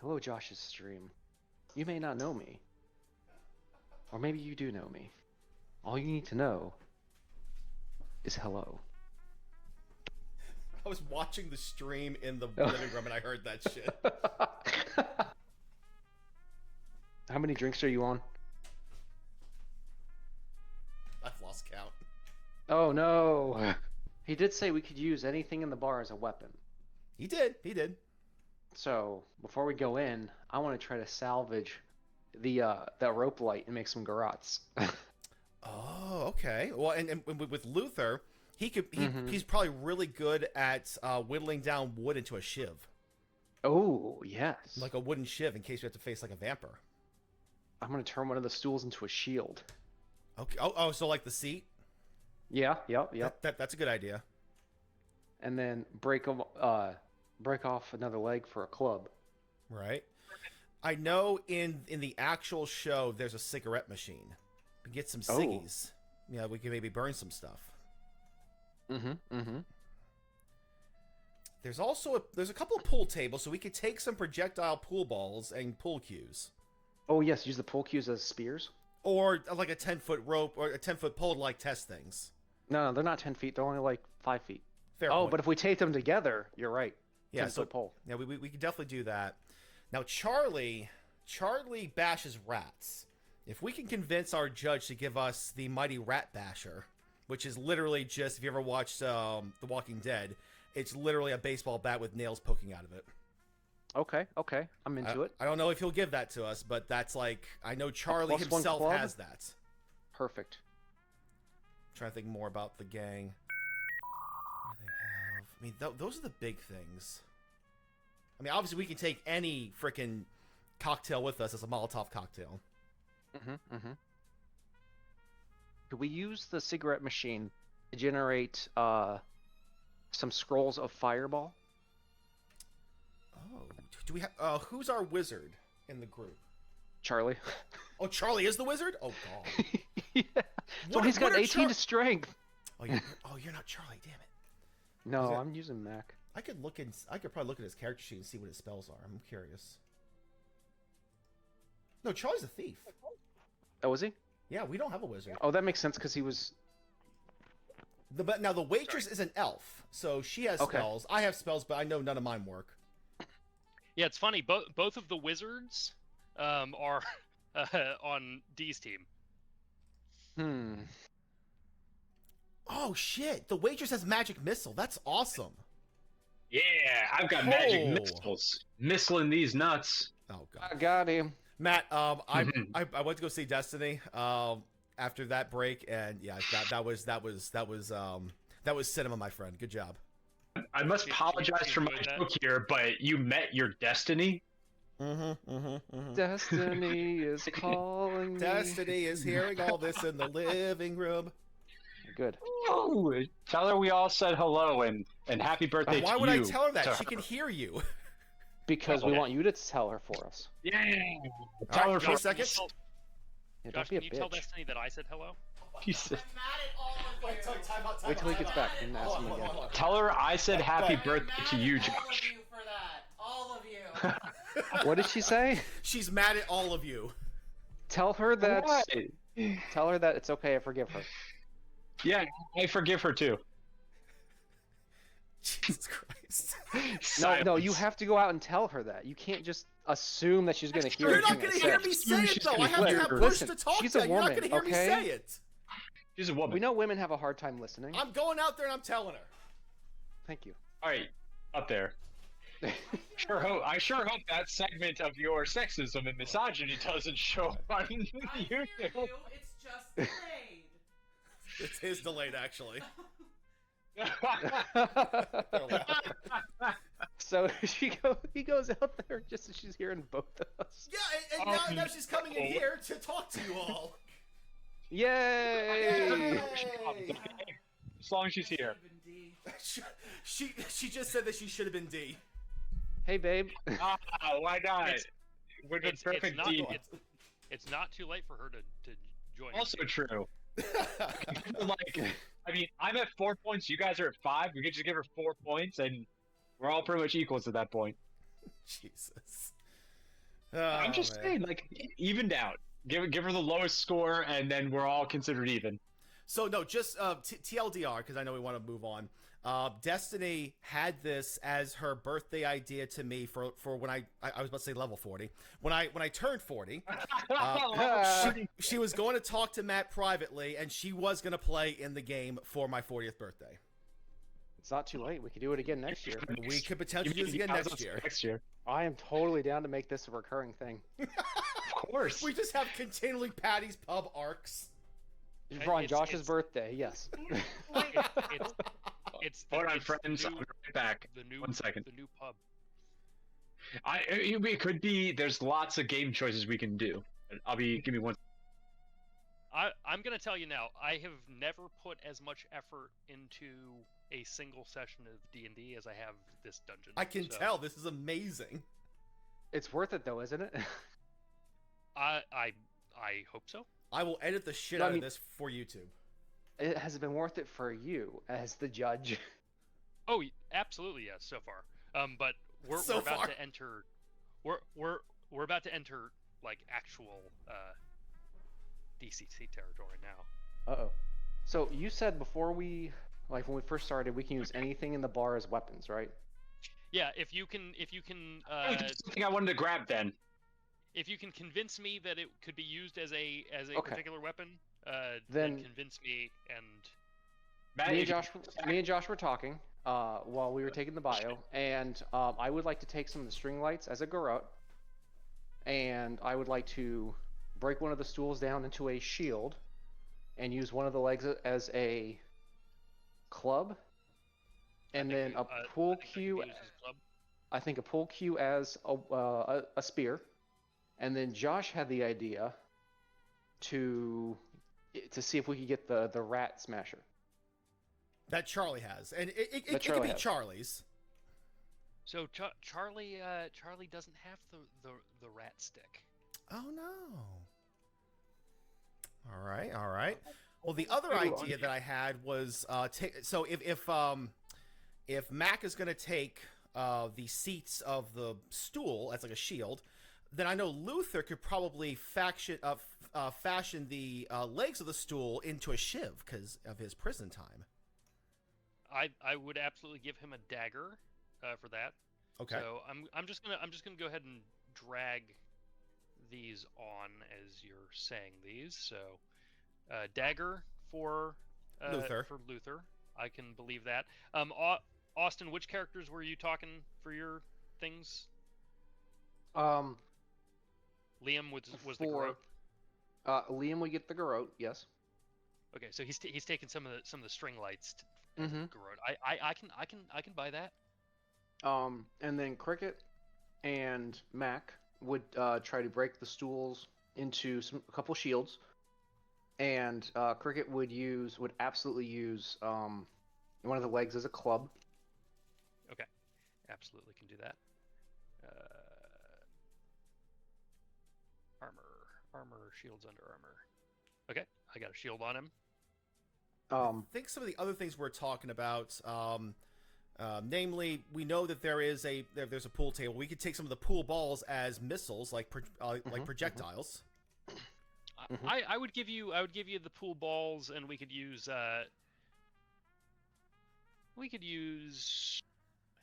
Hello, Josh's stream. You may not know me. Or maybe you do know me. All you need to know is hello. I was watching the stream in the living room and I heard that shit. How many drinks are you on? I've lost count. Oh no! He did say we could use anything in the bar as a weapon. He did. He did. So, before we go in, I want to try to salvage the that rope light and make some garrots. Oh, okay. Well, and with Luther, he's probably really good at whittling down wood into a shiv. Oh, yes. Like a wooden shiv in case you have to face like a vampire. I'm going to turn one of the stools into a shield. Okay. Oh, so like the seat? Yeah, yep. That's a good idea. And then break off another leg for a club. Right. I know in the actual show there's a cigarette machine. We can get some ciggies. Yeah, we can maybe burn some stuff. There's also there's a couple of pool tables, so we could take some projectile pool balls and pool cues. Oh yes, use the pool cues as spears. Or like a 10-foot rope or a 10-foot pole to like test things. No, they're not 10 feet. They're only like 5 feet. Fair Oh, point. but if we tape them together, you're right. Yeah, 10-foot pole. Yeah, we could definitely do that. Now, Charlie bashes rats. If we can convince our judge to give us the Mighty Rat Basher, which is literally just, if you ever watched The Walking Dead, it's literally a baseball bat with nails poking out of it. Okay, I'm into it. I don't know if he'll give that to us, but that's like, I know Charlie +1 himself club? has that. Perfect. Trying to think more about the gang. What do they have? I mean, those are the big things. I mean, obviously we can take any freaking cocktail with us as a Molotov cocktail. Could we use the cigarette machine to generate some scrolls of fireball? Oh, do we have? Who's our wizard in the group? Charlie. Oh, Charlie is the wizard. Oh God. Yeah. So he's got 18 to strength. Oh, you're not Charlie. Damn it. No, I'm using Mac. I could probably look at his character sheet and see what his spells are. I'm curious. No, Charlie's a thief. Oh, is he? Yeah, we don't have a wizard. Oh, that makes sense because he was. But now the waitress is an elf, so she has spells. I have spells, but I know none of mine work. Yeah, it's funny. Both of the wizards are on D's team. Oh shit! The waitress has magic missile. That's awesome. Yeah, I've got magic missiles. Missling these nuts. Oh God. I got him. Matt, I went to go see Destiny after that break, and yeah, that was cinema, my friend. Good job. I must apologize for my joke here, but you met your destiny. Destiny is calling me. Destiny is hearing all this in the living room. Good. Oh, tell her we all said hello and happy birthday to you. Why would I tell her that? She can hear you. Because we want you to tell her for us. Yeah. Tell her for a second. Yeah, Josh, don't be a can you tell bitch. Destiny that I said hello? Wait till he gets back and ask him again. Tell her I said happy birthday to you, Josh. All of you. What did she say? She's mad at all of you. Tell her that. What? Tell her that it's okay. I forgive her. Yeah, I forgive her too. Jesus Christ. No, you have to go out and tell her that. You can't just assume that she's going to hear You're it. not going to hear me say it, though. I have to have Bush Listen, to talk she's to. a You're not woman, going to hear me okay? say it. She's a woman. We know women have a hard time listening. I'm going out there and I'm telling her. Thank you. All right, up there. I sure hope that segment of your sexism and misogyny doesn't show up on YouTube. I hear you. It's just delayed. It is delayed, actually. So he goes out there just as she's hearing both of us. Yeah, and now she's coming in here to talk to you all. Yay! As long as she's here. She just said that she should have been D. Hey, babe. Why not? It's- We're the perfect not, team. it's not too late for her to join. Also true. Like, I mean, I'm at 4 points. You guys are at 5. We could just give her 4 points, and we're all pretty much equals at that point. Jesus. I'm just man. saying, like, evened out. Give her the lowest score, and then we're all considered even. So no, just TLDR, because I know we want to move on. Destiny had this as her birthday idea to me for when I was about to say level 40. When I turned 40, she was going to talk to Matt privately, and she was going to play in the game for my 40th birthday. It's not too late. We could do it again next year. We could potentially do this again next year. Next year, I am totally down to make this a recurring thing. of course. We just have continually Patty's Pub arcs. For on It's- Josh's birthday, yes. It's Hold on, it's friends. the I'll new, be right back. the new 1 second. the new pub. It could be. There's lots of game choices we can do. Give me one. I'm gonna tell you now. I have never put as much effort into a single session of D&D as I have this dungeon. I can So, tell this is amazing. It's worth it though, isn't it? I hope so. I will edit the shit No, I out mean- of this for YouTube. It has been worth it for you as the judge. Oh, absolutely yes. So far, but we're So about far. to enter. We're about to enter like actual DCC territory now. Uh-oh. So you said before when we first started, we can use anything in the bar as weapons, right? Yeah, if you can, Something I wanted to grab then. if you can convince me that it could be used as a Okay. particular weapon, Then- then convince me and. Matt, Me if and Josh were talking while we were taking the bio, and I would like to take some of the string lights as a garrote, and I would like to break one of the stools down into a shield, and use one of the legs as a club, and then a pool cue. I think a pool cue as a spear, and then Josh had the idea to see if we could get the rat smasher. That Charlie has, and it That could Charlie be has. Charlie's. So Charlie doesn't have the rat stick. Oh no. All right, all right. Well, the other idea that I had was so if Mac is going to take the seats of the stool as like a shield, then I know Luther could probably fashion the legs of the stool into a shiv because of his prison time. I would absolutely give him a dagger for that. Okay. So I'm just gonna go ahead and drag these on as you're saying these. So dagger for Luther. For Luther, I can believe that. Austin, which characters were you talking for your things? Um, Liam was the for garrote. Liam would get the garrote, yes. Okay, so he's taken some of the string lights to Mm-hmm. garrote. I can buy that. And then Cricket and Mac would try to break the stools into a couple shields, and Cricket would absolutely use one of the legs as a club. Okay, absolutely can do that. Armor, shields under armor. Okay, I got a shield on him. I think some of the other things we're talking about, namely, we know that there's a pool table. We could take some of the pool balls as missiles, like projectiles. I would give you the pool balls, and we could use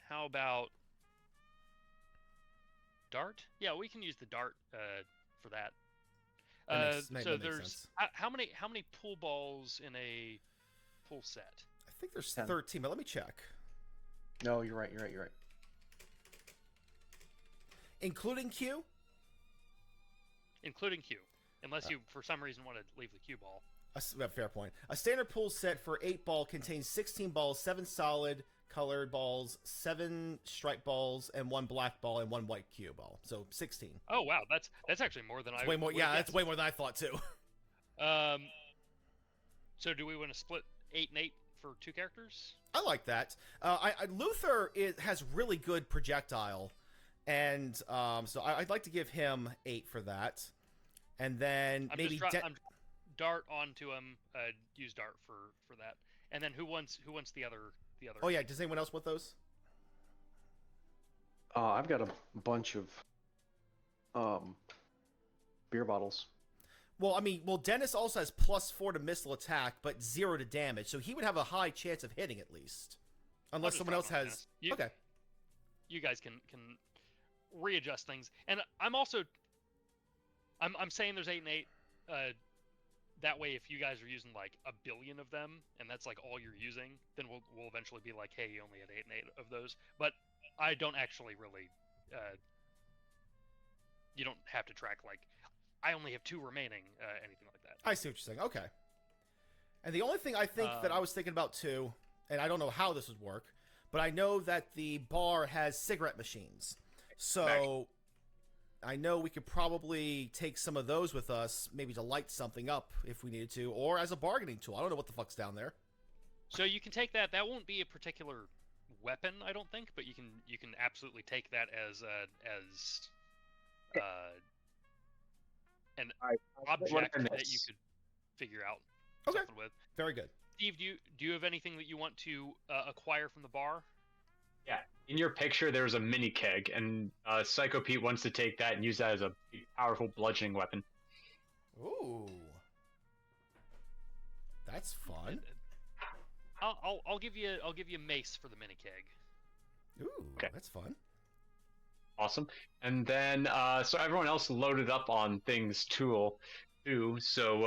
how about dart? Yeah, we can use the dart for that. That makes So sense. there's how many pool balls in a pool set? I think there's 10. 13, but let me check. No, you're right. Including Q? Including Q, unless you for some reason want to leave the cue ball. Fair point. A standard pool set for 8 ball contains 16 balls, 7 solid colored balls, 7 stripe balls, and 1 black ball and 1 white cue ball. So 16. Oh wow, that's actually more than It's way more. would've Yeah, that's guessed. way more than I thought too. So do we want to split 8 and 8 for 2 characters? I like that. Luther has really good projectile, and so I'd like to give him 8 for that, and then I'm maybe I'm dart onto him. Use dart for that. And then who wants the other? Oh yeah, does anyone else want those? I've got a bunch of beer bottles. Well, I mean, Dennis also has +4 to missile attack, but 0 to damage, so he would have a high chance of hitting at least, unless just someone else talking has. about Okay. You guys can readjust things, and I'm also I'm saying there's 8 and 8. That way, if you guys are using like 1 billion of them, and that's like all you're using, then we'll eventually be like, hey, you only had 8 and 8 of those. But I don't actually really. You don't have to track like I only have 2 remaining, anything like that. I see what you're saying. Okay. And the only thing I think that I was thinking about too, and I don't know how this would work, but I know that the bar has cigarette machines. So I know we could probably take some of those with us, maybe to light something up if we needed to, or as a bargaining tool. I don't know what the fuck's down there. So you can take that. That won't be a particular weapon, I don't think, but you can absolutely take that as an object that you could figure out something with. Very good. Steve, do you have anything that you want to acquire from the bar? Yeah, in your picture there's a mini keg, and Psycho Pete wants to take that and use that as a powerful bludgeoning weapon. Ooh, that's fun. I'll give you mace for the mini keg. Ooh, okay. That's fun. Awesome. And then so everyone else loaded up on things too. So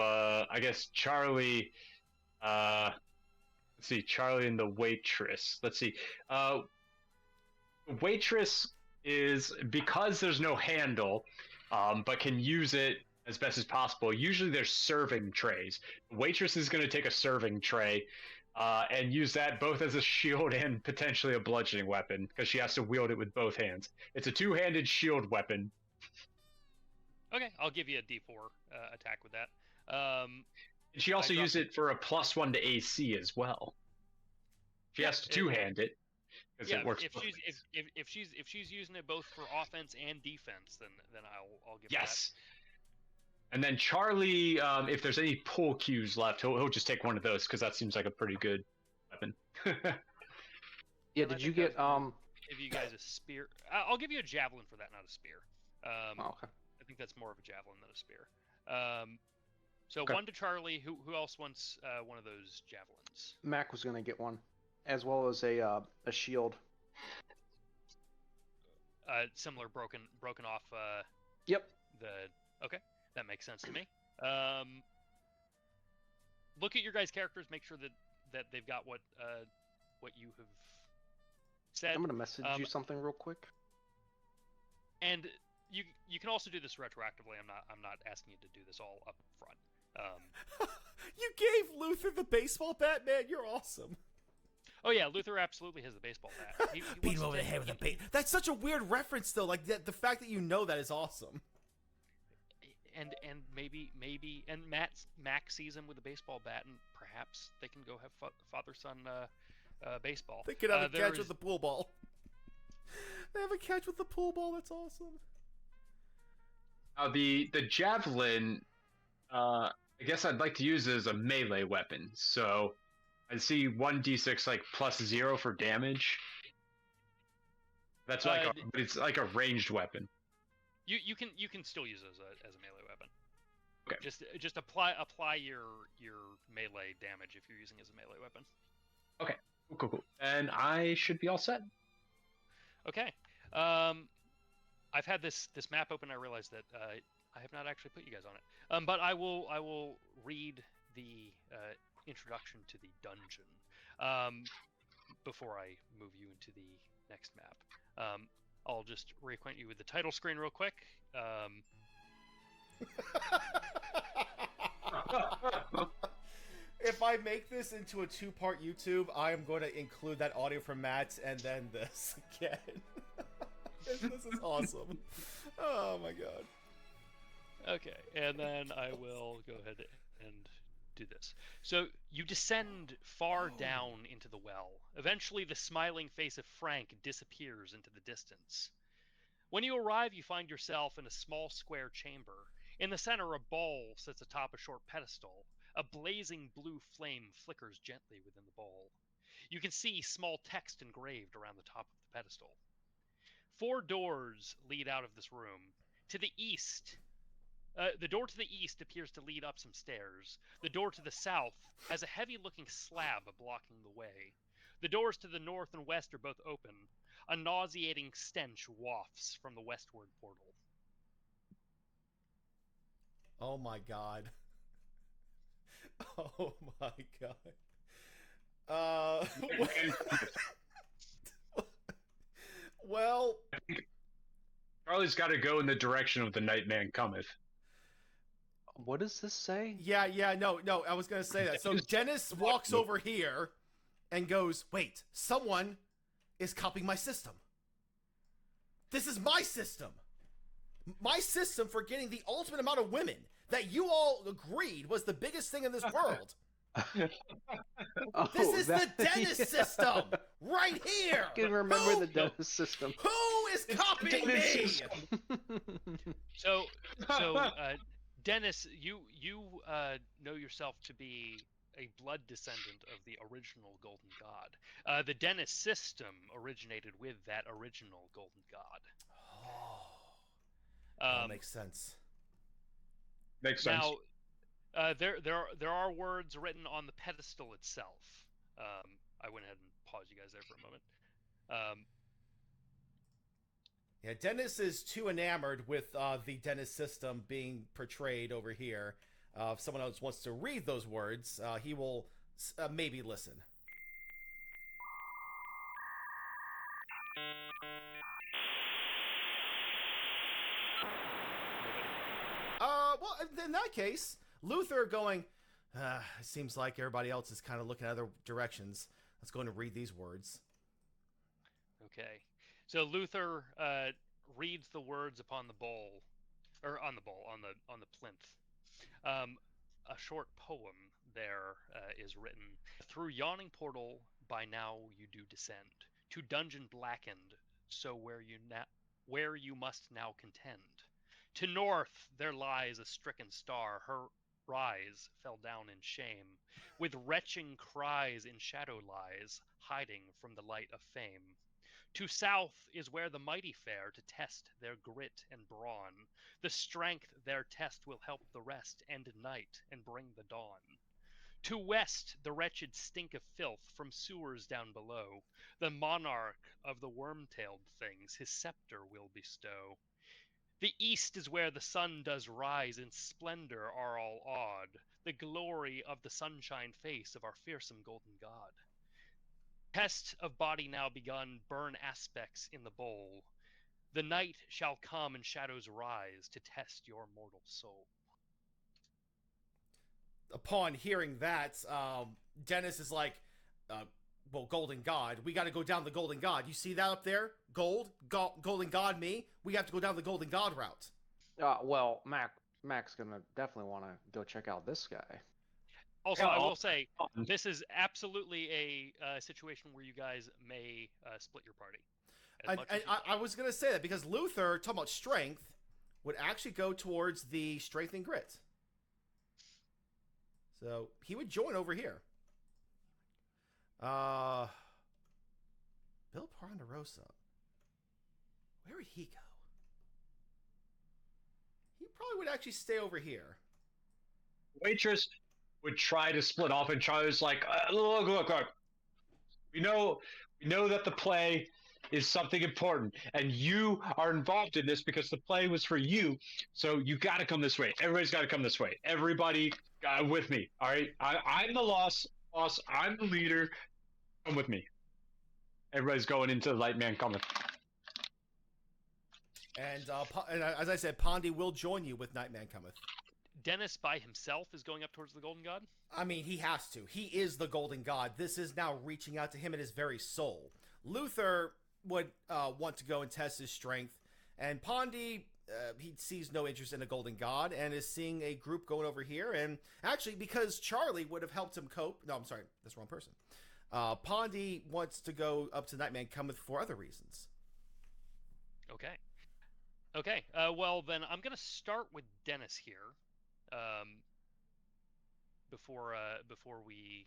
I guess Charlie. Let's see, Charlie and the waitress. Let's see. The waitress is, because there's no handle, but can use it as best as possible. Usually there's serving trays. The waitress is going to take a serving tray and use that both as a shield and potentially a bludgeoning weapon, because she has to wield it with both hands. It's a 2-handed shield weapon. Okay, I'll give you a D4 attack with that. And she also used it for a +1 to AC as well. She has to 2-hand it because it works. If she's using it both for offense and defense, then I'll give yes. And then Charlie, if there's any pull cues left, he'll just take one of those, because that seems like a pretty good weapon. Yeah, did you get Give you guys a spear. I'll give you a javelin for that, not a spear. okay. I think that's more of a javelin than a spear. So Okay. 1 to Charlie. Who else wants one of those javelins? Mac was gonna get one, as well as a shield. Similar broken off. Yep. Okay, that makes sense to me. Look at your guys' characters. Make sure that they've got what you have said. I'm gonna message you something real quick. And you can also do this retroactively. I'm not asking you to do this all up front. You gave Luther the baseball bat, man. You're awesome. Oh yeah, Luther absolutely has the baseball bat. He Beat wants him over to the head with a bat. That's such a weird reference, though. Like the fact that you know that is awesome. And maybe and Mac sees him with a baseball bat, and perhaps they can go have father-son baseball. They could have a catch with the pool ball. They have a catch with the pool ball. That's awesome. Now the javelin, I guess I'd like to use it as a melee weapon. So I see 1d6 like +0 for damage. That's like it's like a ranged weapon. You can still use it as a melee weapon. Okay. Just apply your melee damage if you're using it as a melee weapon. Okay. Cool. And I should be all set. Okay. I've had this map open. I realized that I have not actually put you guys on it. But I will read the introduction to the dungeon before I move you into the next map. I'll just reacquaint you with the title screen real quick. If I make this into a 2-part YouTube, I am going to include that audio from Matt and then this again. This is awesome. Oh my god. Okay, and then I will go ahead and do this. So you descend far down into the well. Eventually, the smiling face of Frank disappears into the distance. When you arrive, you find yourself in a small square chamber. In the center, a bowl sits atop a short pedestal. A blazing blue flame flickers gently within the bowl. You can see small text engraved around the top of the pedestal. 4 doors lead out of this room. To the east, the door to the east appears to lead up some stairs. The door to the south has a heavy-looking slab blocking the way. The doors to the north and west are both open. A nauseating stench wafts from the westward portal. Oh my god. Oh my god. Well, Charlie's got to go in the direction of the Nightman cometh. What does this say? yeah, no, I was gonna say that. So Dennis walks over here and goes, "Wait, someone is copying my system. This is my system. My system for getting the ultimate amount of women that you all agreed was the biggest thing in this world. Oh, This is the Dennis system right here. I can remember the Dennis system. Who is copying me? So, Dennis, you know yourself to be a blood descendant of the original Golden God. The Dennis system originated with that original Golden God. Oh, that makes sense. Makes sense. Now, there are words written on the pedestal itself. I went ahead and paused you guys there for a moment. Yeah, Dennis is too enamored with the Dennis system being portrayed over here. If someone else wants to read those words, he will maybe listen. Well, in that case, Luther going, it seems like everybody else is kind of looking other directions. Let's go and read these words. Okay. So Luther reads the words upon the bowl, or on the plinth. A short poem there is written. Through yawning portal by now you do descend, to dungeon blackened, so where you must now contend. To north there lies a stricken star, her rise fell down in shame, with retching cries in shadow lies, hiding from the light of fame. To south is where the mighty fare to test their grit and brawn. The strength their test will help the rest end night and bring the dawn. To west the wretched stink of filth from sewers down below. The monarch of the worm-tailed things his scepter will bestow. The east is where the sun does rise in splendor are all awed. The glory of the sunshine face of our fearsome golden god. Test of body now begun, burn aspects in the bowl. The night shall come and shadows rise to test your mortal soul. Upon hearing that, Dennis is like, well, Golden God, we got to go down the Golden God. You see that up there? Golden God me? We have to go down the Golden God route. Well, Mac's gonna definitely want to go check out this guy. Also, Yeah, I will say, this is absolutely a situation where you guys may split your party. I was going to say that because Luther, talking about strength, would actually go towards the strength and grit. So he would join over here. Bill Ponderosa. Where would he go? He probably would actually stay over here. Waitress would try to split off, and Charlie's like, look. We know that the play is something important, and you are involved in this because the play was for you, so you got to come this way. Everybody's got to come this way. Everybody with me, all right? I'm the boss. I'm the leader. Come with me. Everybody's going into the Light Man Cometh. And as I said, Pondy will join you with Nightman Cometh. Dennis by himself is going up towards the Golden God? I mean, he has to. He is the Golden God. This is now reaching out to him in his very soul. Luther would want to go and test his strength. And Pondy, he sees no interest in a Golden God and is seeing a group going over here. And actually, because Charlie would have helped him cope. No, I'm sorry. That's the wrong person. Pondy wants to go up to Nightman Cometh for other reasons. Okay. Well, then I'm going to start with Dennis here. Before we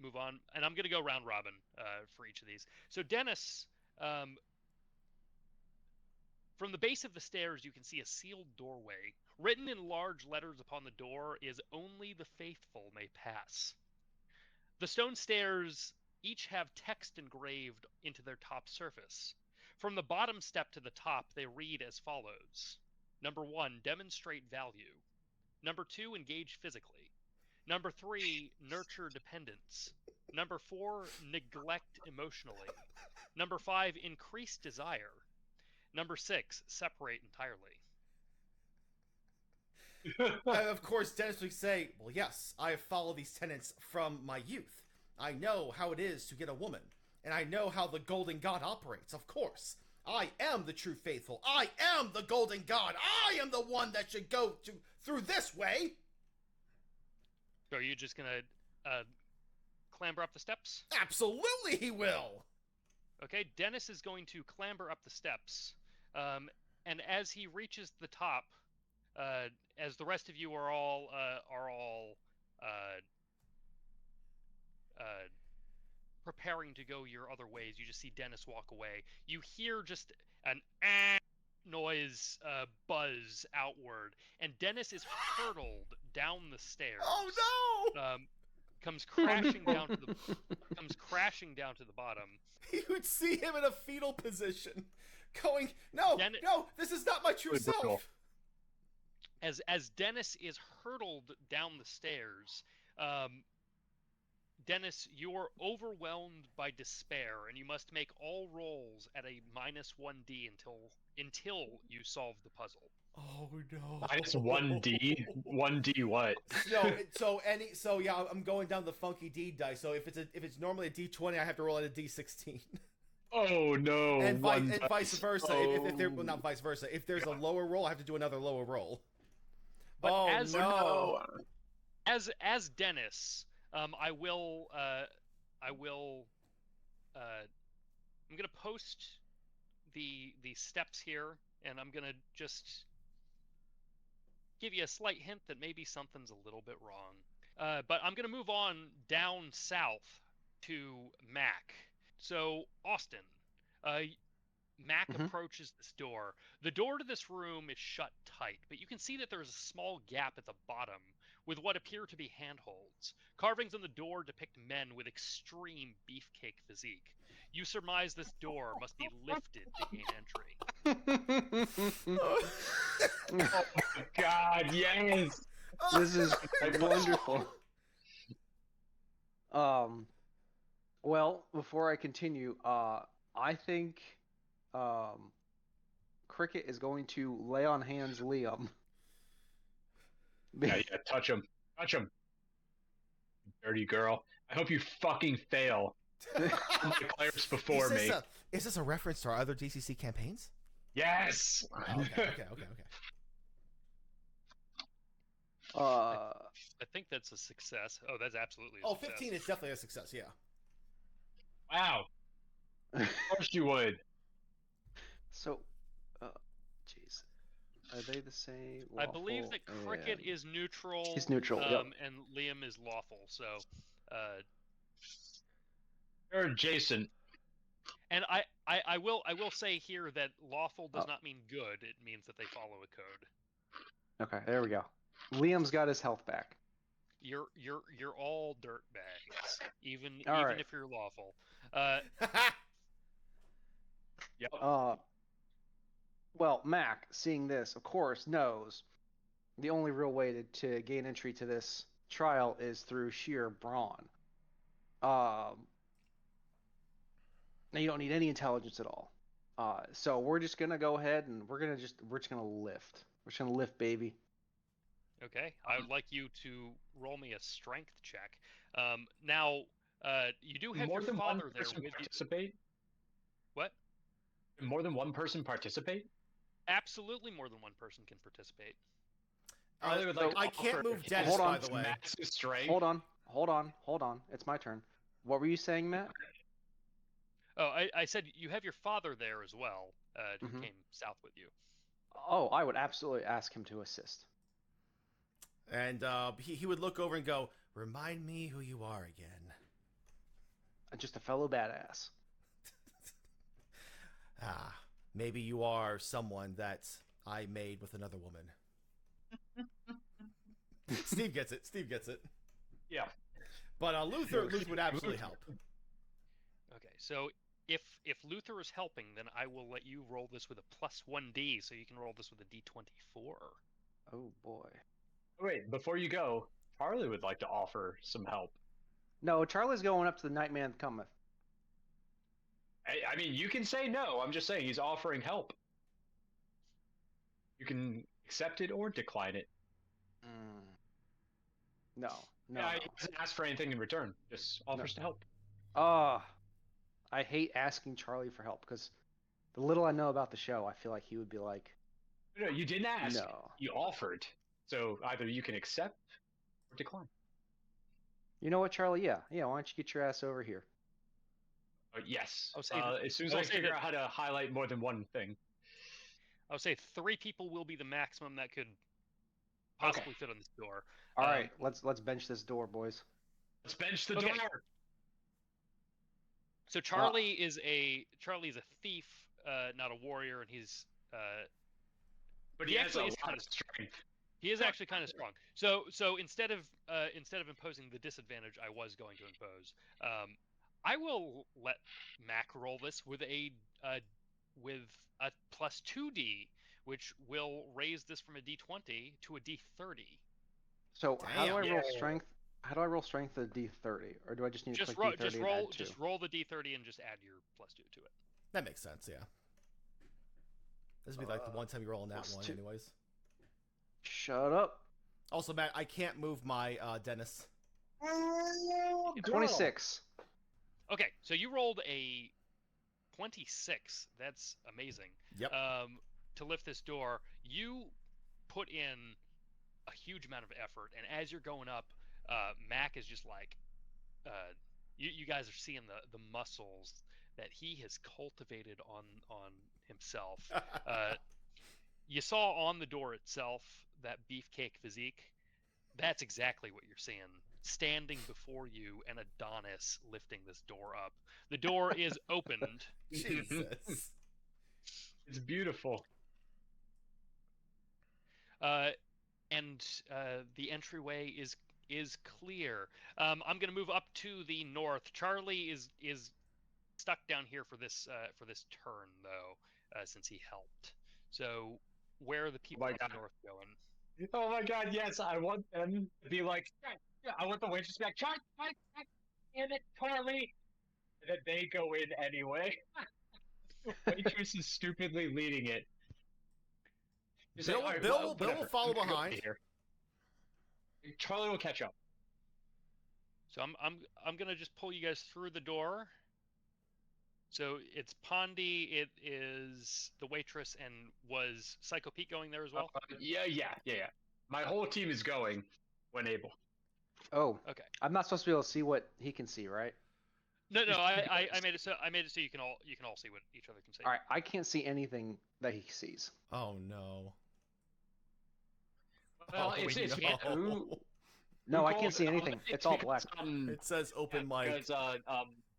move on, and I'm going to go round robin for each of these. So Dennis, From the base of the stairs, you can see a sealed doorway. Written in large letters upon the door is "Only the faithful may pass." The stone stairs each have text engraved into their top surface. From the bottom step to the top, they read as follows. Number 1, demonstrate value. Number 2, engage physically. Number 3, nurture dependence. Number 4, neglect emotionally. Number 5, increase desire. Number 6, separate entirely. And of course, Dennis would say, well, yes, I have followed these tenets from my youth. I know how it is to get a woman, and I know how the Golden God operates, of course. I am the true faithful. I am the Golden God. I am the one that should go through this way. So are you just going to clamber up the steps? Absolutely he will. Okay, Dennis is going to clamber up the steps, and as he reaches the top, as the rest of you are all preparing to go your other ways, you just see Dennis walk away. You hear just an noise buzz outward, and Dennis is hurtled down the stairs. Oh no! Comes crashing down to the bottom. You would see him in a fetal position, going, "No, no, this is not my true self." As Dennis is hurtled down the stairs, Dennis, you are overwhelmed by despair, and you must make all rolls at a -1d until you solve the puzzle. Oh no! Minus 1d. 1d what? No, yeah, I'm going down the funky D dice. So if it's normally a D20, I have to roll at a D16. Oh no! And vice versa. If there, well, not vice versa. If there's a lower roll, I have to do another lower roll. But oh as, no! As Dennis, I'm gonna post the steps here, and I'm gonna just give you a slight hint that maybe something's a little bit wrong. But I'm gonna move on down south to Mac. So Austin, Mac approaches this door. The door to this room is shut tight, but you can see that there's a small gap at the bottom with what appear to be handholds. Carvings on the door depict men with extreme beefcake physique. You surmise this door must be lifted to gain entry. Oh my god, yes! This is wonderful. Well, before I continue, I think Cricket is going to lay on hands Liam. Yeah, touch him. Touch him. Dirty girl. I hope you fucking fail. My players before me. Is this a reference to our other DCC campaigns? Yes! Oh, okay. I think that's a success. Oh, that's absolutely a success. 15 is definitely a success, yeah. Wow. Of course you would. So, jeez. Are they the same? I believe that Cricket is neutral. He's neutral, yep. And Liam is lawful, so... You're adjacent. And I will say here that lawful does not mean good. It means that they follow a code. Okay, there we go. Liam's got his health back. You're all dirt bags, even right. if you're lawful. Yep. Well, Mac, seeing this, of course, knows the only real way to gain entry to this trial is through sheer brawn. Now you don't need any intelligence at all. So we're just gonna go ahead and we're just gonna lift. We're just gonna lift, baby. Okay, I would like you to roll me a strength check. Now, you do have more your than father one there person with participate? you. What? Can more than one person participate? Absolutely, more than one person can participate. I can't move Dennis, hold on. by the way. Max's strength. Hold on. It's my turn. What were you saying, Matt? Oh, I said you have your father there as well, who came south with you. Oh, I would absolutely ask him to assist. And he would look over and go, "Remind me who you are again." Just a fellow badass. Maybe you are someone that I made with another woman. Steve gets it. Steve gets it. Yeah. But Luther would absolutely help. Okay, so if Luther is helping, then I will let you roll this with a +1d, so you can roll this with a d24. Oh boy. Wait, before you go, Charlie would like to offer some help. No, Charlie's going up to the Nightman cometh. I mean, you can say no. I'm just saying he's offering help. You can accept it or decline it. No. Yeah, he doesn't ask for anything in return. Just offers to help. I hate asking Charlie for help because the little I know about the show, I feel like he would be like, No, you didn't ask. no. You offered. So either you can accept or decline. You know what, Charlie? Yeah. Why don't you get your ass over here? Yes. I'll say- As soon as I'll I say figure that- out how to highlight more than one thing. I would say 3 people will be the maximum that could possibly fit on this door. All right, let's bench this door, boys. Let's bench the Okay. door. So Charlie is a thief, not a warrior, and he's But He he has a actually is lot kind of strength. he is actually kind of strong. So instead of imposing the disadvantage I was going to impose, I will let Mac roll this with a +2d, which will raise this from a d20 to a d30. So how do I Damn. roll strength? How do I roll strength at D30, or do I just need to Just click D30 just and roll add 2? just roll the d30 and just add your +2 to it. That makes sense, yeah. This would be like the one time you roll on that plus one, 2. anyways. Shut up. Also, Matt, I can't move my Dennis. 26. Okay, so you rolled a 26. That's amazing. Yep. To lift this door, you put in a huge amount of effort, and as you're going up, Mac is just like, you guys are seeing the muscles that he has cultivated on himself. You saw on the door itself that beefcake physique. That's exactly what you're seeing. Standing before you, an Adonis lifting this door up. The door is opened. Jesus. It's beautiful. And the entryway is clear. I'm going to move up to the north. Charlie is stuck down here for this turn though, since he helped. So where are the people my up the God. north going? Oh my God! Yes, I want them to be like. I want the waitress to be like, Charlie, damn it, Charlie, and then they go in anyway. The waitress is stupidly leading it. She's Bill- "All right, Bill will whatever, follow I'm gonna go behind." here." Charlie will catch up. So I'm gonna just pull you guys through the door. So it's Pondy, it is the waitress, and was Psycho Pete going there as well? Yeah. My whole team is going when able. Oh, Okay. I'm not supposed to be able to see what he can see, right? No, I made it so you can all see what each other can see. All right, I can't see anything that he sees. Oh no. Well, Oh, it's no. who No, I calls can't see it? anything. It's all black. It says open mic. Because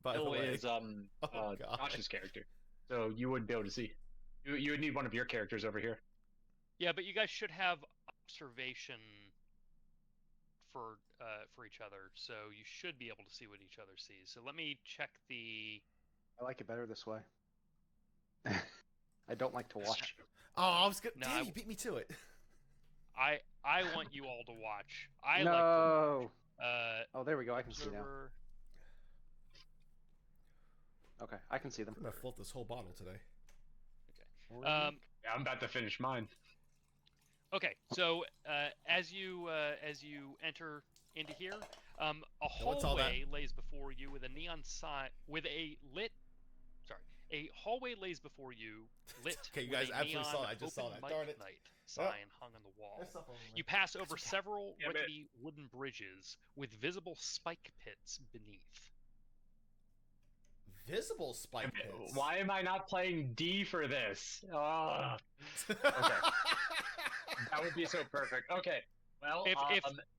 by the Bill way. is Oh, God. Josh's character, so you wouldn't be able to see. You would need one of your characters over here. Yeah, but you guys should have observation for each other, so you should be able to see what each other sees. So let me check the. I like it better this way. I don't like to watch. Oh, I was good. No, Damn, I- you beat me to it. I want you all to watch. I like No. to Oh, there we go. I can see now. observer. Okay, I can see them. I'm gonna float this whole bottle today. Yeah, I'm about to finish mine. Okay, so as you enter into here, a what's all that? hallway lays before you with a neon sign with a lit. Sorry, a hallway lays before you lit. Okay, you with guys a absolutely neon saw that. I just saw open that. mic Darn it. night sign hung on the wall. You pass over several Damn it. rickety wooden bridges with visible spike pits beneath. Visible spike pits. Why am I not playing D for this? Ugh. That would be so perfect. Okay. Well,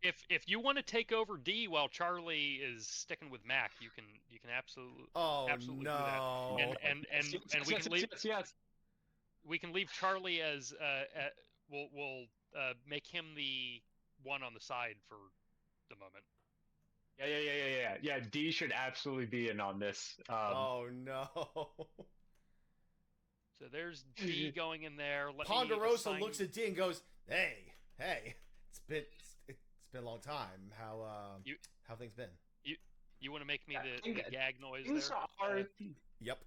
If you want to take over D while Charlie is sticking with Mac, you can absolutely Oh absolutely no. do that. And we can leave. Yes. we can leave Charlie as we'll make him the one on the side for the moment. Yeah. D should absolutely be in on this. Oh no. So there's D going in there. Ponderosa looks at D and goes, "Hey, it's been a long time. How things been?" You want to make me Yeah, the gag noise Things there? are Yep.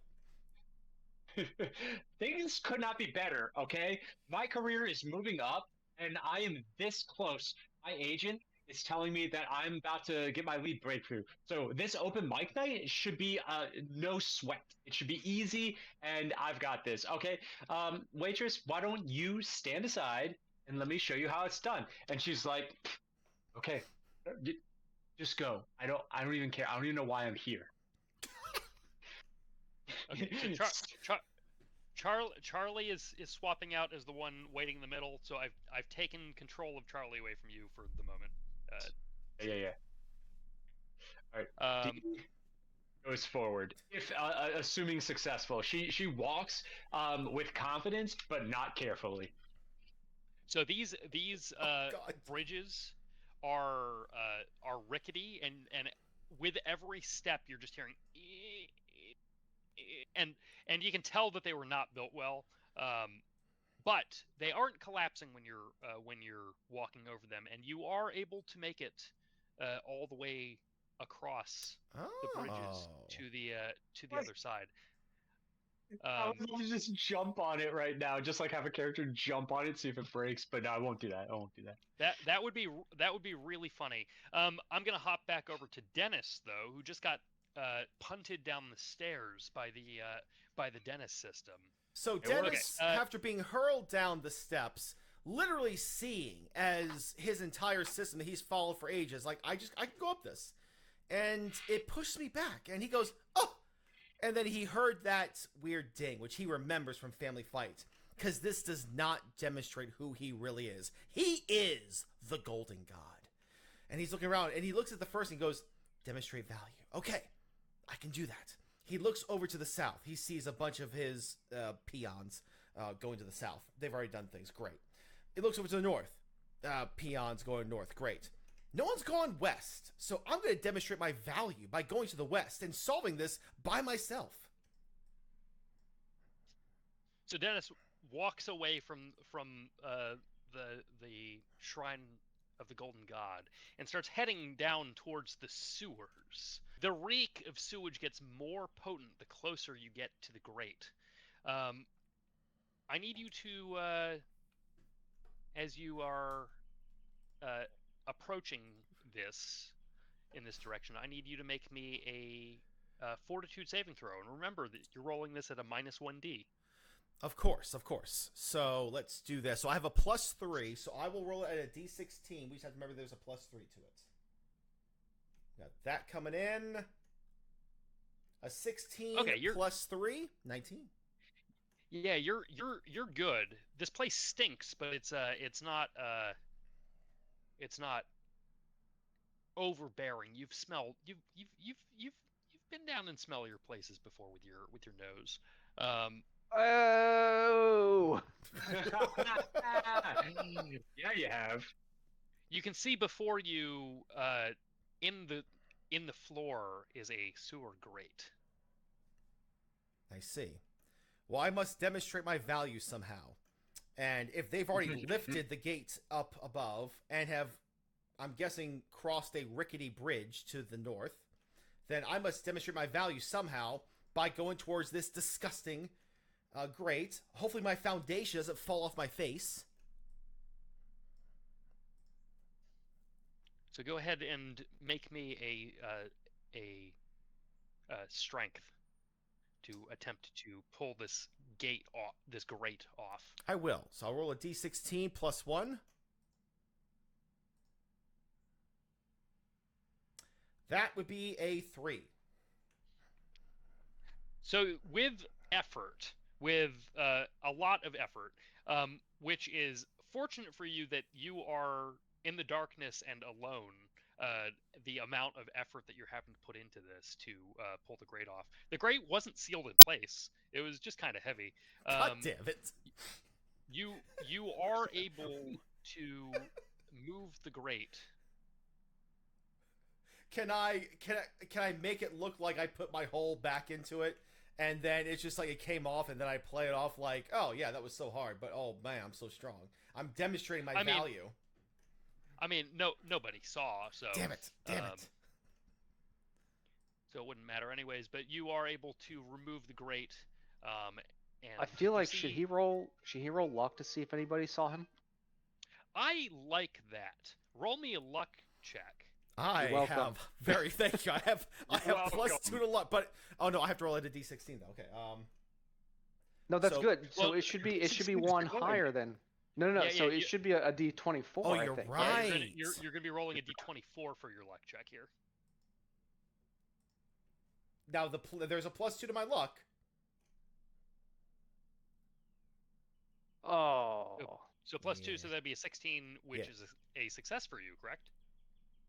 things could not be better. Okay, my career is moving up, and I am this close. My agent is telling me that I'm about to get my lead breakthrough. So this open mic night should be no sweat. It should be easy, and I've got this. Okay, waitress, why don't you stand aside and let me show you how it's done? And she's like, okay, just go. I don't even care. I don't even know why I'm here. Okay, so Charlie is swapping out as the one waiting in the middle. So I've taken control of Charlie away from you for the moment. Yeah. All right. Um, D goes forward. If assuming successful, she walks with confidence, but not carefully. so these God. bridges are rickety, and with every step you're just hearing, and you can tell that they were not built well. But they aren't collapsing when you're walking over them, and you are able to make it all the way across the bridges to the other side. I would love to just jump on it right now, just like have a character jump on it, see if it breaks. But no, I won't do that. That would be really funny. I'm gonna hop back over to Dennis though, who just got punted down the stairs by the Dennis system. So Dennis, after being hurled down the steps, literally seeing as his entire system that he's followed for ages, like I can go up this, and it pushed me back, and he goes, oh, and then he heard that weird ding, which he remembers from Family Fight, because this does not demonstrate who he really is. He is the Golden God, and he's looking around, and he looks at the first and goes, demonstrate value. Okay, I can do that. He looks over to the south. He sees a bunch of his peons going to the south. They've already done things. Great. He looks over to the north. Peons going north. Great. No one's gone west. So I'm going to demonstrate my value by going to the west and solving this by myself. So Dennis walks away from the shrine of the Golden God and starts heading down towards the sewers. The reek of sewage gets more potent the closer you get to the grate. I need you to, as you are approaching this in this direction, I need you to make me a fortitude saving throw. And remember that you're rolling this at a -1d. Of course. So let's do this. So I have a +3, so I will roll it at a d16. We just have to remember there's a +3 to it. Got that coming in. A 16 +3, 19. Yeah, you're good. This place stinks, but it's not overbearing. You've been down and smellier places before with your nose. Oh! Yeah, you have. You can see before you, in the floor is a sewer grate. I see. Well, I must demonstrate my value somehow. And if they've already lifted the gate up above and have, I'm guessing, crossed a rickety bridge to the north, then I must demonstrate my value somehow by going towards this disgusting grate. Hopefully my foundation doesn't fall off my face. So go ahead and make me a strength to attempt to pull this grate off. I will. So I'll roll a d16 +1. That would be a 3. So with effort, with a lot of effort, which is fortunate for you that you are in the darkness and alone, the amount of effort that you're having to put into this to pull the grate off. The grate wasn't sealed in place. It was just kind of heavy. God damn it. You are able to move the grate. Can I make it look like I put my hole back into it, and then it's just like it came off, and then I play it off like, oh yeah, that was so hard, but oh man, I'm so strong. I'm demonstrating my value. I mean, nobody saw, so. Damn it! So it wouldn't matter anyways. But you are able to remove the grate. And I feel like see, should he roll luck to see if anybody saw him? I like that. Roll me a luck check. I welcome. have thank you. I have welcome. +2 to luck, but oh no, I have to roll it a d16 though. Okay. No, that's So- good. So well, it should be it's one going. higher than. No. Yeah, So yeah, it should be a d24. Oh, I you're think. right. Yeah, you're gonna be rolling a d24 for your luck check here. Now there's a +2 to my luck. Oh. So +2, Yeah. so that'd be a 16, which Yeah. is a success for you, correct?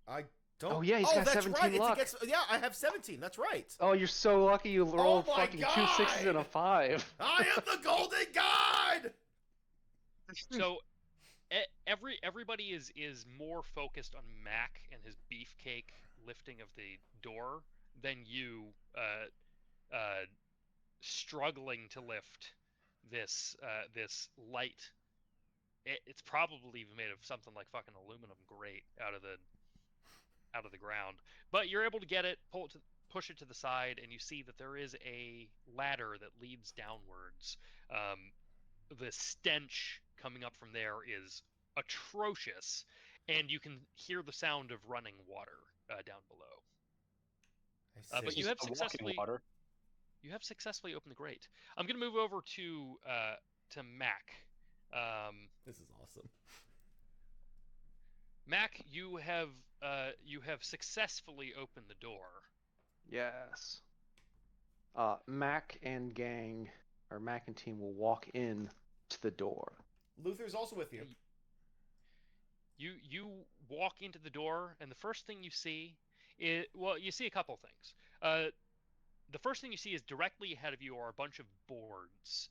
I don't. Oh, yeah, he's got that's 17 right. luck. Yeah, I have 17. That's right. Oh, you're so lucky you rolled my fucking 2 6s and a God! 5. I am the golden god. So everybody is more focused on Mac and his beefcake lifting of the door than you struggling to lift this light. It's probably even made of something like fucking aluminum grate out of the ground, but you're able to get it, push it to the side, and you see that there is a ladder that leads downwards. The stench coming up from there is atrocious, and you can hear the sound of running water down below. But see. you have Just a walking successfully water. opened the grate. I'm gonna move over to Mac. This is awesome. Mac, you have successfully opened the door. Yes. Mac and gang, or Mac and team will walk in to the door. Luther's also with you. You walk into the door, and the first thing you see is, well, you see a couple things. The first thing you see is directly ahead of you are a bunch of boards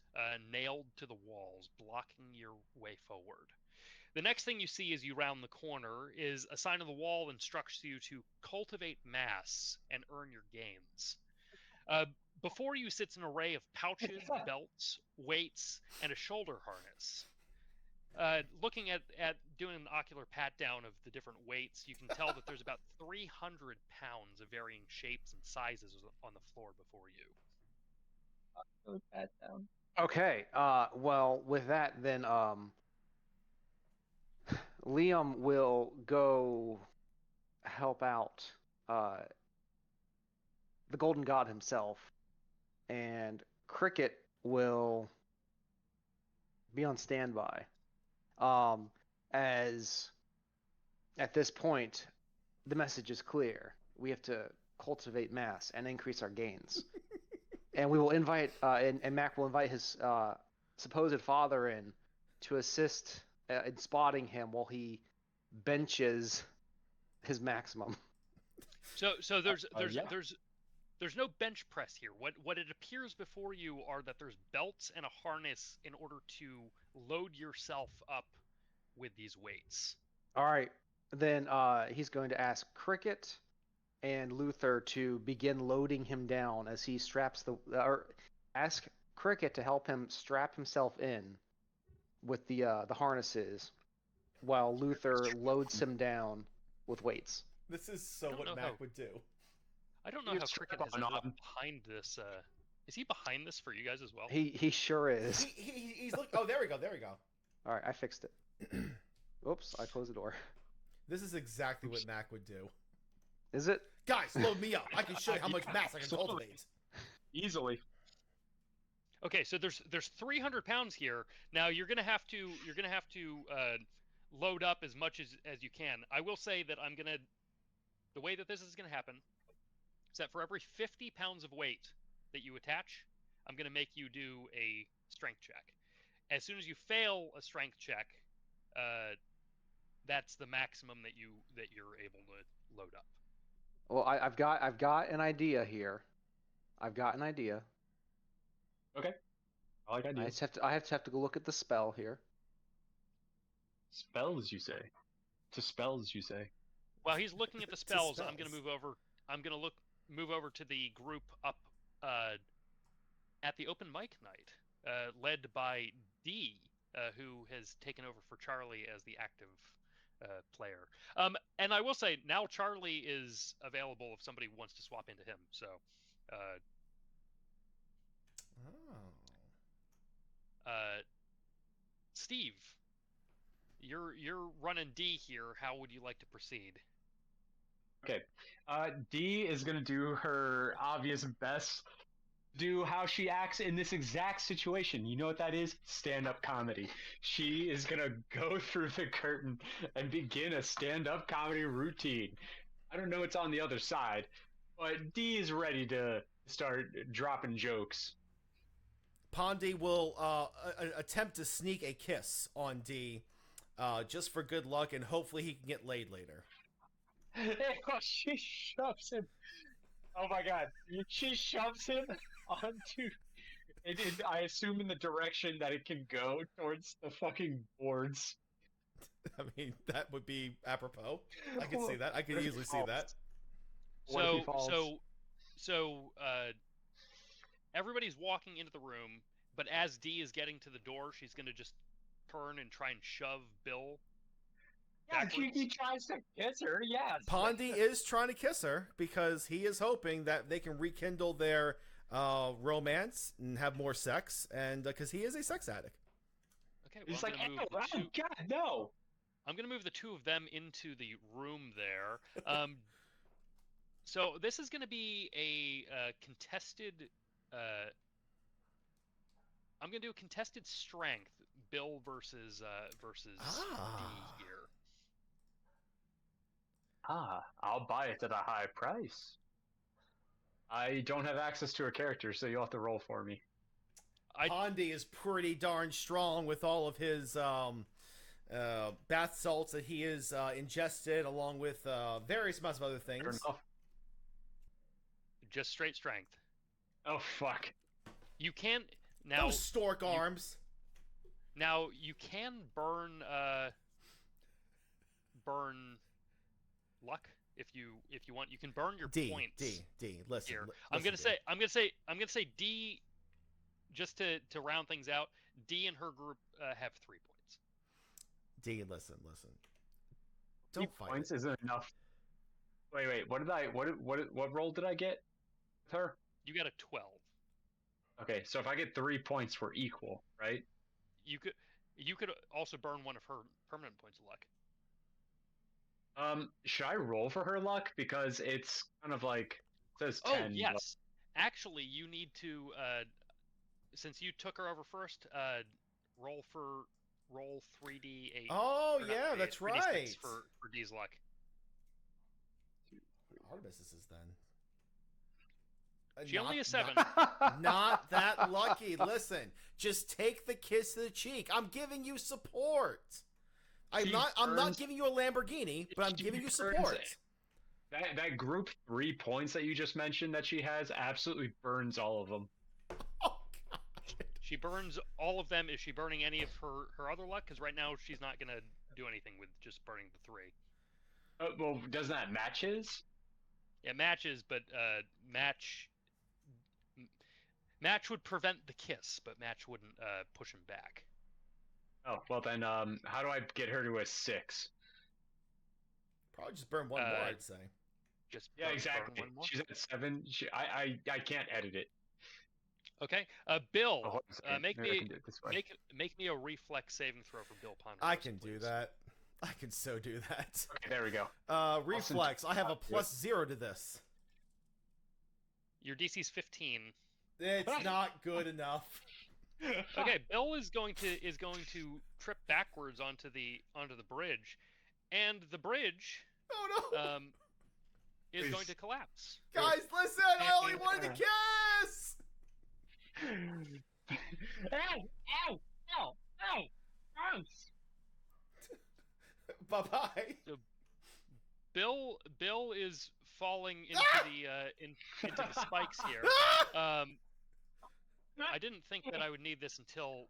nailed to the walls, blocking your way forward. The next thing you see as you round the corner is a sign on the wall that instructs you to cultivate mass and earn your gains. Before you sits an array of pouches, belts, weights, and a shoulder harness. Looking at doing an ocular pat down of the different weights, you can tell that there's about 300 pounds of varying shapes and sizes on the floor before you. Pat down. Okay. Well, with that, then Liam will go help out the Golden God himself, and Cricket will be on standby. As at this point, the message is clear. We have to cultivate mass and increase our gains. And we will invite, and Mac will invite his supposed father in to assist in spotting him while he benches his maximum. So there's yeah. there's no bench press here. What it appears before you are that there's belts and a harness in order to load yourself up with these weights. All right, then he's going to ask Cricket and Luther to begin loading him down as he straps or ask Cricket to help him strap himself in with the harnesses, while Luther loads him down with weights. This is so don't what know Mac how- would do. I don't know You how strap Cricket has on ended up on. behind this. Is he behind this for you guys as well? He sure is. He's look. Oh, there we go. All right, I fixed it. Oops, I closed the door. This is exactly what Mac would do. Is it? Guys, load me up. I can show you how much mass I can cultivate. Easily. Okay, so there's 300 pounds here. Now you're gonna have to load up as much as you can. I will say that the way that this is gonna happen is that for every 50 pounds of weight that you attach, I'm gonna make you do a strength check. As soon as you fail a strength check, that's the maximum that you're able to load up. Well, I've got an idea here. I've got an idea. All I gotta do. I have to go look at the spell here. Spells, you say? To spells, you say? While he's looking at the To spells, I'm gonna spells. move over. I'm gonna move over to the group up at the open mic night, led by D, who has taken over for Charlie as the active player. And I will say now Charlie is available if somebody wants to swap into him. So, Oh. Steve, you're running D here. How would you like to proceed? Okay. D is gonna do her obvious best. Do how she acts in this exact situation. You know what that is? Stand-up comedy. She is gonna go through the curtain and begin a stand-up comedy routine. I don't know what's on the other side, but D is ready to start dropping jokes. Pondy will attempt to sneak a kiss on D, just for good luck, and hopefully he can get laid later. She shoves him. Oh my god. She shoves him onto. I assume in the direction that it can go towards the fucking boards. I mean, that would be apropos. I could see that. I could easily see that. What if he falls? So everybody's walking into the room, but as D is getting to the door, she's gonna just turn and try and shove Bill. Yeah, backwards. he tries to kiss her, yes. Pondy is trying to kiss her because he is hoping that they can rekindle their romance and have more sex, and because he is a sex addict. Okay, well, He's I'm like, gonna move oh, the two. God, no. I'm gonna move the two of them into the room there. So this is gonna be a contested. I'm gonna do a contested strength, Bill versus D here. I'll buy it at a high price. I don't have access to a character, so you'll have to roll for me. Pondy is pretty darn strong with all of his bath salts that he is ingested, along with various amounts of other things. Fair enough. Just straight strength. Oh, fuck. You can now. Those stork arms. Now you can burn luck if you want. You can burn your points. D. Listen. Here. Listen, I'm gonna say D. Just to round things out, D and her group have 3 points. D. Listen. Don't fight. Points it. isn't enough. Wait. What roll did I get with her? You got a 12. Okay, so if I get 3 points, we're equal, right? You could also burn one of her permanent points of luck. Should I roll for her luck because it's kind of like it says 10. Oh yes, actually, you need to since you took her over first, roll 3d8. Oh or not yeah, 3D8, that's 3d6 right. for D's luck. Artemis is then. She only a 7. Not that lucky. Listen, just take the kiss to the cheek. I'm giving you support. I'm not giving you a Lamborghini, but I'm giving you support. That group 3 points that you just mentioned that she has absolutely burns all of them. Oh god. She burns all of them. Is she burning any of her other luck? Because right now she's not gonna do anything with just burning the 3. Well, doesn't that match his? Yeah, matches, but match would prevent the kiss, but match wouldn't push him back. Oh, well then, how do I get her to a 6? Probably just burn one more, I'd say. Just Yeah, burn exactly. one more. She's at 7. I can't edit it. Okay, Bill, Oh, hold on a second. make Maybe I me can do it this way. make me a reflex saving throw for Bill Ponderosa. I can do please. that. I can so do that. Okay, there we go. Reflex. I have a +0 to this. Your DC's 15. It's not good enough. Okay, Bill is going to trip backwards onto the bridge, and the bridge Oh no. is Please. going to collapse. Guys, listen! I only wanted to kiss! Ow! Ow! Ow! Ow! Bye-bye. Bill is falling into into the spikes here. I didn't think that I would need this until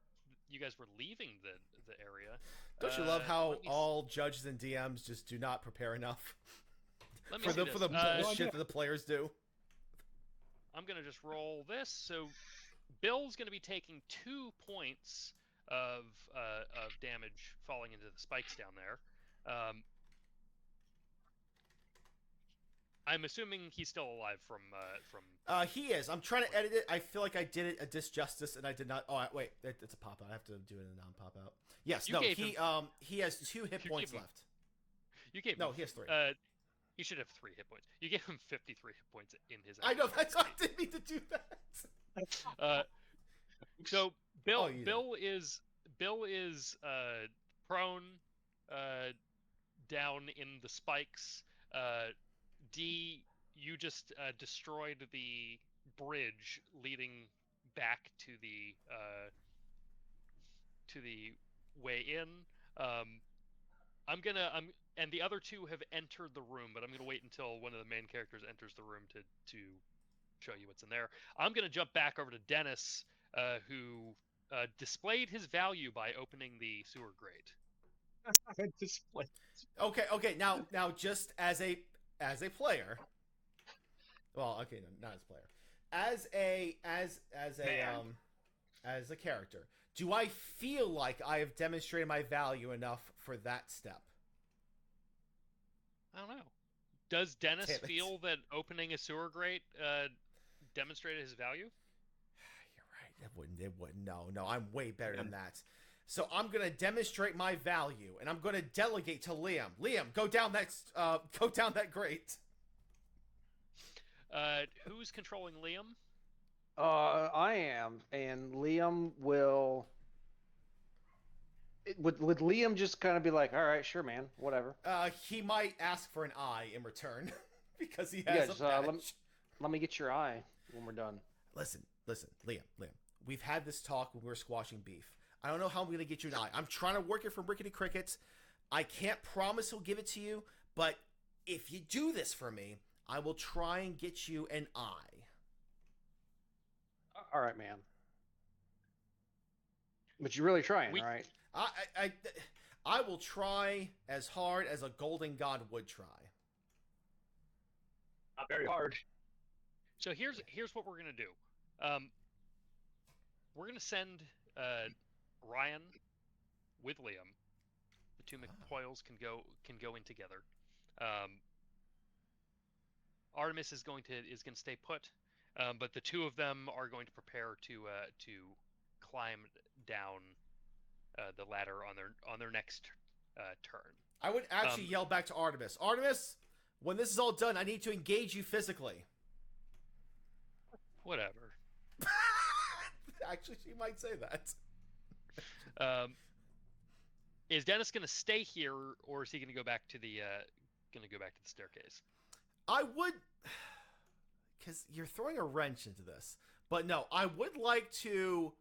you guys were leaving the area. Don't you love how let me all judges and DMs just do not prepare enough let me for see the this. for the Uh, bullshit that the players do? I'm gonna just roll this. So Bill's gonna be taking 2 points of damage falling into the spikes down there. I'm assuming he's still alive from. He is. I'm trying to edit it. I feel like I did it a disjustice, and I did not. Oh, wait, it's a pop out. I have to do it in a non-pop out. Yes, You no, gave he has 2 hit you points gave him- left. You gave No, him, he has 3. He should have 3 hit points. You gave him 53 hit points in his. I know, action. that's why I didn't mean to do that. So Bill Oh, you Bill is prone down in the spikes. D, you just destroyed the bridge leading back to the way in. And the other 2 have entered the room, but I'm gonna wait until one of the main characters enters the room to show you what's in there. I'm gonna jump back over to Dennis, who displayed his value by opening the sewer grate. Display. Okay. Now, just as a player. Well, okay, no, not as a player. As a character, do I feel like I have demonstrated my value enough for that step? I don't know. Does Dennis Damn it. feel that opening a sewer grate demonstrated his value? You're right. It wouldn't. No. I'm way better than that. So I'm gonna demonstrate my value, and I'm gonna delegate to Liam. Liam, go down that grate. Who's controlling Liam? I am, and Liam will. Would Liam just kind of be like, "All right, sure, man, whatever." He might ask for an eye in return because he Yeah, has just, a badge. let me get your eye when we're done. Listen, Liam. We've had this talk when we were squashing beef. I don't know how I'm going to get you an eye. I'm trying to work it from Rickety Crickets. I can't promise he'll give it to you, but if you do this for me, I will try and get you an eye. All right, man. But you're really trying, right? I will try as hard as a golden god would try. Not very hard. So here's what we're gonna do. We're gonna send Ryan with Liam. The 2 McPoyles can go in together. Artemis is going to stay put, but the 2 of them are going to prepare to climb down the ladder on their next turn. I would actually yell back to Artemis. Artemis, when this is all done, I need to engage you physically. Whatever. Actually, she might say that. Is Dennis going to stay here, or is he going to go back to the staircase? I would, because you're throwing a wrench into this. But no, I would like to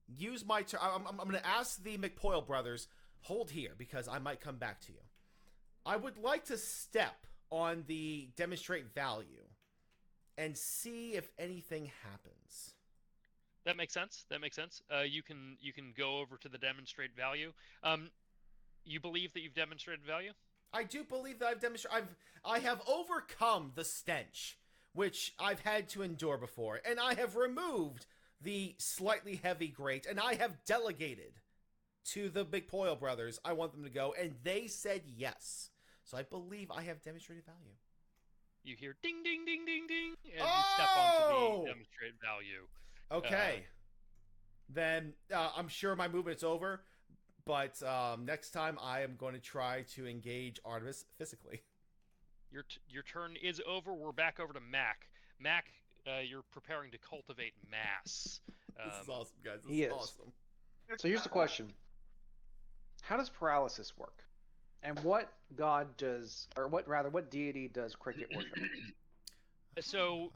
use my turn. I'm going to ask the McPoyle brothers, hold here, because I might come back to you. I would like to step on the demonstrate value and see if anything happens. That makes sense. You can go over to the demonstrate value. You believe that you've demonstrated value? I do believe that I've demonstrated. I have overcome the stench, which I've had to endure before, and I have removed the slightly heavy grate, and I have delegated to the McPoyle brothers. I want them to go, and they said yes. So I believe I have demonstrated value. You hear ding, ding, ding, ding, ding, and you step onto the demonstrate value. Okay. Then I'm sure my movement's over, but next time I am going to try to engage Artemis physically. Your turn is over. We're back over to Mac. Mac, you're preparing to cultivate mass. This is awesome, guys. This He is is. awesome. So here's the question: how does paralysis work? And what god does, or what deity does Cricket worship? So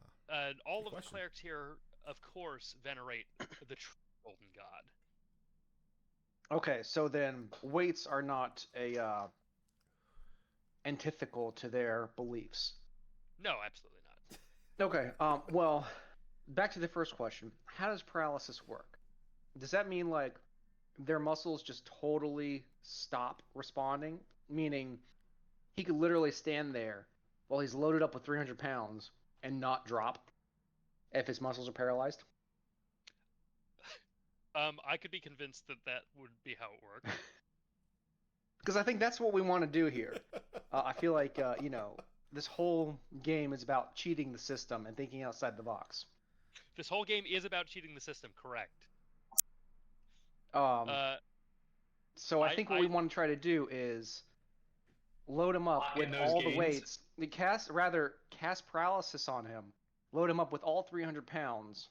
all Good of the question. clerics here, of course, venerate the true golden god. Okay, so then weights are not a antithetical to their beliefs. No, absolutely not. Okay. Well, back to the first question. How does paralysis work? Does that mean like their muscles just totally stop responding? Meaning he could literally stand there while he's loaded up with 300 pounds and not drop if his muscles are paralyzed? I could be convinced that that would be how it worked. Because I think that's what we want to do here. I feel like, this whole game is about cheating the system and thinking outside the box. This whole game is about cheating the system, correct? So I think what we want to try to do is load him up Lock with in those all the gains. weights. Cast paralysis on him. Load him up with all 300 pounds.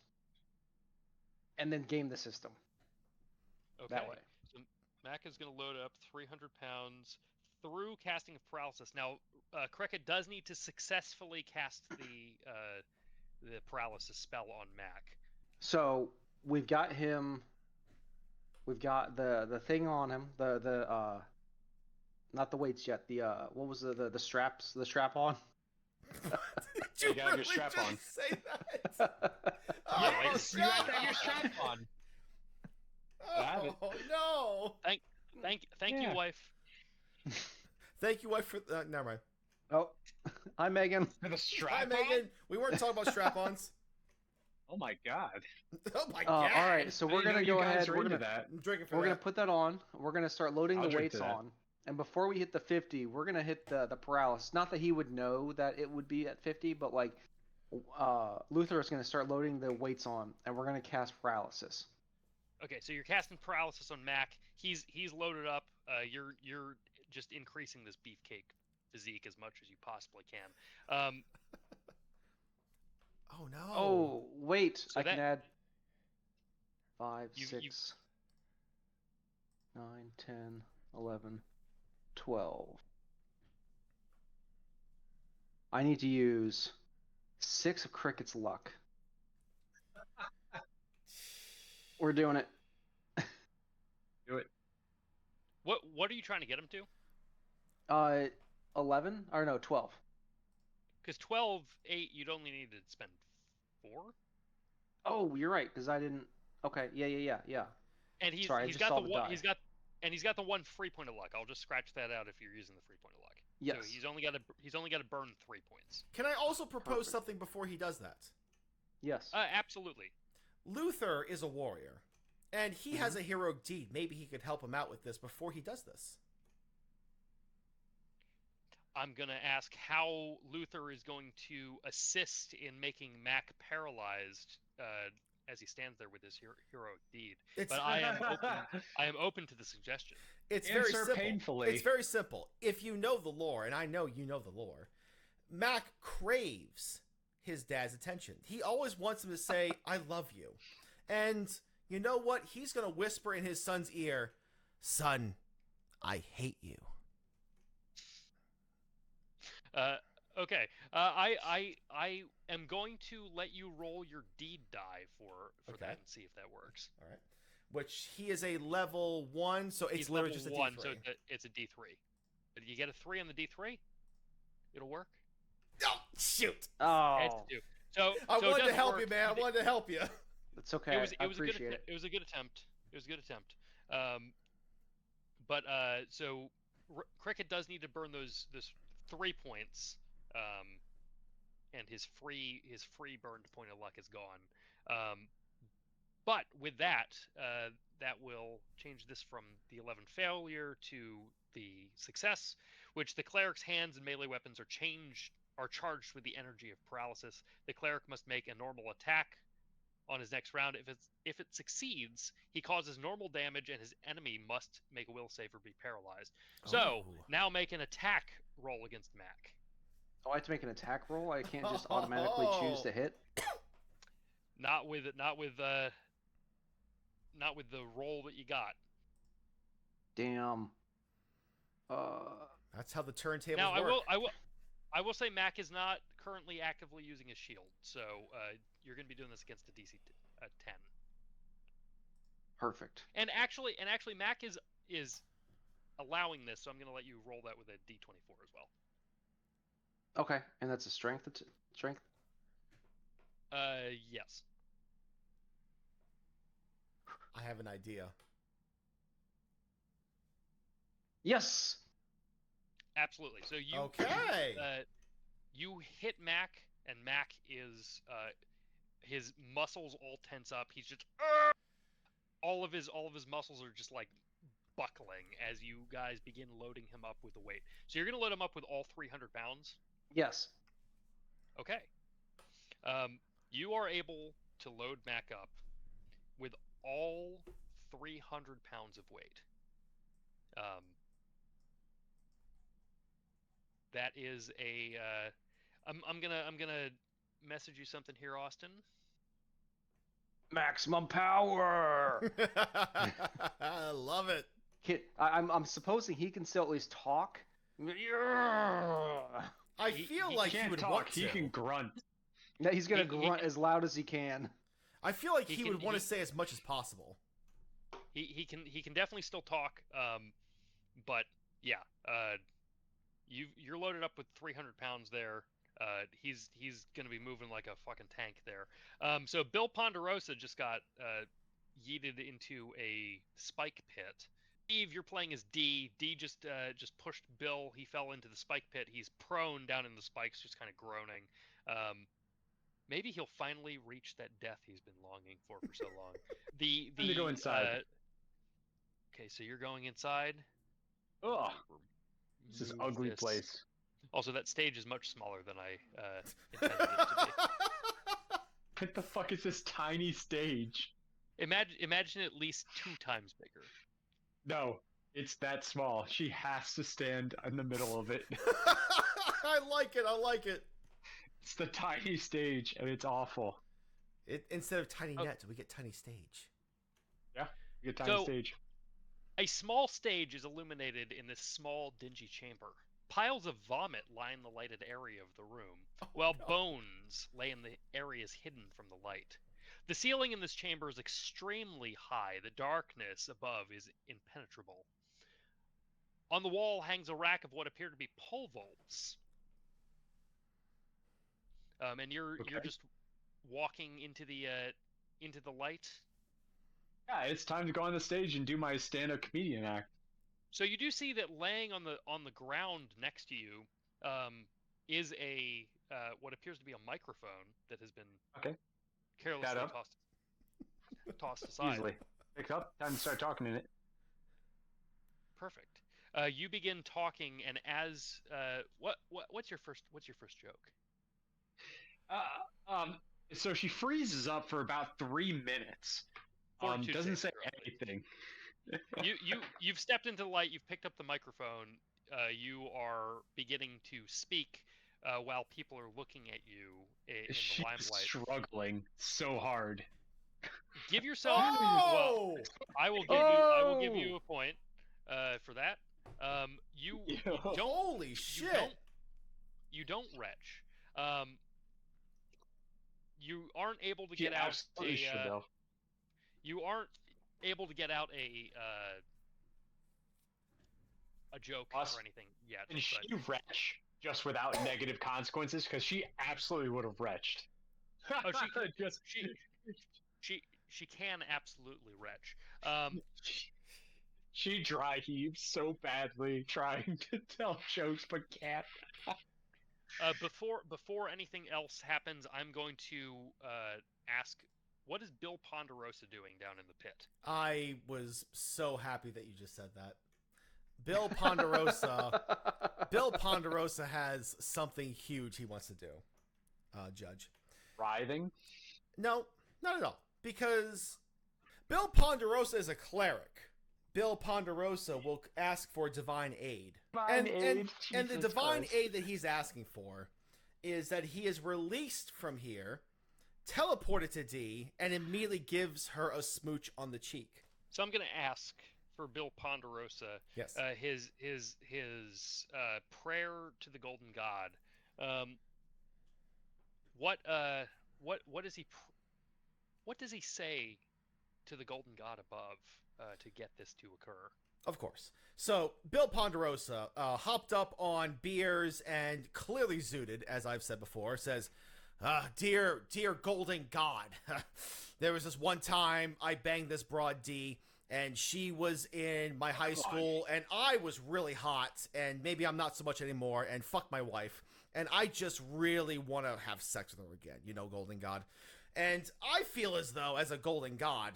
And then game the system. Okay. That way. So Mac is going to load up 300 pounds through casting of paralysis. Now, Cricket does need to successfully cast the paralysis spell on Mac. So we've got him. We've got the thing on him. The not the weights yet. The what was the straps? The strap on. Did you You got your really strap just on. say that? Oh, Yes. You have to have your strap on. have it. Oh no! Thank Yeah. you, wife. Thank you, wife, for never mind. Oh, hi Megan. The strap Hi, on? Megan. We weren't talking about strap-ons. Oh my god. Oh my god! All right, so I we're didn't know gonna you go guys ahead. were We're into gonna that. I'm drinking for we're gonna that. put that on. We're gonna start loading I'll the drink weights to that. on. And before we hit the 50, we're gonna hit the paralysis. Not that he would know that it would be at 50, but like Luther is gonna start loading the weights on, and we're gonna cast paralysis. Okay, so you're casting paralysis on Mac. He's loaded up. You're just increasing this beefcake physique as much as you possibly can. Oh no! Oh, wait, So I can that- add 5, You- 6, 9, 10, 11, 12. I need to use 6 of Cricket's luck. We're doing it. Do it. What are you trying to get him to? 11? Or no, 12. Because 12, 8, you'd only need to spend 4. Oh, you're right, because I didn't. Okay, yeah. And he's Sorry, I he's just got saw the the one die. he's got the 1 free point of luck. I'll just scratch that out if you're using the free point of luck. Yes. So he's only got to burn 3 points. Can I also propose Perfect. something before he does that? Yes. Absolutely. Luther is a warrior, and he has a heroic deed. Maybe he could help him out with this before he does this. I'm going to ask how Luther is going to assist in making Mac paralyzed as he stands there with his heroic deed. It's But I am open to the suggestion. It's very Answer simple. painfully. It's very simple. If you know the lore, and I know you know the lore, Mac craves his dad's attention. He always wants him to say, "I love you." And you know what? He's going to whisper in his son's ear, "Son, I hate you." Okay. I am going to let you roll your deed die for Okay. that and see if that works. All right. Which he is a level 1, so it's He's literally level just a 1, D3. so it's a D3. But you get a 3 on the D3, it'll work. Oh, shoot. Oh, It's 2. So I so it wanted to doesn't help work. you, man. I wanted to help you. it's okay. It was I a good appreciate it. it was a good attempt. It was a good attempt. So Cricket does need to burn those 3 points, and his free burned point of luck is gone. But with that, that will change this from the 11 failure to the success, which the cleric's hands and melee weapons are charged with the energy of paralysis. The cleric must make a normal attack on his next round. If it succeeds, he causes normal damage, and his enemy must make a will save or be paralyzed. So Oh. now make an attack roll against Mac. Oh, I have to make an attack roll? I can't just automatically choose to hit? Not with the roll that you got. Damn. That's how the turntables Now work. I will say Mac is not currently actively using his shield, so you're going to be doing this against a DC 10. Perfect. And actually Mac is allowing this, so I'm going to let you roll that with a D24 as well. Okay, and that's a strength. Strength. Yes. I have an idea. Yes. Absolutely. So you Okay. you hit Mac, and Mac is his muscles all tense up. He's just all of his muscles are just like buckling as you guys begin loading him up with the weight. So you're gonna load him up with all 300 pounds. Yes. Okay. You are able to load Mac up with all 300 pounds of weight. That is a. I'm gonna message you something here, Austin. Maximum power. I love it. I'm supposing he can still at least talk. I He- feel he like he Can't would talk. want He to. can grunt. Yeah, he's gonna He grunt can- as loud as he can. I feel like He he can- would want to he- say as much as possible. He can definitely still talk. But yeah. You're loaded up with 300 pounds there. He's gonna be moving like a fucking tank there. So Bill Ponderosa just got yeeted into a spike pit. Steve, you're playing as D. D just pushed Bill. He fell into the spike pit. He's prone down in the spikes, just kind of groaning. Maybe he'll finally reach that death he's been longing for so long. Time to go inside. Okay, so you're going inside. Ugh, this is Move ugly this. place. Also, that stage is much smaller than I intended it to be. What the fuck is this tiny stage? Imagine at least 2 times bigger. No, it's that small. She has to stand in the middle of it. I like it. I like it. It's the tiny stage, and it's awful. Instead of tiny Oh. net, we get tiny stage. You get tiny So- stage. A small stage is illuminated in this small, dingy chamber. Piles of vomit line the lighted area of the room, while no. bones lay in the areas hidden from the light. The ceiling in this chamber is extremely high. The darkness above is impenetrable. On the wall hangs a rack of what appear to be pole vaults. And you're Okay. just walking into the light. Yeah, it's time to go on the stage and do my stand-up comedian act. So you do see that laying on the ground next to you is a what appears to be a microphone that has been Okay. carelessly up. tossed aside. Easily. Pick up. Time to start talking in it. Perfect. You begin talking, and as what's your first joke? So she freezes up for about 3 minutes. 42 Doesn't say saves, anything. You've stepped into the light. You've picked up the microphone. You are beginning to speak while people are looking at you in the She's limelight. struggling so hard. Give yourself. Well, Oh! I will give you a point for that. You don't Holy you shit! don't retch. You aren't able to She get out absolutely should, though. you aren't able to get out a joke Us- or anything yet. And she but- retch just without negative consequences because she absolutely would have retched. Oh, Just- she can absolutely retch. she dry heaves so badly trying to tell jokes but can't. Before anything else happens, I'm going to ask, what is Bill Ponderosa doing down in the pit? I was so happy that you just said that. Bill Ponderosa. Bill Ponderosa has something huge he wants to do. Judge. Writhing? No, not at all. Because Bill Ponderosa is a cleric. Bill Ponderosa will ask for divine aid. Divine aid? And the Jesus divine Christ. aid that he's asking for is that he is released from here, teleported to D, and immediately gives her a smooch on the cheek. So I'm going to ask for Bill Ponderosa Yes. his prayer to the Golden God. What does he what does he say to the Golden God above to get this to occur? Of course. So, Bill Ponderosa, hopped up on beers and clearly zooted, as I've said before, says, Dear golden god, there was this one time I banged this broad D, and she was in my high school, and I was really hot, and maybe I'm not so much anymore, and fuck my wife, and I just really want to have sex with her again, you know, golden god. And I feel as though, as a golden god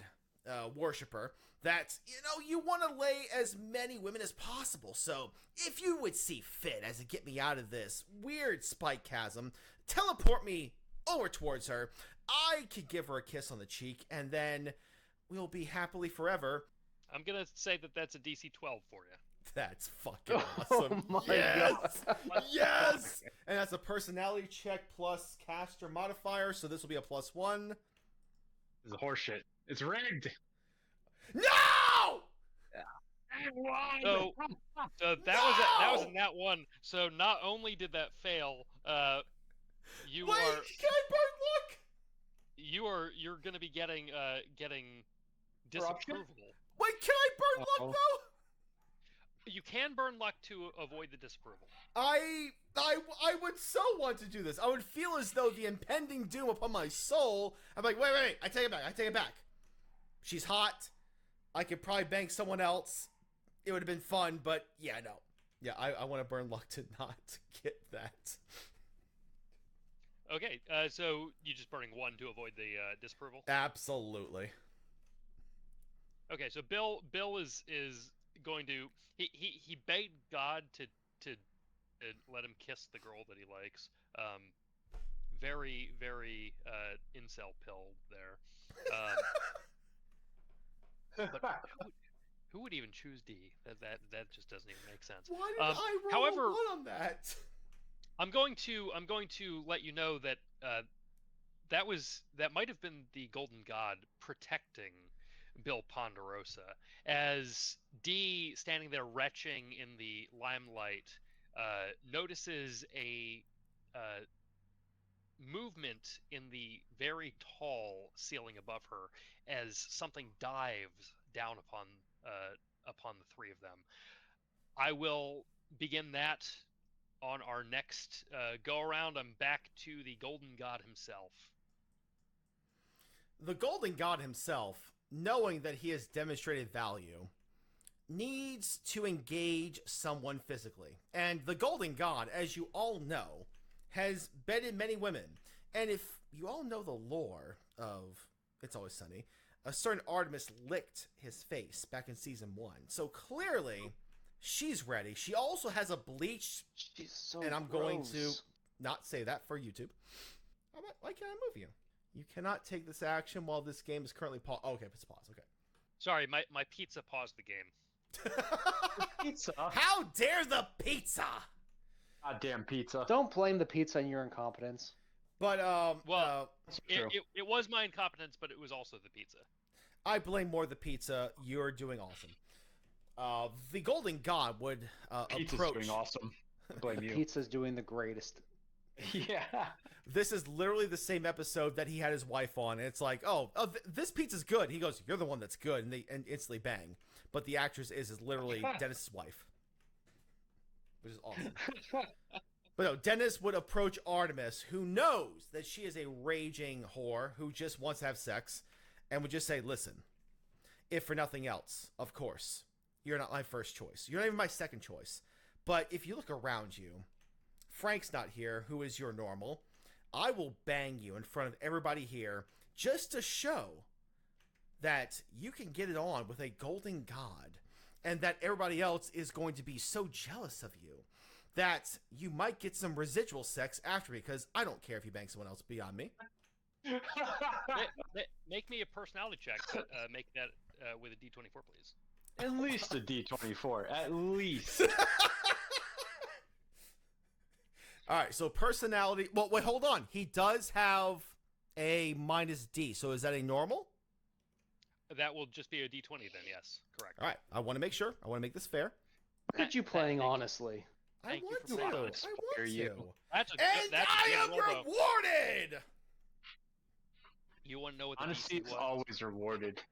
worshiper, that, you know, you want to lay as many women as possible. So if you would see fit as to get me out of this weird spike chasm, teleport me over towards her, I could give her a kiss on the cheek, and then we'll be happily forever. I'm gonna say that that's a DC 12 for you. That's fucking awesome. Oh my yes! god. Yes! And that's a personality check plus caster modifier, so this will be a +1. This is horseshit. It's rigged. No! So that was in that one. So not only did that fail, you Wait, are can I burn luck? you're gonna be getting disapproval. Wait, can I burn luck though? You can burn luck to avoid the disapproval. I would so want to do this. I would feel as though the impending doom upon my soul. I'm like, wait, I take it back. She's hot. I could probably bang someone else. It would have been fun, but yeah, no. Yeah, I want to burn luck to not get that. Okay, so you just burning 1 to avoid the disapproval. Absolutely. Okay, so Bill is going to he begged God to let him kiss the girl that he likes. Very incel pill there. But who would even choose D? That just doesn't even make sense. Why did I roll however, a 1 on that? I'm going to let you know that that might have been the Golden God protecting Bill Ponderosa, as D, standing there retching in the limelight, notices a movement in the very tall ceiling above her as something dives down upon the 3 of them. I will begin that on our next go around. I'm back to the Golden God himself. The Golden God himself, knowing that he has demonstrated value, needs to engage someone physically. And the Golden God, as you all know, has bedded many women. And if you all know the lore of It's Always Sunny, a certain Artemis licked his face back in season 1. So clearly, she's ready. She also has a bleach. She's so and I'm gross. going to not say that for YouTube. Why can't I move you? You cannot take this action while this game is currently paused. Oh, okay, it's paused. Okay. Sorry, my pizza paused the game. Pizza. How dare the pizza? Goddamn pizza. Don't blame the pizza on your incompetence. But Well, True. it was my incompetence, but it was also the pizza. I blame more the pizza. You're doing awesome. The Golden God would Pizza's approach. doing awesome. I blame The you. pizza's doing the greatest. Yeah. This is literally the same episode that he had his wife on, and it's like, this pizza's good. He goes, "You're the one that's good," and instantly bang. But the actress is literally Dennis's wife, which is awesome. But no, Dennis would approach Artemis, who knows that she is a raging whore who just wants to have sex, and would just say, "Listen, if for nothing else, of course, you're not my first choice. You're not even my second choice. But if you look around you, Frank's not here, who is your normal. I will bang you in front of everybody here just to show that you can get it on with a Golden God, and that everybody else is going to be so jealous of you that you might get some residual sex after me, because I don't care if you bang someone else beyond me." Make me a personality check. Make that with a D24, please. At least a D24. At least. All right, so personality. Well, wait, hold on. He does have a -D, so is that a normal? That will just be a D20 then. Yes, correct. All right, I want to make sure. I want to make this fair. Look at you playing honestly. Thank you I for want to. playing. I want to. you. That's a And that's I a am good roll, though. rewarded. You want to know what the Honesty DC is was? always rewarded.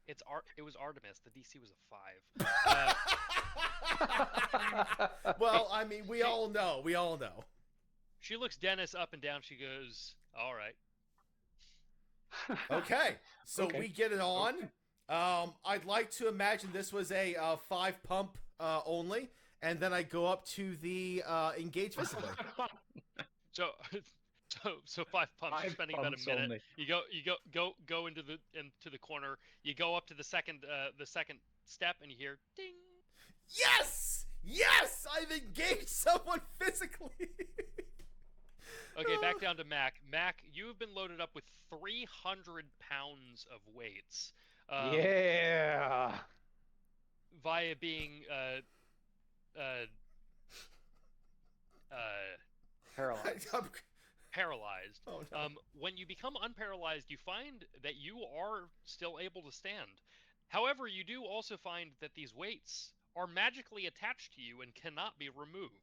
It was Artemis. The DC was a 5. Well, I mean, we all know. She looks Dennis up and down. She goes, "All right." Okay, so Okay. we get it on. I'd like to imagine this was a 5 pump only, and then I go up to the engage visibly. So, so 5 pumps. You're 5 spending about a pumps minute. only. You go into the corner. You go up to the second step, and you hear ding. Yes! Yes! I've engaged someone physically! Okay, back down to Mac. Mac, you have been loaded up with 300 pounds of weights. Yeah. Via being Paralyzed. paralyzed. Oh, no. When you become unparalyzed, you find that you are still able to stand. However, you do also find that these weights are magically attached to you and cannot be removed.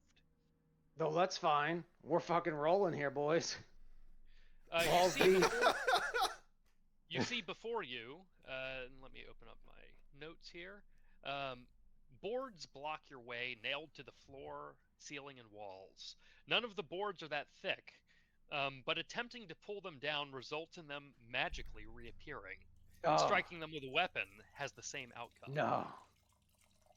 No, that's fine. We're fucking rolling here, boys. You Balls see deep. You see before you, and let me open up my notes here. Boards block your way, nailed to the floor, ceiling, and walls. None of the boards are that thick, but attempting to pull them down results in them magically reappearing. Oh, Striking them with a weapon has the same outcome. no.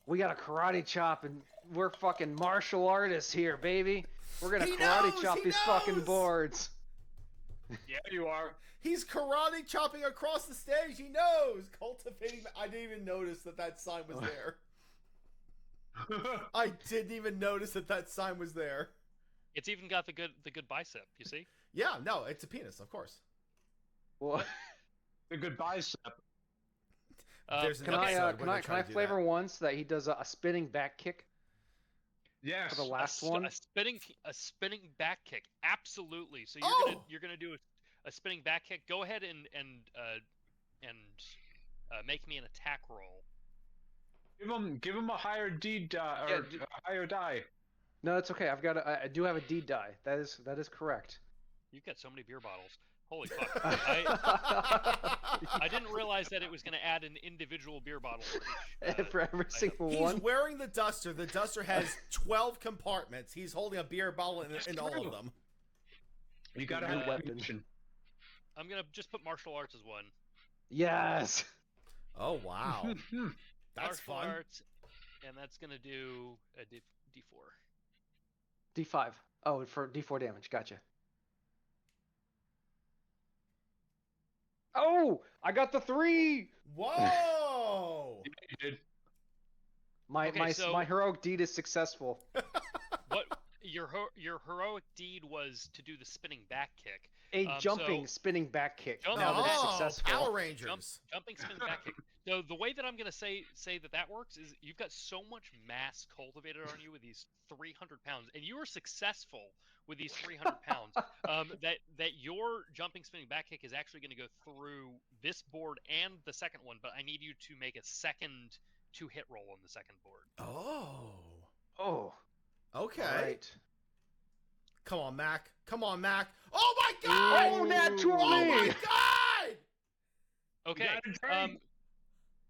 We got a karate chop, and we're fucking martial artists here, baby. We're gonna He karate knows, chop he these fucking knows. boards. Yeah, you are. He's karate chopping across the stage. He knows. Cultivating. I didn't even notice that sign was there. I didn't even notice that sign was there. It's even got the good bicep. You see? Yeah, no, it's a penis, of course. Well, A good bicep. There's an can I episode can where I they can I try to do flavor that. one so that he does a spinning back kick Yes. for the last one? A spinning back kick. Absolutely. So you're gonna do a spinning back kick. Go ahead and make me an attack roll. Give him a higher D die or Yeah, a higher die. No, it's okay. I do have a D die. That is correct. You've got so many beer bottles. Holy fuck! I didn't realize that it was going to add an individual beer bottle for each. For every single He's one. wearing the duster. The duster has 12 compartments. He's holding a beer bottle in all of them. You gotta New have weapon. ammunition. I'm gonna just put martial arts as one. Yes. Oh, wow. That's Martial fun. arts, and that's gonna do a D4. D5. Oh, for D4 damage. Gotcha. Oh, I got the 3. Whoa! You did. My Okay, so- my heroic deed is successful. What your heroic deed was to do the spinning back kick. A So- jumping spinning back kick. Jump- Now that's Oh, successful. Power Rangers. Jumping spinning back kick. So the way that I'm gonna say that works is you've got so much mass cultivated on you with these 300 pounds, and you are successful with these 300 pounds. That your jumping spinning back kick is actually going to go through this board and the second one, but I need you to make a second 2-hit roll on the second board. Oh. Oh. Okay. All right. Come on, Mac. Come on, Mac. Oh my god! Oh, naturally! Oh my god! Okay. gotta train.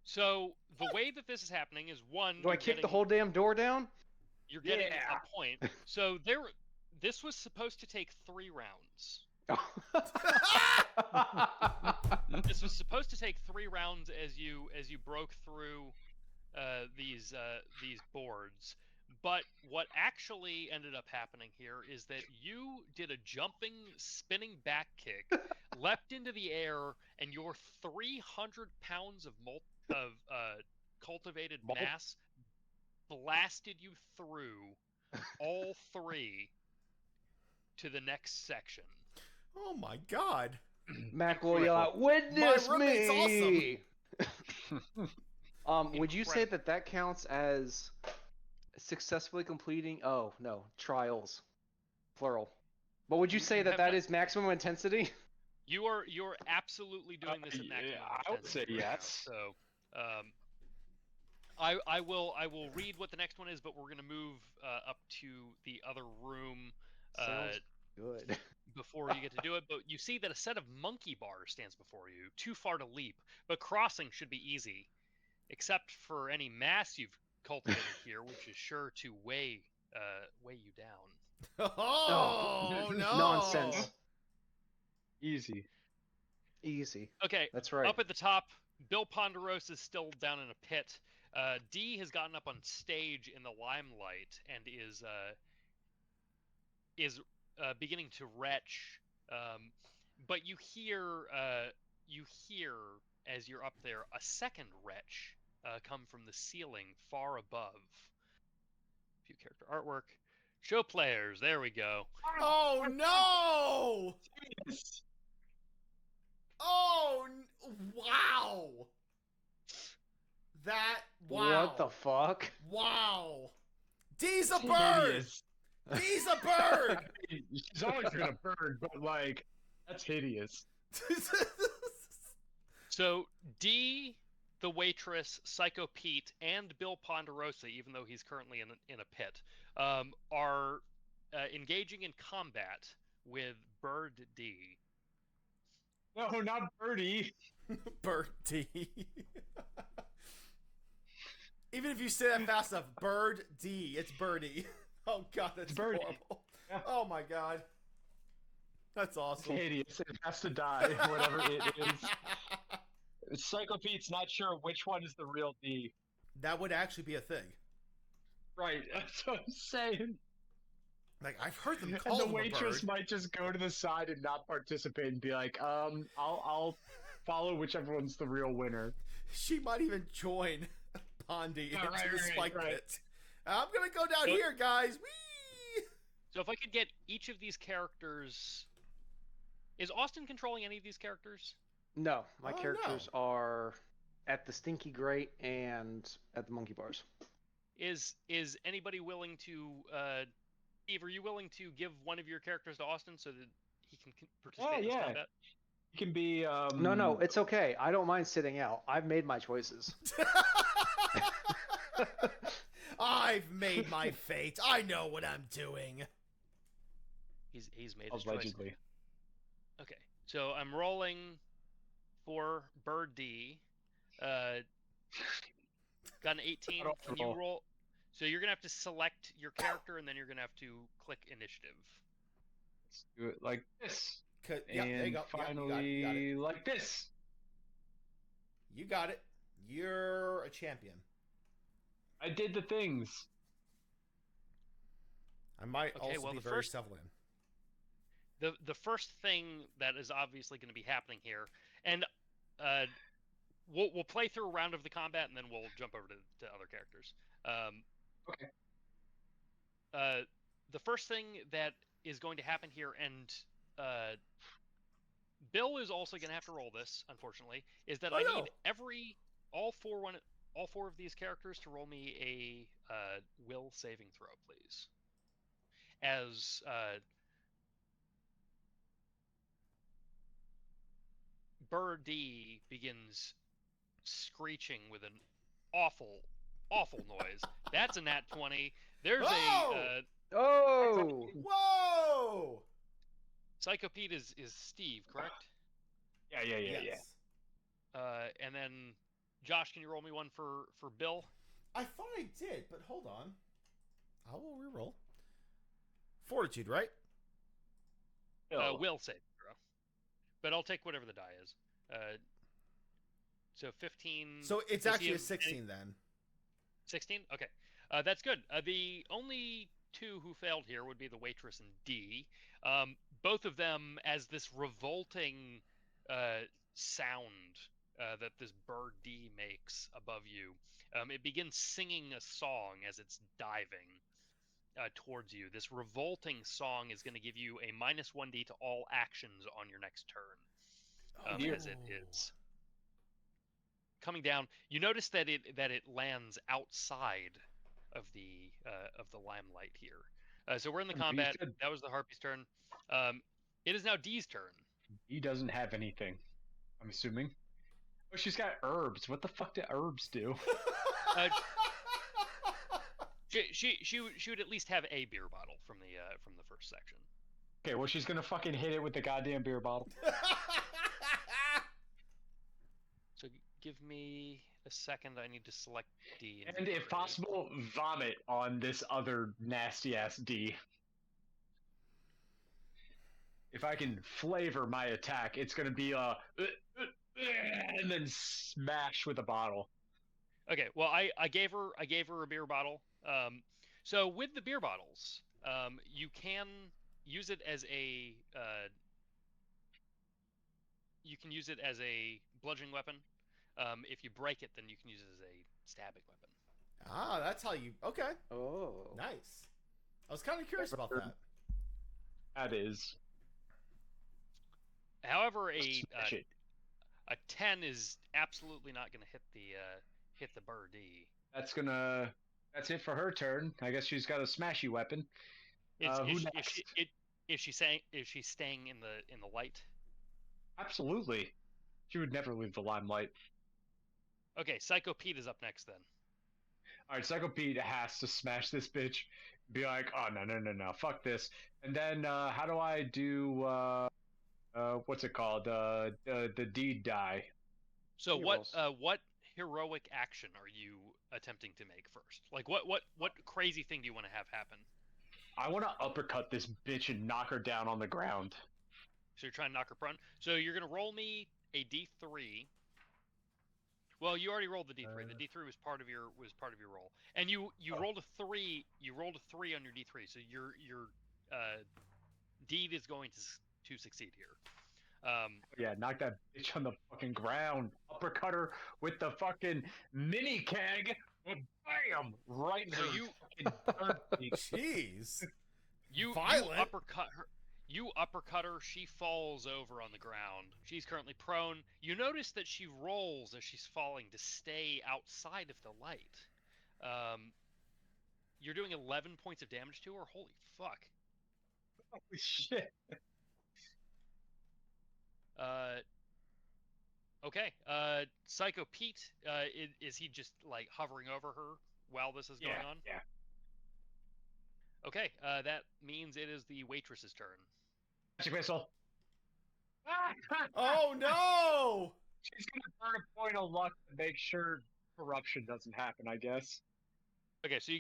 So the way that this is happening is one. Do I you're kick the getting- whole damn door down? You're getting Yeah. a point. So this was supposed to take 3 rounds. This was supposed to take 3 rounds as you broke through these boards. But what actually ended up happening here is that you did a jumping, spinning back kick, leapt into the air, and your 300 pounds of cultivated Malt? mass blasted you through all 3 to the next section. Oh my god. Mac will yell out, "Witness My roommate's me!" Would you say Incredible. that counts as successfully completing? Oh no, trials, plural. But would you say You that have that not- is maximum intensity? You're absolutely doing this at maximum. yeah, I would say intensity right now. yes. So, I will read what the next one is, but we're gonna move up to the other room Sounds good. before you get to do it. But you see that a set of monkey bars stands before you, too far to leap, but crossing should be easy, except for any mass you've cultivated here, which is sure to weigh you down. Oh, no! Nonsense. Easy. Easy. Okay, That's right. up at the top, Bill Ponderosa is still down in a pit. D has gotten up on stage in the limelight and is beginning to retch. But you hear as you're up there a second retch come from the ceiling far above. View character artwork. Show players. There we go. Oh, no! Oh, wow! Wow. What the fuck? Wow. D's a bird! Hideous. D's a bird! She's always been a bird, but like, that's hideous. So D, the waitress, Psycho Pete, and Bill Ponderosa, even though he's currently in a pit, are engaging in combat with Bird D. No, not Birdie. Bird D. Even if you say that fast enough, Bird D, it's Birdie. Oh god, that's Birdie. horrible. Yeah. Oh my god. That's It's awesome. hideous. It has to die, whatever it is. Psycho Pete's not sure which one is the real D. That would actually be a thing. Right, that's what I'm saying. Like, I've heard them And call the him waitress a bird. might just go to the side and not participate and be like, I'll follow whichever one's the real winner. She might even join Pondy Yeah, into right, the right, spike right. pit. I'm gonna go down So- here, guys. Whee! So if I could get each of these characters... Is Austin controlling any of these characters? No, my Oh, characters are at the Stinky Grate and at the Monkey Bars. Is anybody willing to... Steve, are you willing to give one of your characters to Austin so that he can participate in this yeah. combat? You can be, No, it's okay. I don't mind sitting out. I've made my choices. I've made my fate. I know what I'm doing. He's made his choice. allegedly. Okay, so I'm rolling for Bird D. Got an 18. Start off Can you roll. roll? So you're gonna have to select your character, and then you're gonna have to click initiative. Let's do it like this. Yeah, there you And go. Yeah, finally, you got it. like this. You got it. You're a champion. I did the things. I might Okay, also well, be the very first- Sevlin. The first thing that is obviously going to be happening here, and we'll play through a round of the combat, and then we'll jump over to other characters. Okay. The first thing that is going to happen here, and Bill is also going to have to roll this, unfortunately, is that Oh, I no. need all four of these characters to roll me a will saving throw, please. As Bird D begins screeching with an awful noise. That's a nat 20. There's Oh! Oh! Whoa! Psycho Pete is Steve, correct? Yeah. Yes. And then Josh, can you roll me one for Bill? I thought I did, but hold on. I will reroll. Fortitude, right? Will save throw. But I'll take whatever the die is. So 15. So it's does he actually a have 16 then. 16? Okay. That's good. The only two who failed here would be the waitress and D. Both of them, as this revolting sound that this bird D makes above you, it begins singing a song as it's diving towards you. This revolting song is going to give you a -1d to all actions on your next turn, dear. as it is coming down. You notice that it lands outside of the limelight here. So we're in the He's combat. good. That was the harpy's turn. It is now D's turn. He doesn't have anything, I'm assuming. Oh, she's got herbs. What the fuck do herbs do? She would at least have a beer bottle from the first section. Okay, well, she's gonna fucking hit it with the goddamn beer bottle. So give me a second. I need to select D. And if possible, vomit on this other nasty ass D. if I can flavor my attack, it's gonna be and then smash with a bottle. Okay, well, I gave her a beer bottle. So with the beer bottles, you can use it as a bludgeoning weapon. If you break it, then you can use it as a stabbing weapon. Ah, that's how you. Okay, Oh. nice. I was kind of curious about that. That is. However, Smash it. a 10 is absolutely not going to hit the birdie. That's it for her turn. I guess she's got a smashy weapon. Who next? Is she staying in the light? Absolutely. She would never leave the limelight. Okay, Psycho Pete is up next then. All right, Psycho Pete has to smash this bitch. Be like, oh no, fuck this. And then how do I do? What's it called? The deed die. So He what rolls. what heroic action are you attempting to make first? Like what crazy thing do you want to have happen? I want to uppercut this bitch and knock her down on the ground. So you're trying to knock her prone. So you're gonna roll me a d3. Well, you already rolled the d3. The d3 was part of your roll, and you rolled a 3. You rolled a 3 on your d3. So your deed is going to succeed here. Yeah, knock that bitch on the fucking ground. Uppercut her with the fucking mini keg. Bam! Right in So her you fucking cheek. Jeez. you Violent. uppercut her. You uppercut her. She falls over on the ground. She's currently prone. You notice that she rolls as she's falling to stay outside of the light. You're doing 11 points of damage to her. Holy fuck. Holy shit. Okay. Psycho Pete, is he just like hovering over her while this is going on? Yeah. Okay. That means it is the waitress's turn. Magic missile. Oh no! She's gonna burn a point of luck to make sure corruption doesn't happen, I guess. Okay, so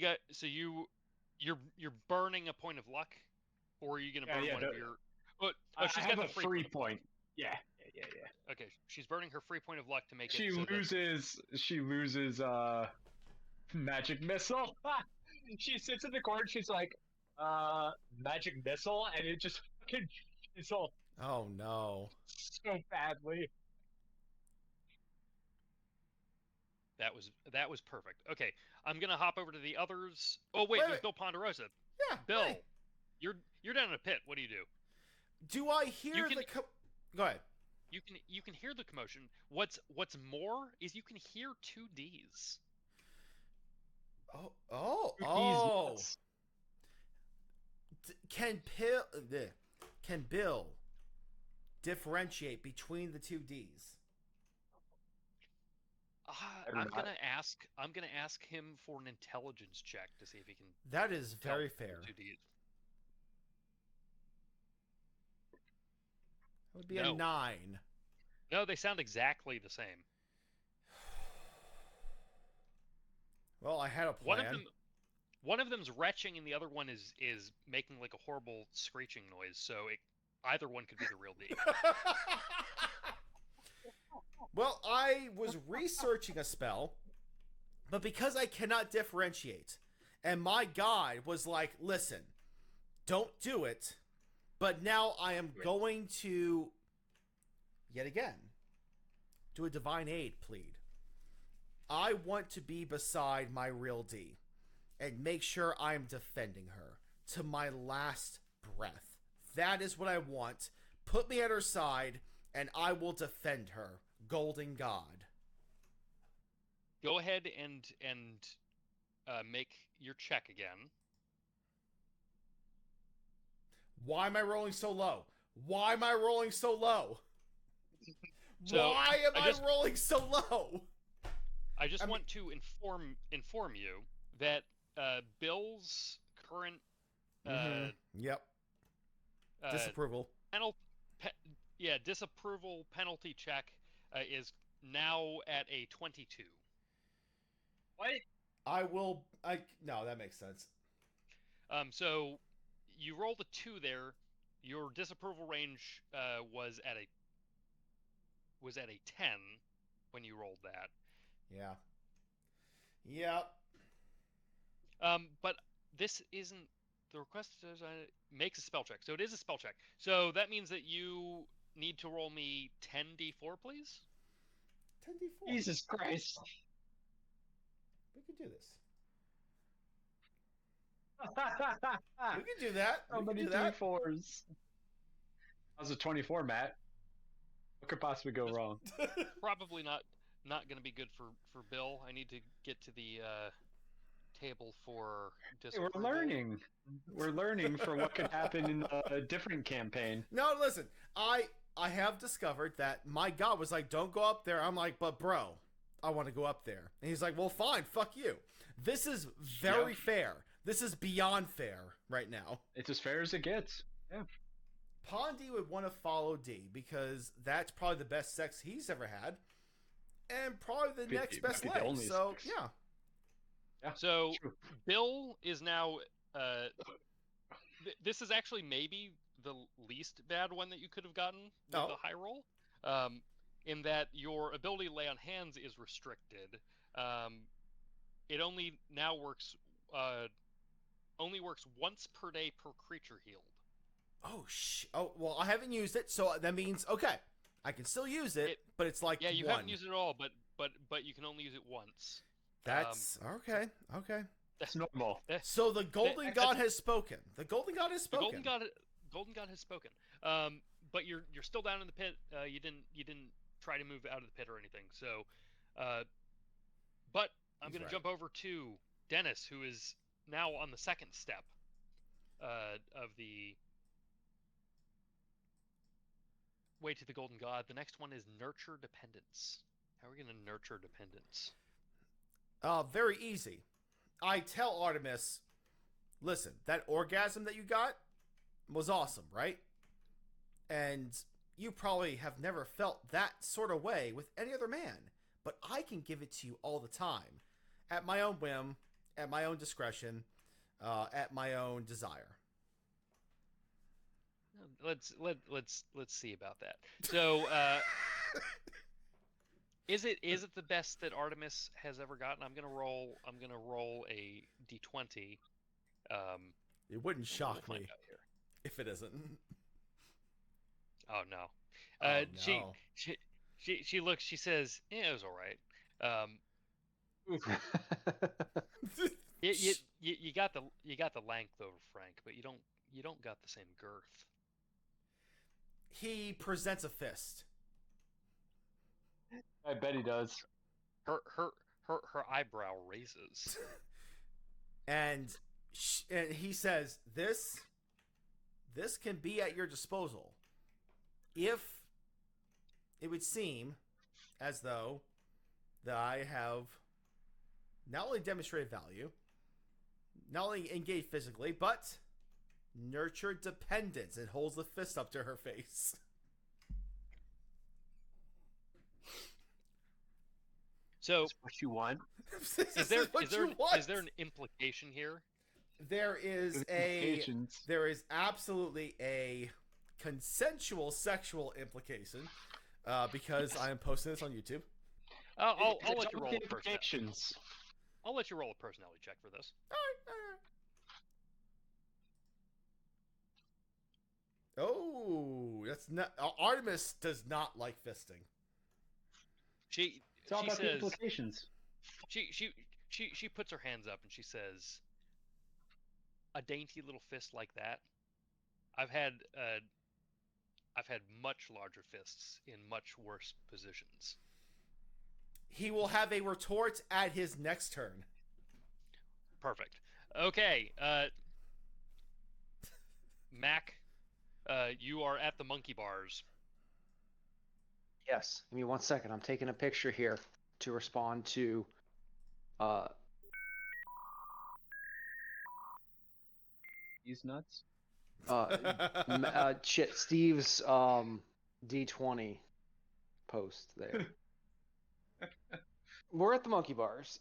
you're burning a point of luck, or are you gonna burn one of your? Oh, she's I got have the a free point. Yeah. Okay, she's burning her free point of luck to make She it. loses magic missile. She sits in the corner. She's like, magic missile, and it just fucking fizzles Oh no. so badly. That was perfect. Okay, I'm gonna hop over to the others. Oh wait, Wait. there's Bill Ponderosa. Yeah. Bill, hey. you're down in a pit. What do you do? Do I hear You can- the? Go ahead. You can hear the commotion. What's more is you can hear 2 Ds. Oh. Can Bill differentiate between the 2 Ds? I'm gonna ask him for an intelligence check to see if he can. That is tell very the fair. 2 Ds. That would be No. a 9. No, they sound exactly the same. Well, I had a plan. One of them's retching, and the other one is making like a horrible screeching noise. So either one could be the real D. Well, I was researching a spell, but because I cannot differentiate, and my guide was like, listen, don't do it, but now I am going to, yet again, do a divine aid plead. I want to be beside my real D and make sure I'm defending her to my last breath. That is what I want. Put me at her side, and I will defend her. Golden God. Go ahead and make your check again. Why am I rolling so low? Why am I rolling so low? So, Why am I rolling so low? I just want to inform you that Bill's current Yep. Disapproval. disapproval penalty check is now at a 22. What? No, that makes sense. So you rolled a 2 there. your disapproval range was at a 10 when you rolled that. Yeah. Yep. But this isn't the request. Makes a spell check, so it is a spell check. So that means that you need to roll me 10d4, please. 10d4. Jesus Christ. We can do this. We can do that. How We can many do that. D4s? How's a 24, Matt? What could possibly go wrong? Probably not going to be good for Bill. I need to get to the table for Hey, disapproval. we're learning. We're learning for what could happen in a different campaign. No, listen. I have discovered that my God was like, don't go up there. I'm like, but bro, I want to go up there. And he's like, well, fine, fuck you. This is very Yep. fair. This is beyond fair right now. It's as fair as it gets. Yeah. Pondy would want to follow D because that's probably the best sex he's ever had, and probably the Be- next might best be the leg. only So sex. yeah, So True. Bill is now. This is actually maybe the least bad one that you could have gotten with Oh. the high roll. In that your ability to lay on hands is restricted. It only now works. Only works once per day per creature healed. Oh well, I haven't used it, so that means okay, I can still use it, but it's like Yeah, you one. haven't used it at all, but you can only use it once. That's okay. Okay. That's normal. So the Golden God has spoken. The Golden God has The spoken. Golden God has spoken. But you're still down in the pit. You didn't try to move out of the pit or anything. So, but I'm He's gonna right. jump over to Dennis, who is now on the second step of the way to the Golden God. The next one is nurture dependence. How are we gonna nurture dependence? Very easy. I tell Artemis, listen, that orgasm that you got was awesome, right? And you probably have never felt that sort of way with any other man, but I can give it to you all the time, at my own whim, at my own discretion, at my own desire. Let's see about that. So, is it the best that Artemis has ever gotten? I'm gonna roll a d20. It wouldn't We'll shock find me out here. if it isn't. Oh no. Oh, She no. she looks. She says, "Yeah, it was all right." You got the length over Frank, but you don't got the same girth. He presents a fist. I bet he does. Her eyebrow raises. And he says, this can be at your disposal if it would seem as though that I have not only demonstrated value, not only engaged physically, but nurtured dependence. It holds the fist up to her face. So, That's what you want. is there an implication here? There is Implications. there is absolutely a consensual sexual implication because I am posting this on YouTube. I'll It's let you roll the a personality. implications. I'll let you roll a personality check for this. Oh, that's not. Artemis does not like fisting. It's all She about the says implications. she puts her hands up and she says, "A dainty little fist like that. I've had much larger fists in much worse positions." He will have a retort at his next turn. Perfect. Okay, Mac, you are at the monkey bars. Yes. Give me 1 second. I'm taking a picture here to respond to. These nuts. Shit. Steve's D20 post there. We're at the monkey bars.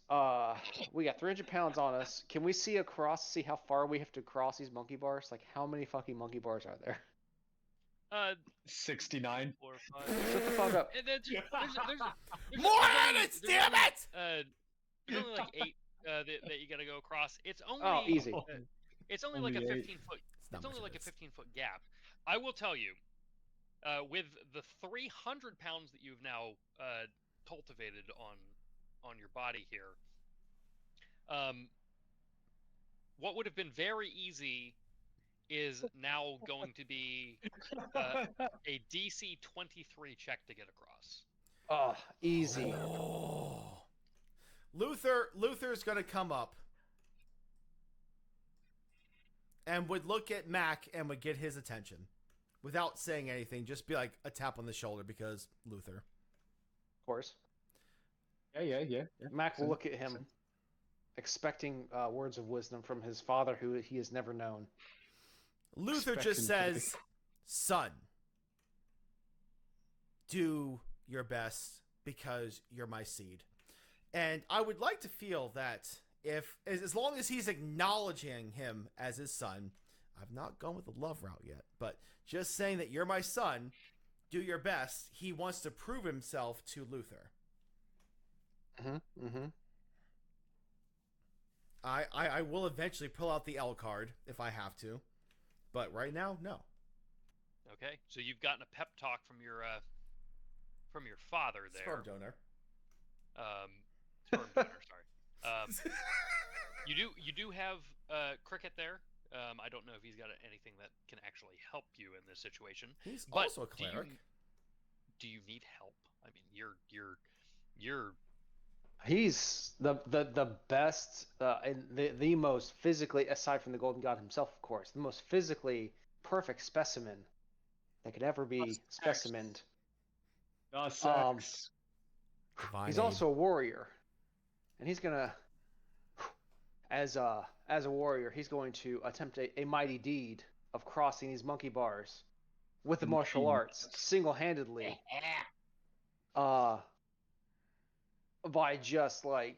We got 300 pounds on us. Can we see across? See how far we have to cross these monkey bars? Like, how many fucking monkey bars are there? 69. 4, Shut the 5. fuck up. And then there's More only- edits, there's damn only, it! There's only like 8 that you gotta go across. It's only Oh, easy. It's only like a Only 15 8. foot. It's not It's much only of like a this. 15-foot gap. I will tell you, with the 300 pounds that you've now cultivated on your body here, what would have been very easy is now going to be a DC 23 check to get across. Oh, easy. Oh. Luther's gonna come up and would look at Mac and would get his attention without saying anything. Just be like a tap on the shoulder because Luther. Of course. Yeah. Mac will look at him, expecting words of wisdom from his father, who he has never known. Luther just Expecting says, "Son, do your best because you're my seed." And I would like to feel that if, as long as he's acknowledging him as his son, I've not gone with the love route yet, but just saying that you're my son, do your best, he wants to prove himself to Luther. Mm-hmm. I will eventually pull out the L card if I have to, but right now, no. Okay, so you've gotten a pep talk from your father there. Sperm donor. Sperm donor, sorry. You do have Cricket there. I don't know if he's got anything that can actually help you in this situation. He's But also a cleric. Do you need help? I mean, you're He's the best and the most physically, aside from the Golden God himself, of course, the most physically perfect specimen that could ever be specimened. Sex. Divine He's aid. also a warrior, and he's gonna, as a warrior, he's going to attempt a mighty deed of crossing these monkey bars with the martial arts single-handedly. By just like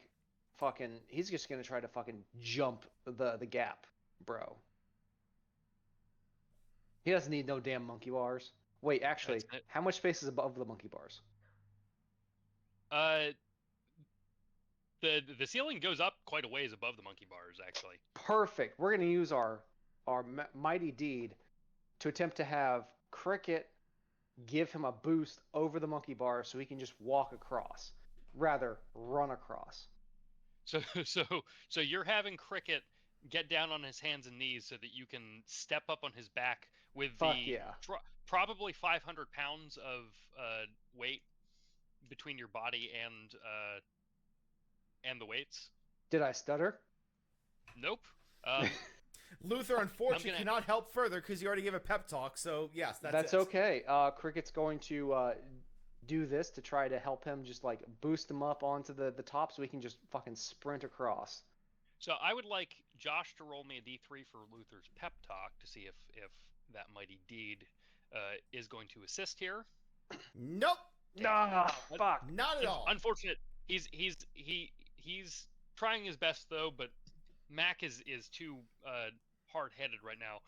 fucking, he's just gonna try to fucking jump the gap, bro. He doesn't need no damn monkey bars. Wait, actually, That's it. how much space is above the monkey bars? The ceiling goes up quite a ways above the monkey bars, actually. Perfect. We're gonna use our mighty deed to attempt to have Cricket give him a boost over the monkey bar so he can just walk across, rather run across. So you're having Cricket get down on his hands and knees so that you can step up on his back with Fuck the yeah. probably 500 pounds of weight between your body and the weights. Did I stutter? Nope. Luther, unfortunately, gonna- cannot help further because you already gave a pep talk. So yes, That's it. okay. Cricket's going to do this to try to help him, just like boost him up onto the top so he can just fucking sprint across. So I would like Josh to roll me a d3 for Luther's pep talk to see if that mighty deed is going to assist here. Nope, Nah, fuck. not at all. Unfortunate. He's trying his best though, but Mac is too hard-headed right now.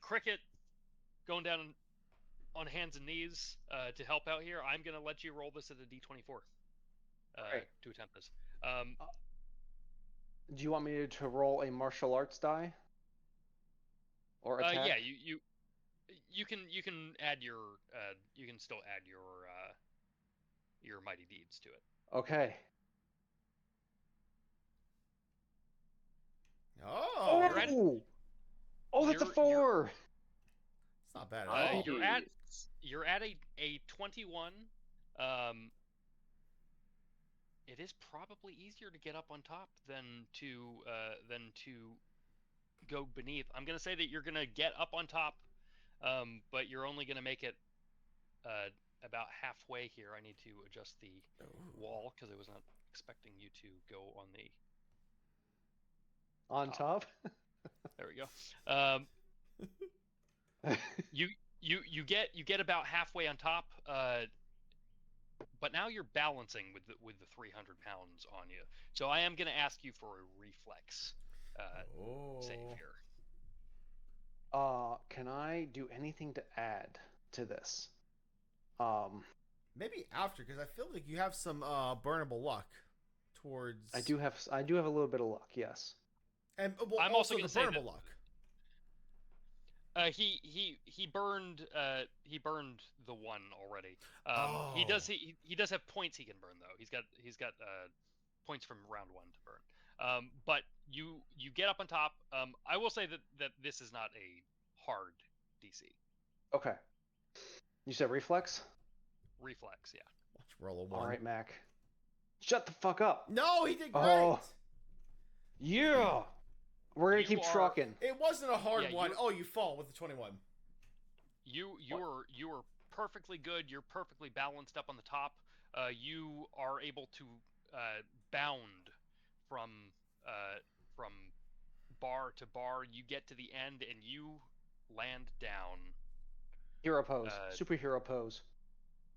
Cricket going down on hands and knees to help out here. I'm gonna let you roll this at a d24 Great. to attempt this. Do you want me to roll a martial arts die? Or attack? Yeah, you can add your you can still add your mighty deeds to it. Okay. Oh, You're at- Oh, that's a you're- 4. it's not bad at all. You're at a 21. It is probably easier to get up on top than to go beneath. I'm gonna say that you're gonna get up on top, but you're only gonna make it about halfway here. I need to adjust the wall because I was not expecting you to go on the On top? There we go. You get about halfway on top, but now you're balancing with the 300 pounds on you. So I am going to ask you for a reflex save here. Can I do anything to add to this. Maybe after, because I feel like you have some burnable luck towards. I do have a little bit of luck, yes. And well, I'm also also the gonna say burnable that- luck. He burned the one already. He does have points he can burn though. He's got points from round 1 to burn. But you get up on top. I will say that this is not a hard DC. Okay. You said reflex? Reflex, yeah. Let's roll a 1. All right, Mac. Shut the fuck up. No, he did great. Oh. Yeah. We're gonna You keep are- trucking. It wasn't a hard Yeah, one. you- Oh, you fall with the 21. You were perfectly good. You're perfectly balanced up on the top. You are able to bound from bar to bar. You get to the end and you land down. Hero pose. Uh, Superhero pose.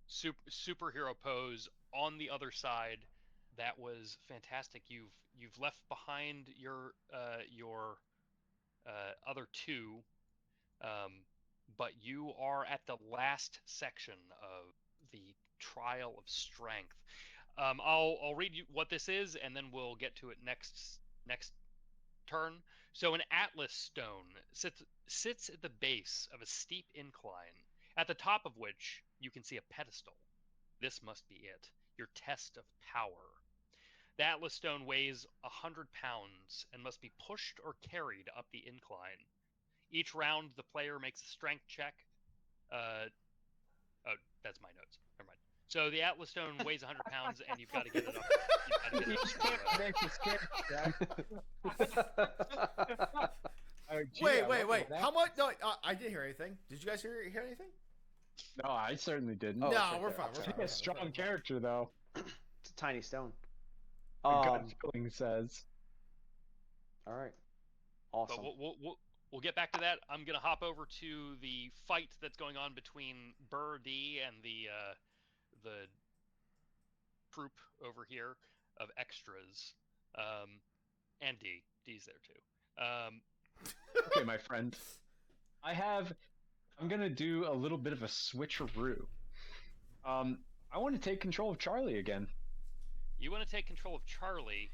Superhero pose on the other side. That was fantastic. You've left behind your other 2. But you are at the last section of the Trial of Strength. I'll read you what this is, and then we'll get to it next turn. So an Atlas stone sits at the base of a steep incline, at the top of which you can see a pedestal. This must be it, your test of power. The Atlas stone weighs 100 pounds and must be pushed or carried up the incline. Each round, the player makes a strength check. Oh, that's my notes. Never mind. So the Atlas stone weighs 100 pounds, and you've got to get it up. You've got to get it up Oh, gee, Wait. I wonder what How much? No, I didn't hear anything. Did you guys hear anything? No, I certainly didn't. Oh, no, it's right we're there. fine. I'll We're take fine. it. He's a strong character, though. It's a tiny stone. Gut feeling says. All right. But Awesome. we'll get back to that. I'm gonna hop over to the fight that's going on between Burr D and the troop over here of extras, and D's there too. Okay, my friend. I'm gonna do a little bit of a switcheroo. I want to take control of Charlie again. You want to take control of Charlie?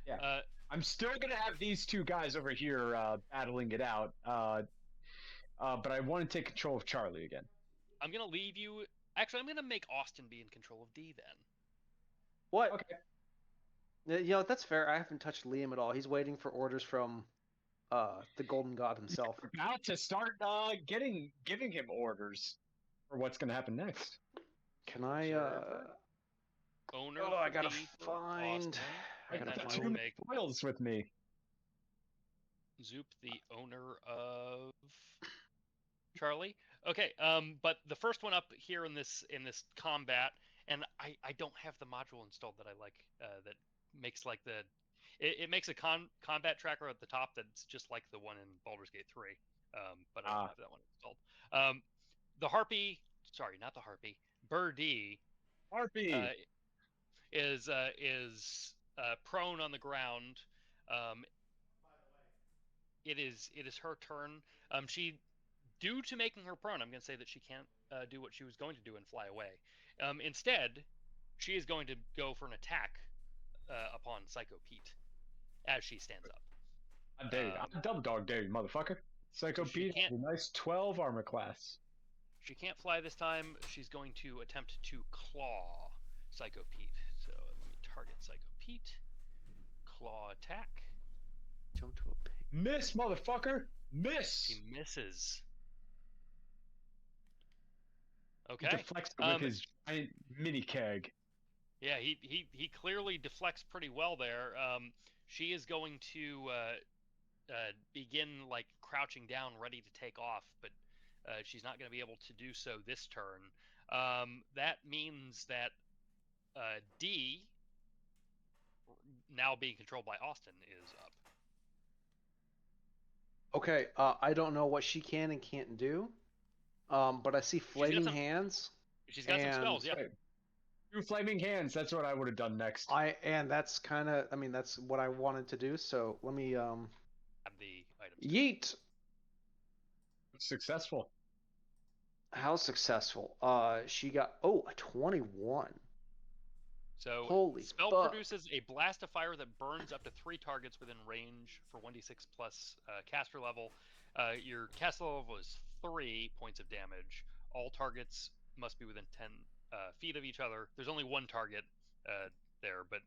Yeah. I'm still gonna have these 2 guys over here battling it out, but I want to take control of Charlie again. I'm gonna leave you. Actually, I'm gonna make Austin be in control of D then. What? Okay. You know, that's fair. I haven't touched Liam at all. He's waiting for orders from the Golden God himself. We're about to start giving him orders for what's gonna happen next. Can I Owner. Oh, I for gotta D for find- Austin, I and gotta then find- I will Two make foils with me. Zoop the owner of Charlie. Okay, but the first one up here in this combat, and I don't have the module installed that I like that makes like it makes a combat tracker at the top that's just like the one in Baldur's Gate 3. But I don't have that one installed. The Harpy, sorry, not the Harpy, Birdie Harpy. is prone on the ground. It is her turn. Due to making her prone, I'm going to say that she can't do what she was going to do and fly away. Instead, she is going to go for an attack upon Psycho Pete as she stands up. I dare you. I double dog dare you, motherfucker. Psycho She Pete has can't- a nice 12 armor class. She can't fly this time. She's going to attempt to claw Psycho Pete. So let me target Psycho Pete. Claw attack. Jump to a pig. Miss, motherfucker! Miss! She misses. He Okay. deflects it with his giant mini keg. Yeah, he clearly deflects pretty well there. She is going to begin like crouching down, ready to take off, but she's not going to be able to do so this turn. That means that D, now being controlled by Austin, is up. Okay, I don't know what she can and can't do, but I see flaming some- hands. She's got some And- spells, yeah. Right. 2 flaming hands, that's what I would have done next. And that's kind of, I mean, that's what I wanted to do. So let me Have the items. yeet. Successful. How successful? She got a 21. So Holy spell fuck. produces a blast of fire that burns up to 3 targets within range for 1d6 plus caster level. Your caster level is 3 points of damage. All targets must be within 10 feet of each other. There's only one target there, but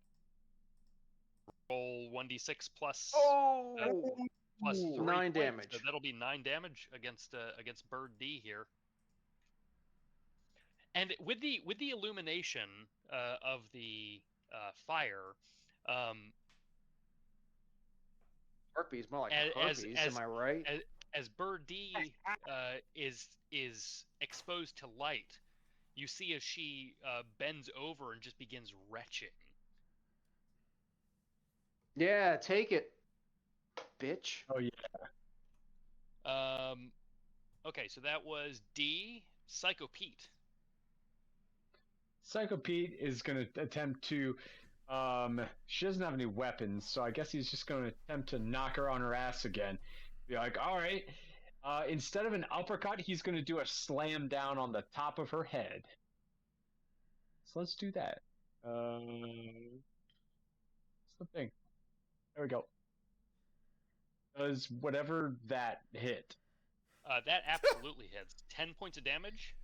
roll 1d6 plus plus 3 9 points. damage. So that'll be 9 damage against Bird D here. And with the illumination of the fire, Herpes, more like as herpes, as am I right? as Bird D is exposed to light, you see as she bends over and just begins retching. Yeah, take it, bitch. Oh yeah. Okay, so that was D. Psycho Pete. Psycho Pete is going to attempt to. She doesn't have any weapons, so I guess he's just going to attempt to knock her on her ass again. Be like, all right. Instead of an uppercut, he's going to do a slam down on the top of her head. So let's do that. What's the thing? There we go. Does whatever that hit. That absolutely hits. 10 points of damage.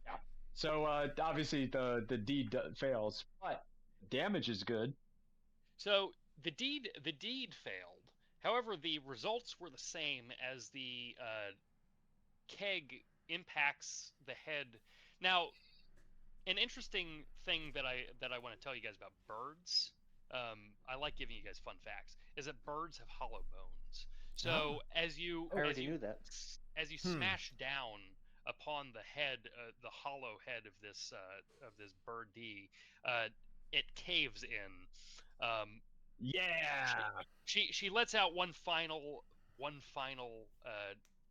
Yeah. So obviously the deed fails, but damage is good. So the deed failed. However, the results were the same as the keg impacts the head. Now, an interesting thing that I want to tell you guys about birds. I like giving you guys fun facts. Is that birds have hollow bones. So as you I already knew that. as you smash down upon the head, the hollow head of this bird D, it caves in. Yeah. She lets out one final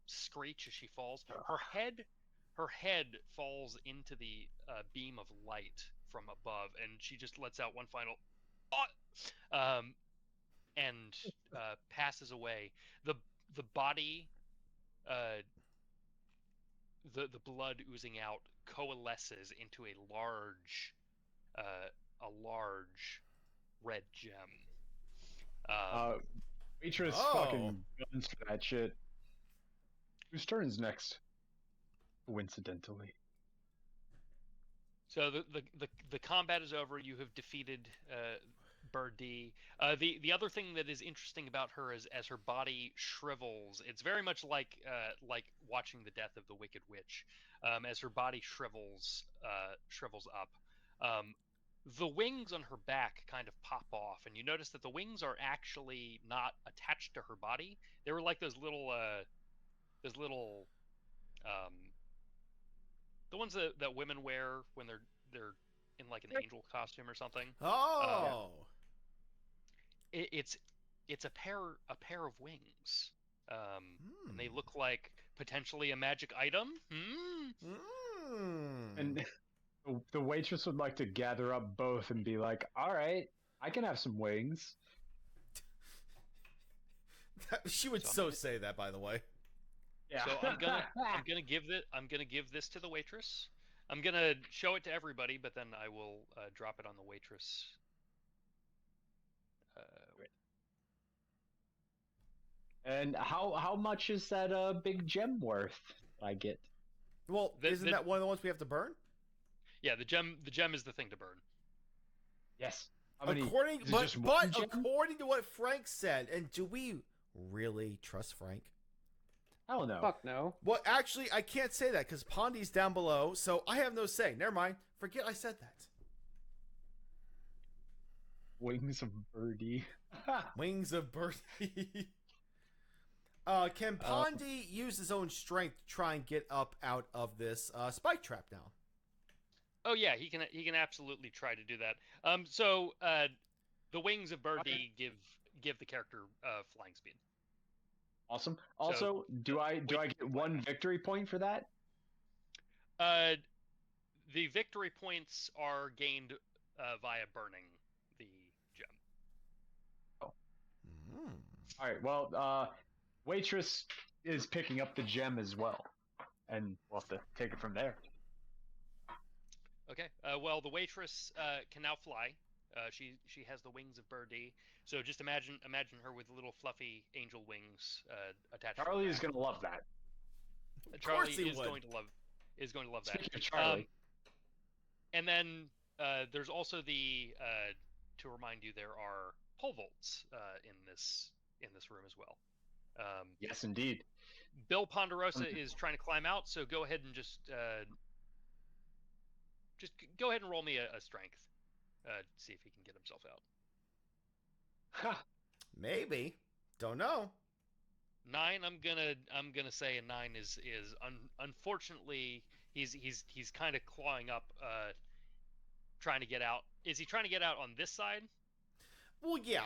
screech as she falls. Her head falls into the beam of light from above, and she just lets out one final and passes away. The body, the blood oozing out coalesces into a large red gem. Waitress fucking guns for that shit. Whose turn is next? Coincidentally. So the combat is over. You have defeated Bird D. The other thing that is interesting about her is as her body shrivels, it's very much like watching the death of the Wicked Witch. As her body shrivels up, the wings on her back kind of pop off, and you notice that the wings are actually not attached to her body. They were like those little the ones that women wear when they're in like an angel costume or something. Oh. It's a pair of wings, and they look like potentially a magic item. And the waitress would like to gather up both and be like, "All right, I can have some wings." She would say that, by the way. Yeah. So I'm gonna give this to the waitress. I'm gonna show it to everybody, but then I will drop it on the waitress. And how much is that big gem worth? I get. Well, isn't that one of the ones we have to burn? Yeah, the gem is the thing to burn. Yes. According to what Frank said, and do we really trust Frank? I don't know. Fuck no. Well, actually, I can't say that because Pondy's down below, so I have no say. Never mind. Forget I said that. Wings of Birdie. Wings of Birdie. Can Pondy use his own strength to try and get up out of this spike trap now? Oh yeah, he can absolutely try to do that. So the wings of Birdie give the character flying speed. Awesome. Also, do I get one victory point for that? The victory points are gained via burning the gem. Oh. All right. Well, waitress is picking up the gem as well. and we'll have to take it from there. Okay. Well, the waitress can now fly. She has the wings of Birdie. So just imagine her with little fluffy angel wings attached. Charlie to is gonna love that. Charlie he is would. going to love that. Speaking of Charlie, And then there's also the to remind you there are pole vaults in this room as well. yes, indeed. Bill Ponderosa is trying to climb out, so go ahead and just go ahead and roll me a strength. See if he can get himself out. Ha! Maybe. Don't know. 9. I'm gonna say a 9 is unfortunately he's kind of clawing up, trying to get out. Is he trying to get out on this side? Well, yeah.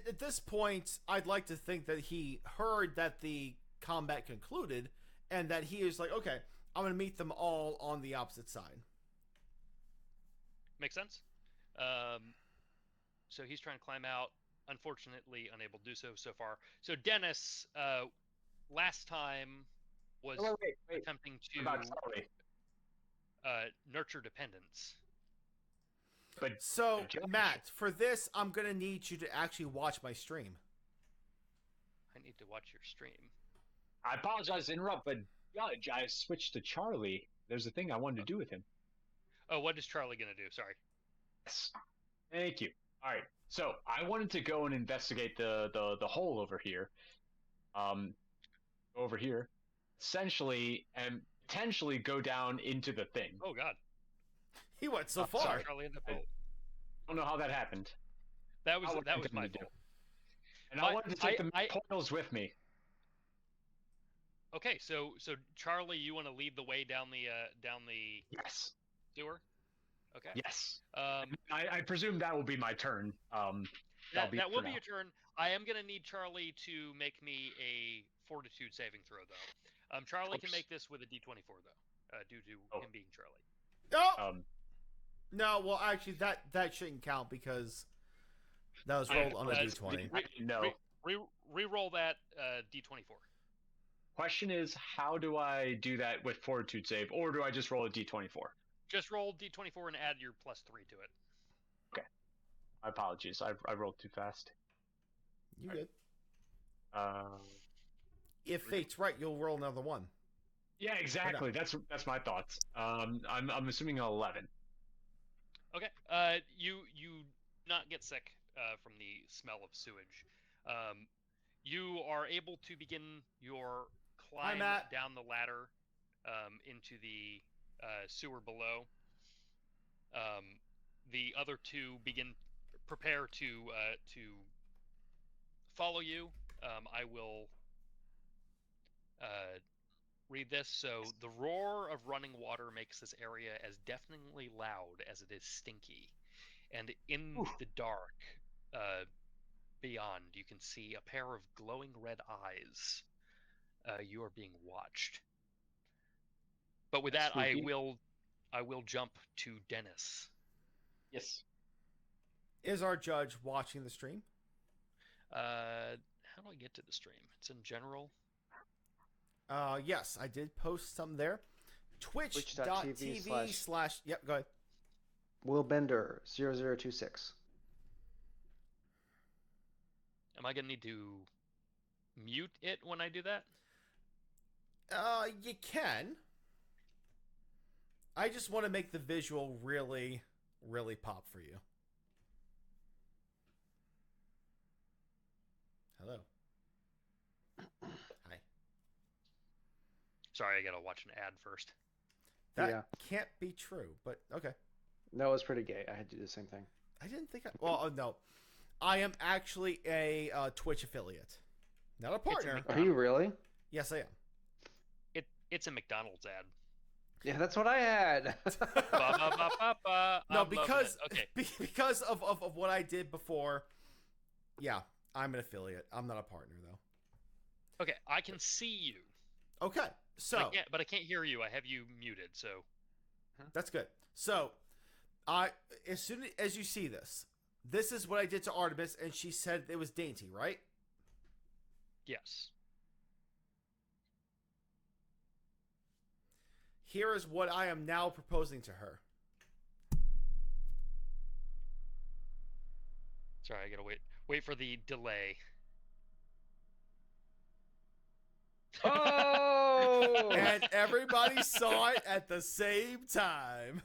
At this point, I'd like to think that he heard that the combat concluded, and that he is like, okay, I'm going to meet them all on the opposite side. Makes sense. So he's trying to climb out. Unfortunately, unable to do so far. So Dennis, last time was Wait. attempting What about to Charlie? nurture dependence. But So, Judge. Matt, for this, I'm going to need you to actually watch my stream. I need to watch your stream. I apologize to interrupt, but Judge, I switched to Charlie. There's a thing I wanted to do with him. Oh, what is Charlie gonna do? Sorry. Yes. Thank you. All right. So I wanted to go and investigate the hole over here. Over here, essentially, and potentially go down into the thing. Oh God. He went so Sorry, far. Charlie in the I pool. don't know how that happened. That was I my intended to do. fault. And But I wanted to take the I- portals with me. Okay, so Charlie, you want to lead the way down the Yes. sewer? Okay. Yes. Um, I presume that will be my turn. that be that for will be now. your turn. I am gonna need Charlie to make me a fortitude saving throw, though. Charlie can Oops. make this with a D24 though, due to Oh. him being Charlie. Oh! No, well, actually, that shouldn't count because that was rolled on a uh, d20. I didn't know. Re-roll that D24. Question is, how do I do that with fortitude save, or do I just roll a d24? Just roll D24 and add your +3 to it. My apologies. I rolled too fast. You good. If If fate's right, you'll roll another one. Yeah, exactly. That's my thoughts. I'm assuming an 11. Okay. You not get sick from the smell of sewage. You are able to begin your climb Matt. down the ladder into the sewer below. The other two prepare to follow you. I will read this. So, the roar of running water makes this area as deafeningly loud as it is stinky. And in the dark, beyond, you can see a pair of glowing red eyes. You are being watched. But with that, Spooky. I will jump to Dennis. Yes. Is our judge watching the stream? How do I get to the stream? It's in general. Yes, I did post some there. Twitch.tv/ Yep, go ahead. Will Bender 0026. Am I gonna need to mute it when I do that? You can. I just want to make the visual really, really pop for you. Hello. Hi. Sorry, I gotta watch an ad first. That Yeah. can't be true, but okay. No, it was pretty gay. I had to do the same thing. I didn't think I... Well, no. I am actually a Twitch affiliate. Not a partner. Are you really? Yes, I am. It's a McDonald's ad. Yeah, that's what I had. Ba-ba-ba-ba-ba. No, I'm loving because it. Okay. because of what I did before. Yeah, I'm an affiliate. I'm not a partner, though. Okay, I can see you. Okay, so... But I can't hear you. I have you muted, so... That's good. So, as soon as you see this is what I did to Artemis, and she said it was dainty, right? Yes. here is what I am now proposing to her. Sorry, I gotta wait for the delay. Oh! And everybody saw it at the same time.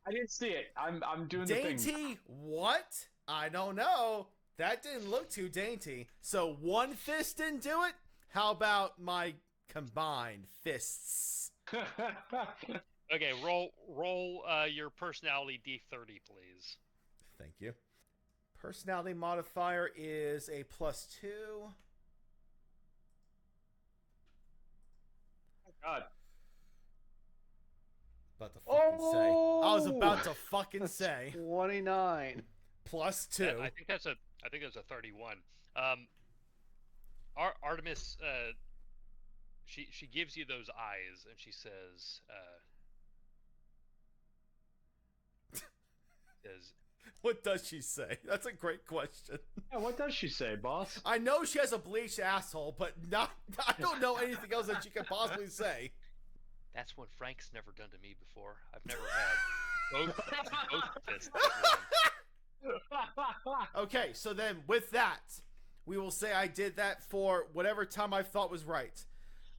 I didn't see it. I'm doing the thing. Dainty, what? I don't know. That didn't look too dainty. So one fist didn't do it? How about my combined fists? Okay, roll your personality D30, please. Thank you. Personality modifier is a +2. God. About to fucking say. I was about to fucking say. 29. +2. I think that's a 31. Artemis, she gives you those eyes and she says, What does she say? That's a great question. Yeah, what does she say, boss? I know she has a bleached asshole, but I don't know anything else that she could possibly say. "That's what Frank's never done to me before. I've never had both fists at once." Okay, so then with that, we will say I did that for whatever time I thought was right.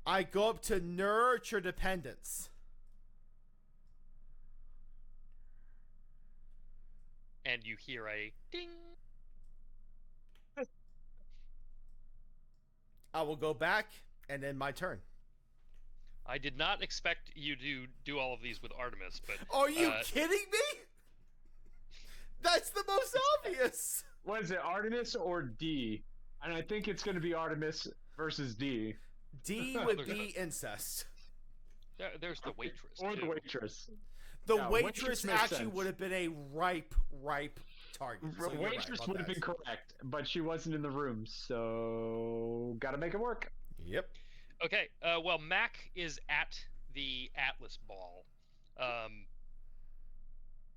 I go up to nurture dependence. And you hear a ding. I will go back, and then my turn. I did not expect you to do all of these with Artemis, but Are you kidding me? That's the most obvious. What is it, Artemis or D? And I think it's going to be Artemis versus D. D would be incest. there's the waitress. Or too. the waitress. The Yeah, waitress waitress makes actually sense. would have been a ripe target. So you're right Waitress about would have that. been correct, but she wasn't in the room, so gotta make it work. Yep. Okay, well, Mac is at the Atlas Ball,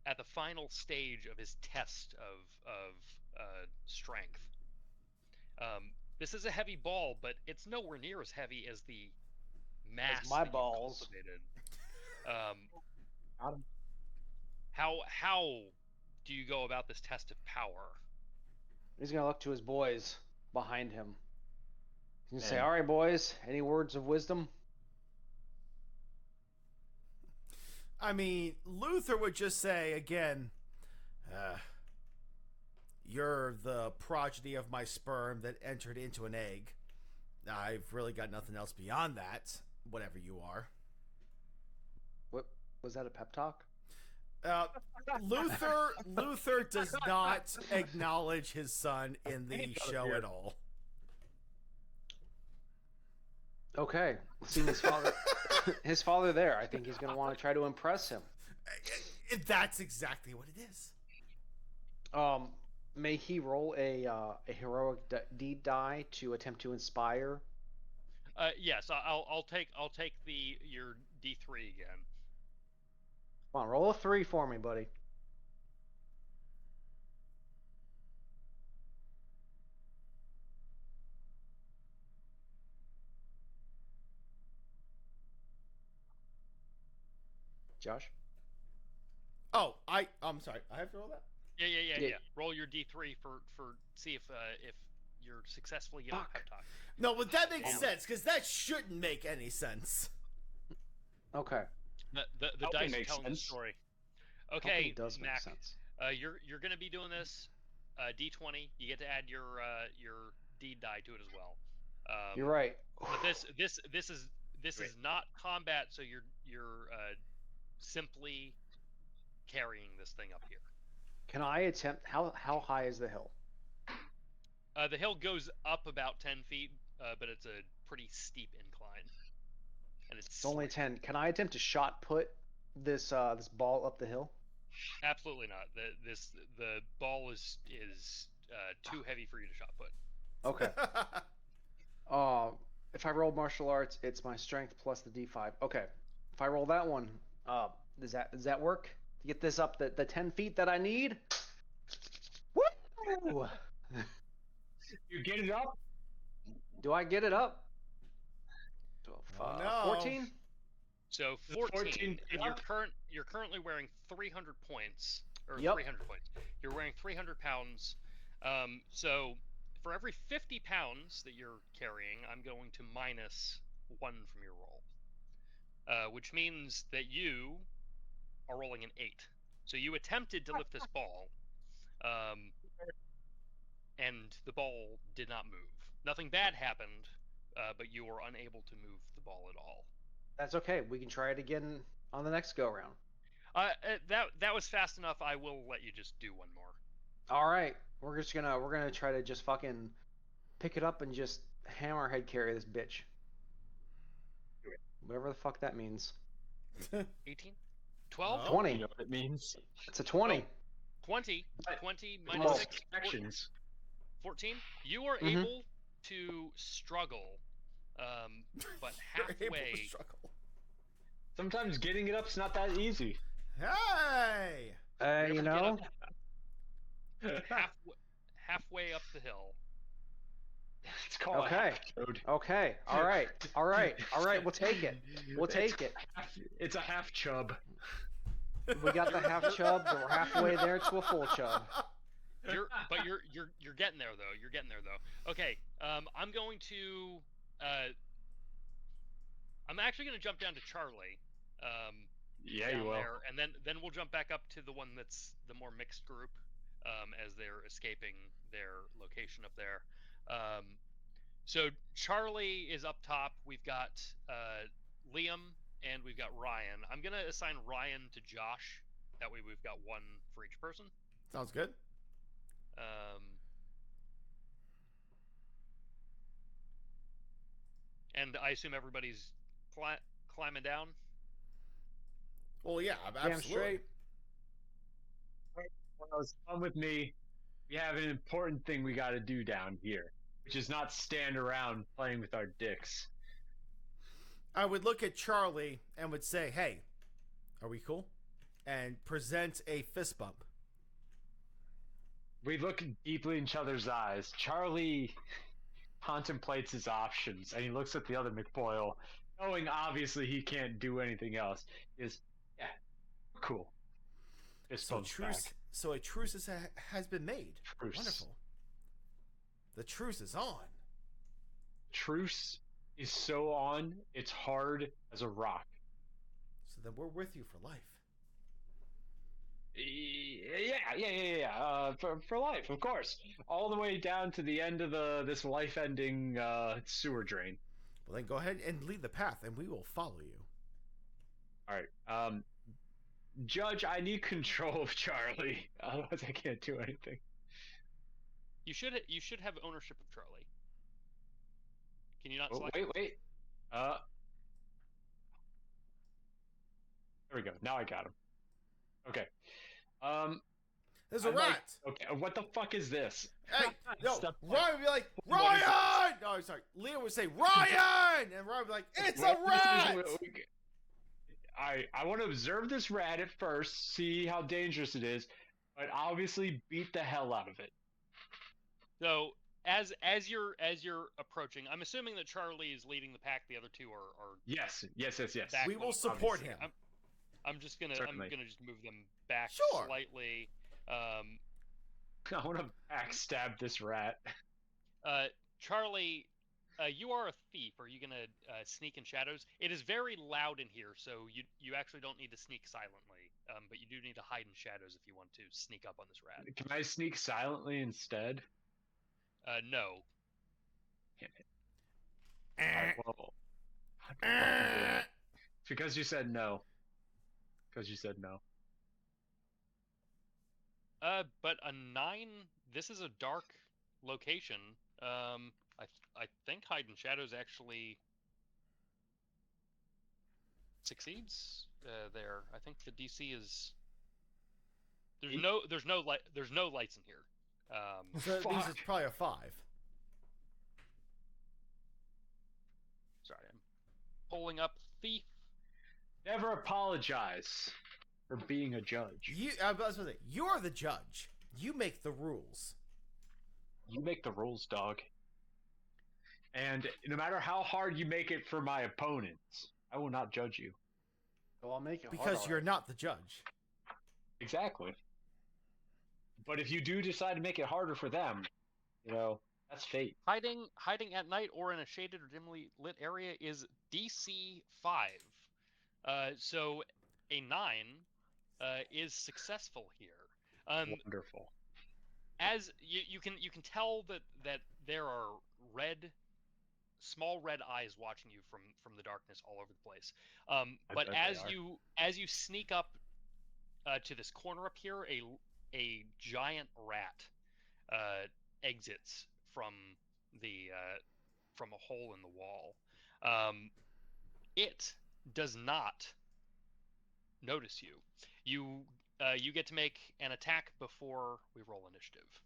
at the final stage of his test of strength. This is a heavy ball, but it's nowhere near as heavy as the mass my that you've balls. cultivated. Got him. How do you go about this test of power? He's gonna look to his boys behind him. He's gonna say, Man. "All right, boys. Any words of wisdom?" I mean, Luther would just say again, "You're the progeny of my sperm that entered into an egg. I've really got nothing else beyond that. Whatever you are." What was that? A pep talk? Luther does not acknowledge his son in the show at all. Okay, seeing his father there, I think he's gonna want to try to impress him. That's exactly what it is. May he roll a heroic deed die to attempt to inspire? Yes, I'll take your D3 again. Come on, roll a 3 for me, buddy. Josh? Oh, I'm sorry. I have to roll that? Yeah. Roll your D3 for see if you're successfully getting a Fuck. pep talk. No, but that makes Damn. sense, because that shouldn't make any sense. Okay. The Helping dice are makes telling the sense. story. Hoping Okay, it does make Mac, sense. you're gonna be doing this D20. You get to add your deed die to it as well. You're right. But this is not combat, so you're simply carrying this thing up here. Can I attempt? How high is the hill? The hill goes up about 10 feet, but it's a pretty steep incline. And it's It's only 10. Can I attempt to shot put this ball up the hill? Absolutely not. The ball is too heavy for you to shot put. Okay. If I roll martial arts, it's my strength plus the D5. Okay. If I roll that one, does that work to get this up the 10 feet that I need? Woo! You get it up? Do I get it up? Oh, no. 14? So Is it 14, and up? you're currently wearing 300 points, or Yep. 300 points. You're wearing 300 pounds. So for every 50 pounds that you're carrying, I'm going to minus 1 from your roll. Which means that you are rolling an 8. So you attempted to lift this ball, and the ball did not move. Nothing bad happened, but you were unable to move the ball at all. That's okay. We can try it again on the next go round. That was fast enough. I will let you just do one more. All right. We're gonna try to just fucking pick it up and just hammerhead carry this bitch. Whatever the fuck that means. 18? 12? Oh. 20. You know what it means? It's a 20. 20? But- 20 Well, minus 6? Actions. 14? You are Mhm. able to struggle, but You're able to halfway. struggle. Sometimes getting it up's not that easy. Hey! You know, Halfway up the hill. It's called Okay. a half chode. okay. All right. All right. All right. We'll take it. We'll take it. It's a half chub. We got the half chub, but we're halfway there to a full chub. You're getting there though. You're getting there though. Okay. I'm going to. I'm actually going to jump down to Charlie. Yeah, Down you will. there, and then we'll jump back up to the one that's the more mixed group, as they're escaping their location up there. So Charlie is up top. We've got Liam and we've got Ryan. I'm gonna assign Ryan to Josh. That way we've got one for each person. Sounds good. And I assume everybody's climbing down. Well, yeah, Damn absolutely. straight. Well, come with me. We have an important thing we got to do down here, which is not stand around playing with our dicks. I would look at Charlie and would say, "Hey, are we cool?" And present a fist bump. We look deeply in each other's eyes. Charlie contemplates his options, and he looks at the other McBoyle, knowing obviously he can't do anything else. Is yeah, we're cool. Fist So bumps back. so a truce has been made. Truce. Wonderful. The truce is on. Truce is so on, it's hard as a rock. So then we're with you for life. Yeah. For life, of course, all the way down to the end of this life-ending sewer drain. Well, then go ahead and lead the path, and we will follow you. All right. Judge, I need control of Charlie. Otherwise, I can't do anything. You should have ownership of Charlie. Can you not Oh, select? wait. There we go. Now I got him. Okay. There's a I'd rat. like- okay. What the fuck is this? Hey, no, Step- Ryan would be like, What is it? Ryan! No, I'm sorry. Liam would say, Ryan! And Ryan would be like, it's a rat! I want to observe this rat at first, see how dangerous it is, but obviously beat the hell out of it. So as you're approaching, I'm assuming that Charlie is leading the pack. The other two are Yes. back. We will support obviously. him. I'm just gonna Certainly. just move them back Sure. slightly. I want to backstab this rat. Charlie, you are a thief. Are you gonna sneak in shadows? It is very loud in here, so you actually don't need to sneak silently, but you do need to hide in shadows if you want to sneak up on this rat. Can I sneak silently instead? No. Alright, well, how do I fucking do that? It's because you said no. Because you said no. But a 9. This is a dark location. I think hide in shadows actually succeeds there. I think the DC is there's no lights in here. So that means it's probably a 5. Sorry, I'm pulling up thief. Never apologize for being a judge. I was going to say, you're the judge. You make the rules. You make the rules, dog. And no matter how hard you make it for my opponents, I will not judge you. Well, I'll make it because hard, you're alright. not the judge. Exactly. But if you do decide to make it harder for them, that's fate. Hiding at night or in a shaded or dimly lit area is DC 5. So a 9 is successful here. Wonderful. As you can tell that there are small red eyes watching you from the darkness all over the place. But bet they as you sneak up to this corner up here, a giant rat exits from a hole in the wall. It does not notice you. You get to make an attack before we roll initiative.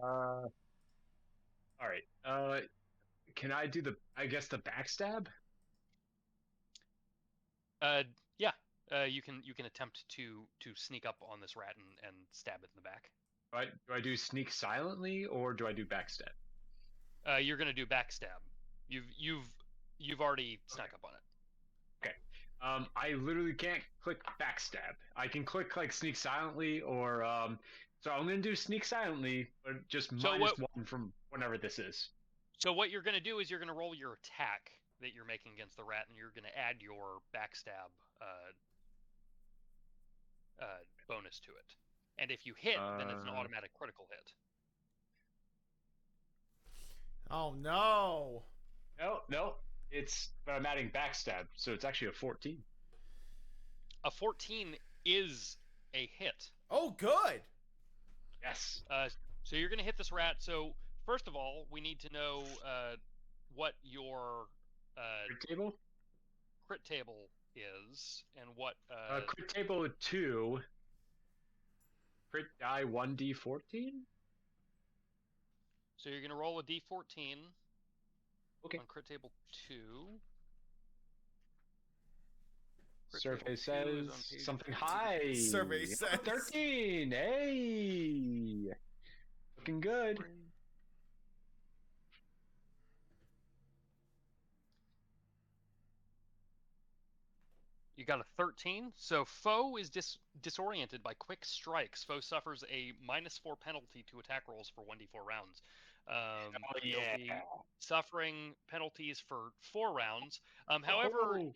All right. Can I do the backstab? Yeah. You can attempt to sneak up on this rat and stab it in the back. Do I do sneak silently or do I do backstab? You're gonna do backstab. You've already snuck up on it. Okay. I literally can't click backstab. I can click like sneak silently or so I'm gonna do sneak silently, but just -1 from whenever this is. So what you're gonna do is you're gonna roll your attack that you're making against the rat, and you're gonna add your backstab bonus to it. And if you hit, then it's an automatic critical hit. Oh no! No. But I'm adding backstab, so it's actually a 14. A 14 is a hit. Oh, good! Yes. So you're gonna hit this rat. So first of all, we need to know what your crit table is, and what crit table 2. Crit die 1d14. So you're gonna roll a d14. Okay. On crit table 2. Survey says something high. Survey says 13. Hey, looking good. You got a 13. So foe is disoriented by quick strikes. Foe suffers a -4 penalty to attack rolls for 1d4 rounds. They'll be suffering penalties for 4 rounds. However,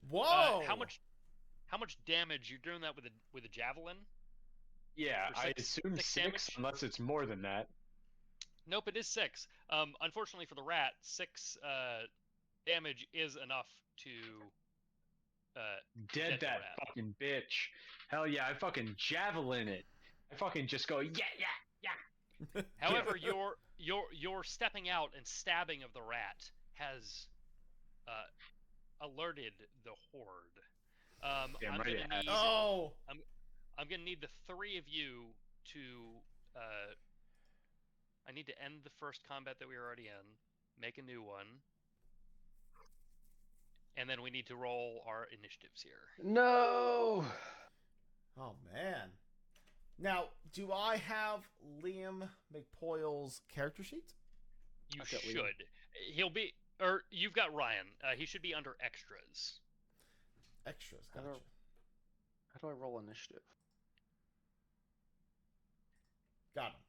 whoa! How much damage? You're doing that with a javelin? Yeah, I assume 6 6 damage? unless it's more than that. Nope, it is 6. Unfortunately for the rat, 6 damage is enough to dead that fucking bitch. Hell yeah, I fucking javelin it. I fucking just go yeah. However, your stepping out and stabbing of the rat has alerted the horde. I'm gonna need the 3 of you to. I need to end the first combat that we were already in, make a new one, and then we need to roll our initiatives here. No! Oh, man. Now, do I have Liam McPoyle's character sheet? You I've got should. Liam. He'll be, or you've got Ryan. He should be under extras. Extras, How gotcha. do I roll initiative? Got him.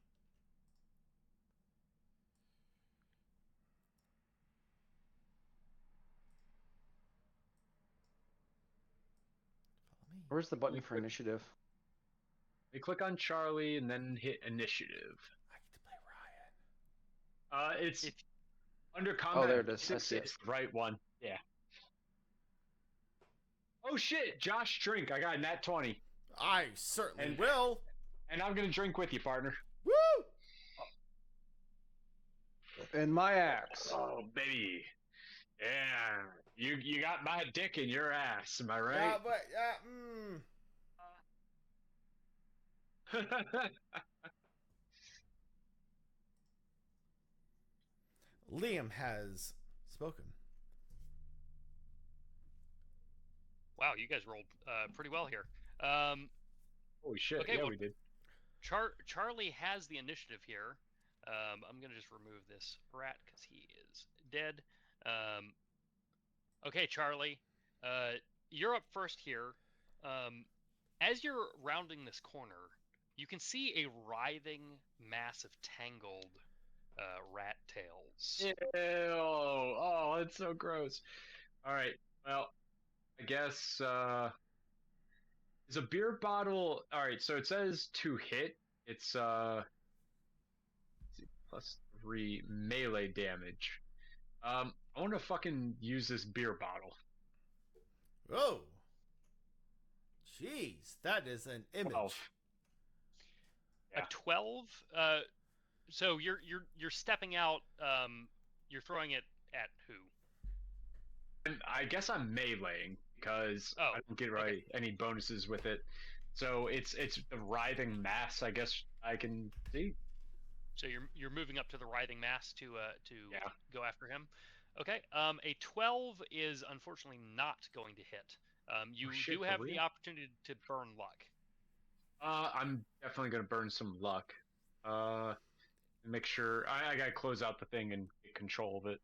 Follow me. Where's the button for initiative? You click on Charlie and then hit initiative. I get to play Ryan. It's under combat. Oh, there it is. I Six, see it. it's the right one. Yeah. Oh shit, Josh, drink. I got a nat 20. I certainly And- will. And I'm gonna drink with you, partner. Woo! And my axe. Oh baby. Yeah. You got my dick in your ass, am I right? Yeah, but Liam has spoken. Wow, you guys rolled pretty well here. Holy shit, Okay, yeah, well- we did. Charlie has the initiative here. I'm gonna just remove this rat because he is dead. Okay, Charlie. You're up first here. As you're rounding this corner, you can see a writhing mass of tangled rat tails. Ew. Oh, that's so gross. All right. Well, I guess is a beer bottle. All right. So it says to hit. It's let's see, +3 melee damage. I want to fucking use this beer bottle. Oh, jeez, that is an image. 12. Yeah. A 12. So you're stepping out. You're throwing it at who? And I guess I'm meleeing because Oh, I don't get any bonuses with it. So it's the writhing mass. I guess I can see. So you're moving up to the writhing mass to Yeah. go after him. Okay. A 12 is unfortunately not going to hit. You shit, do for have real? the opportunity to burn luck. I'm definitely gonna burn some luck. Make sure I gotta close out the thing and get control of it.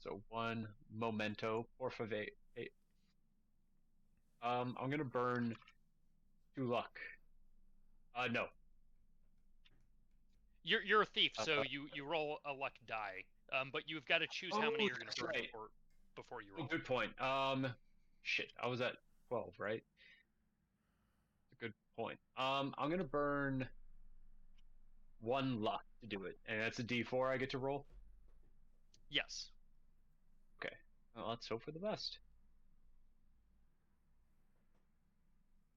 So one memento, por favor. I'm gonna burn 2 luck. No. You're a thief, so you roll a luck die. But you've got to choose how many you're going that's to burn right. before you Oh, roll. good point. Shit, I was at 12, right? That's a good point. I'm gonna burn 1 luck to do it, and that's a D4 I get to roll. Yes. Okay. Well, let's hope for the best.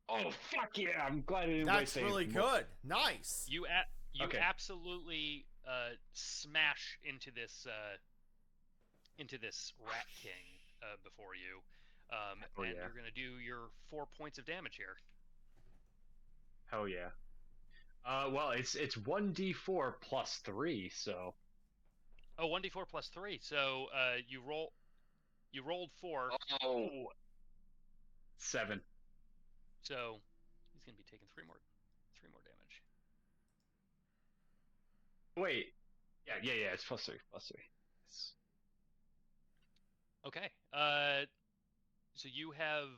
Oh fuck yeah! I'm glad I didn't That's waste really anything more. good. Nice. You Okay. absolutely smash into this rat king before you, and yeah. you're going to do your 4 points of damage here. Hell yeah. Well, it's 1d4 plus 3, so. Oh, 1d4 plus 3. So you rolled 4. Oh. 7. So he's going to be taking 3 more damage. Wait. Yeah. It's plus 3. Yes. Okay. So you have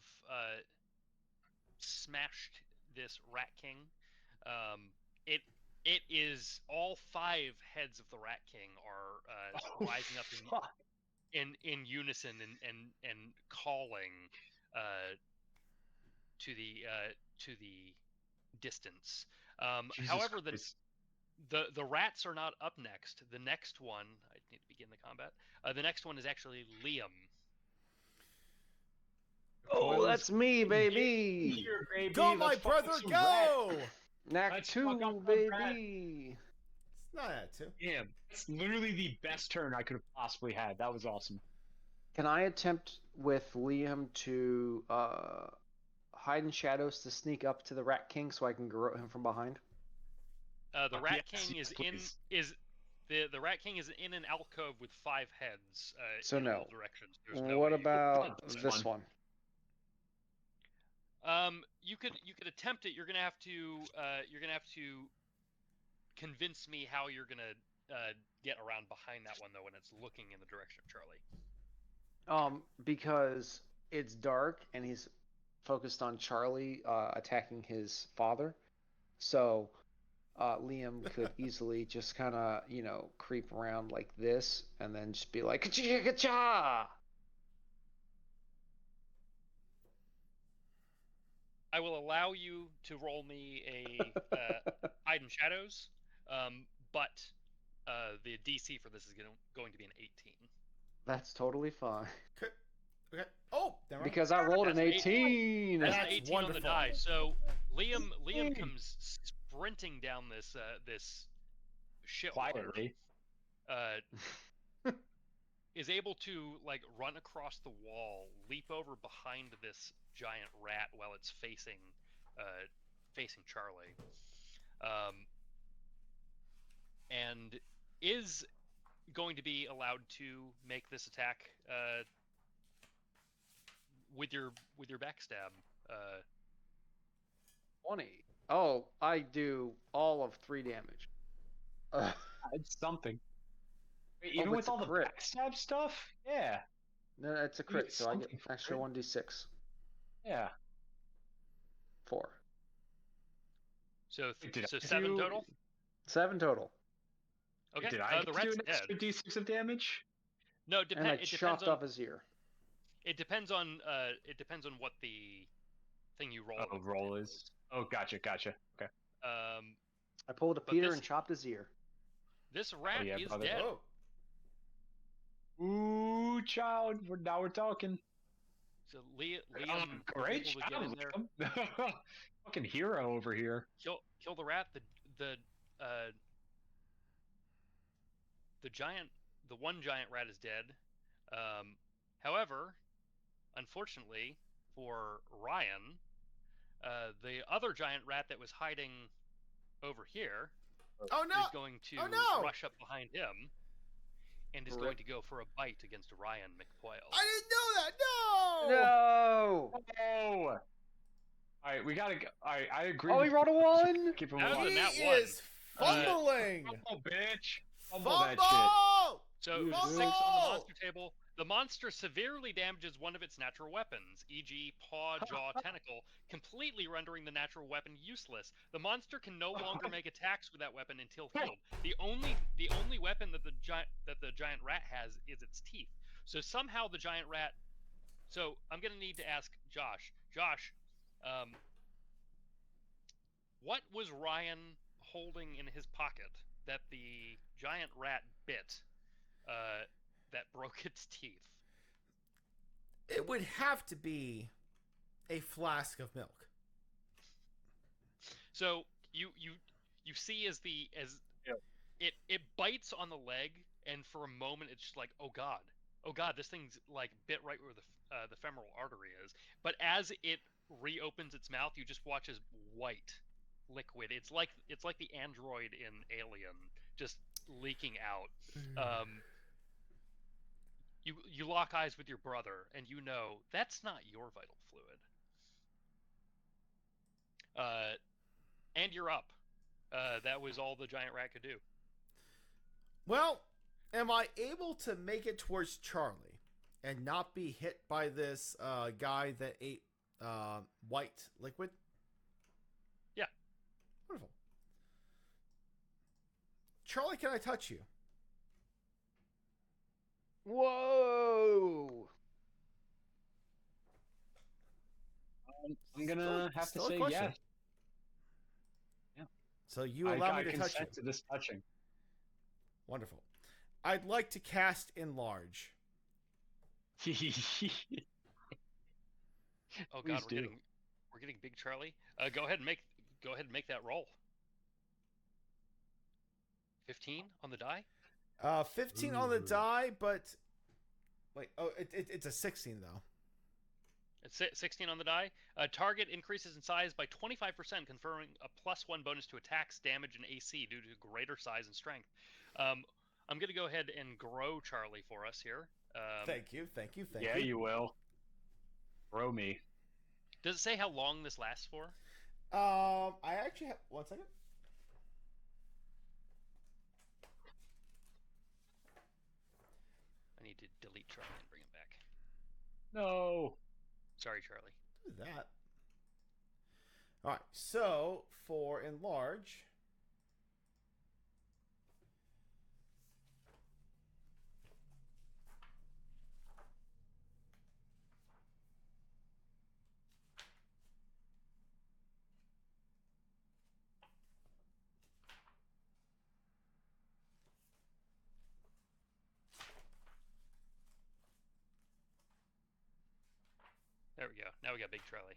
smashed this rat king. It is all 5 heads of the rat king are rising up in unison and calling to the distance. Jesus However, Christ. the rats are not up next. The next one, I need to begin the combat. The next one is actually Liam. Oh, that's me, baby. Here, baby. Go, my Let's fuck brother, with some rats. go! Knack Let's 2, fuck up the baby. It's not that too. Damn, that's literally the best turn I could have possibly had. That was awesome. Can I attempt with Liam to hide in shadows to sneak up to the Rat King so I can garrote him from behind? The Rat yes, King yes, is the Rat King is in an alcove with 5 heads. So in no. all directions. There's no What way. about That's this fun. one? You could attempt it. You're gonna have to convince me how you're gonna get around behind that one though when it's looking in the direction of Charlie. Because it's dark and he's focused on Charlie attacking his father, so Liam could easily just kind of creep around like this and then just be like ka-cha! I will allow you to roll me a hide in shadows, but the DC for this is going to be an 18. That's totally fine. Okay. Oh, never mind. Because I rolled an That's 18. That's That's an 18 wonderful. on the die. So Liam comes sprinting down this shit water, Quietly. is able to run across the wall, leap over behind this giant rat while it's facing Charlie, and is going to be allowed to make this attack with your backstab. 20. Oh, I do all of 3 damage. It's something. Wait, Oh, even but with it's a all the crit. backstab stuff? Yeah. No, it's a You get crit, so I get something for extra it. 1d6. Yeah. 4. So Wait, did so I 7 do- total. 7 total. Okay. Did I the get to do rat's an dead. extra d6 of damage? No, And I it depends chopped on off his ear. it depends on what the thing you roll. Oh, against roll it is. Oh, gotcha. Okay. I pulled a But Peter this- and chopped his ear. This rat yeah, is brother. dead. Oh, Ooh, child. Now we're talking. So Liam Great is able to get in job, there, Liam. Fucking hero over here. kill the rat. The one giant rat is dead. However, unfortunately for Ryan, the other giant rat that was hiding over here oh no! is going to Oh, no! rush up behind him and is going to go for a bite against Ryan McPoyle. I didn't know that. No. No! Oh! All right, we gotta go. All right, I agree. Oh, he rolled a 1! Keep him That was alive. a He nat one. is fumbling. Fumble, bitch. Fumble! Fumble that shit. So You 6 on the fumble! monster table. The monster severely damages one of its natural weapons, e.g., paw, jaw, tentacle, completely rendering the natural weapon useless. The monster can no longer make attacks with that weapon until healed. The only weapon that the giant rat has is its teeth. So somehow the giant rat. So I'm gonna need to ask Josh. Josh, what was Ryan holding in his pocket that the giant rat bit? That broke its teeth. It would have to be a flask of milk. So you see as it bites on the leg, and for a moment it's just like, oh god, this thing's like bit right where the femoral artery is. But as it reopens its mouth, you just watch as white liquid. It's like the android in Alien, just leaking out. You lock eyes with your brother, and you know that's not your vital fluid. And you're up. That was all the giant rat could do. Well, am I able to make it towards Charlie and not be hit by this guy that ate white liquid? Yeah. Wonderful. Charlie, can I touch you? Whoa! I'm gonna have to still a say question. yes. So you allow me to touch you. consent to this touching. Wonderful. I'd like to cast Enlarge. Oh god, Please do. we're getting big Charlie. Go ahead and make that roll. 15 on the die. 15 on the Ooh. die, but wait. Oh, it's a 16 though. It's 16 on the die. Target increases in size by 25%, conferring a +1 bonus to attacks, damage, and AC due to greater size and strength. I'm going to go ahead and grow Charlie for us here. Thank you. Yeah, you will. Throw me. Does it say how long this lasts for? I actually have 1 second. I need to delete Charlie and bring him back. No. Sorry, Charlie. Do that. All right. So for Enlarge. There we go. Now we got big Charlie.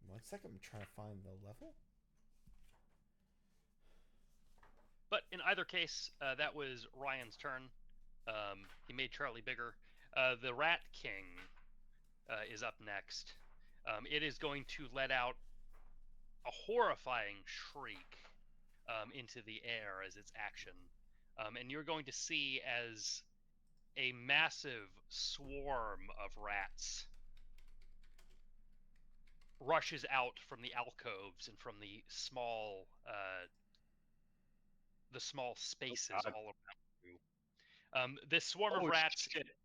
1 second. I'm trying to find the level. But in either case, that was Ryan's turn. He made Charlie bigger. The Rat King is up next. It is going to let out a horrifying shriek into the air as its action. And you're going to see as a massive swarm of rats rushes out from the alcoves and from the small spaces God. all around you. This swarm of Oh, rats. shit.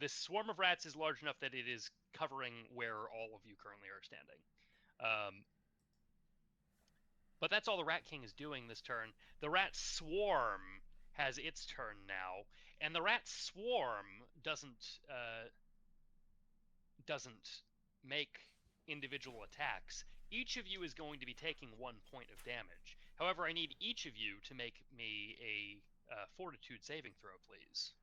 This swarm of rats is large enough that it is covering where all of you currently are standing. But that's all the Rat King is doing this turn. The Rat Swarm has its turn now, and the Rat Swarm doesn't make individual attacks. Each of you is going to be taking 1 point of damage. However, I need each of you to make me a Fortitude saving throw, please.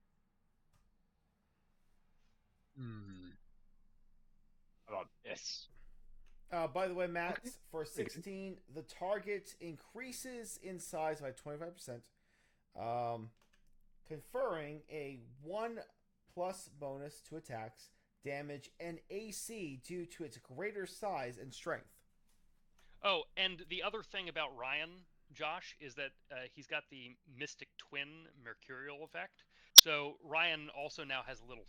How about this? By the way, Matt, for 16, the target increases in size by 25%, conferring a 1+ bonus to attacks, damage, and AC due to its greater size and strength. Oh, and the other thing about Ryan, Josh, is that he's got the Mystic Twin Mercurial effect. So Ryan also now has a little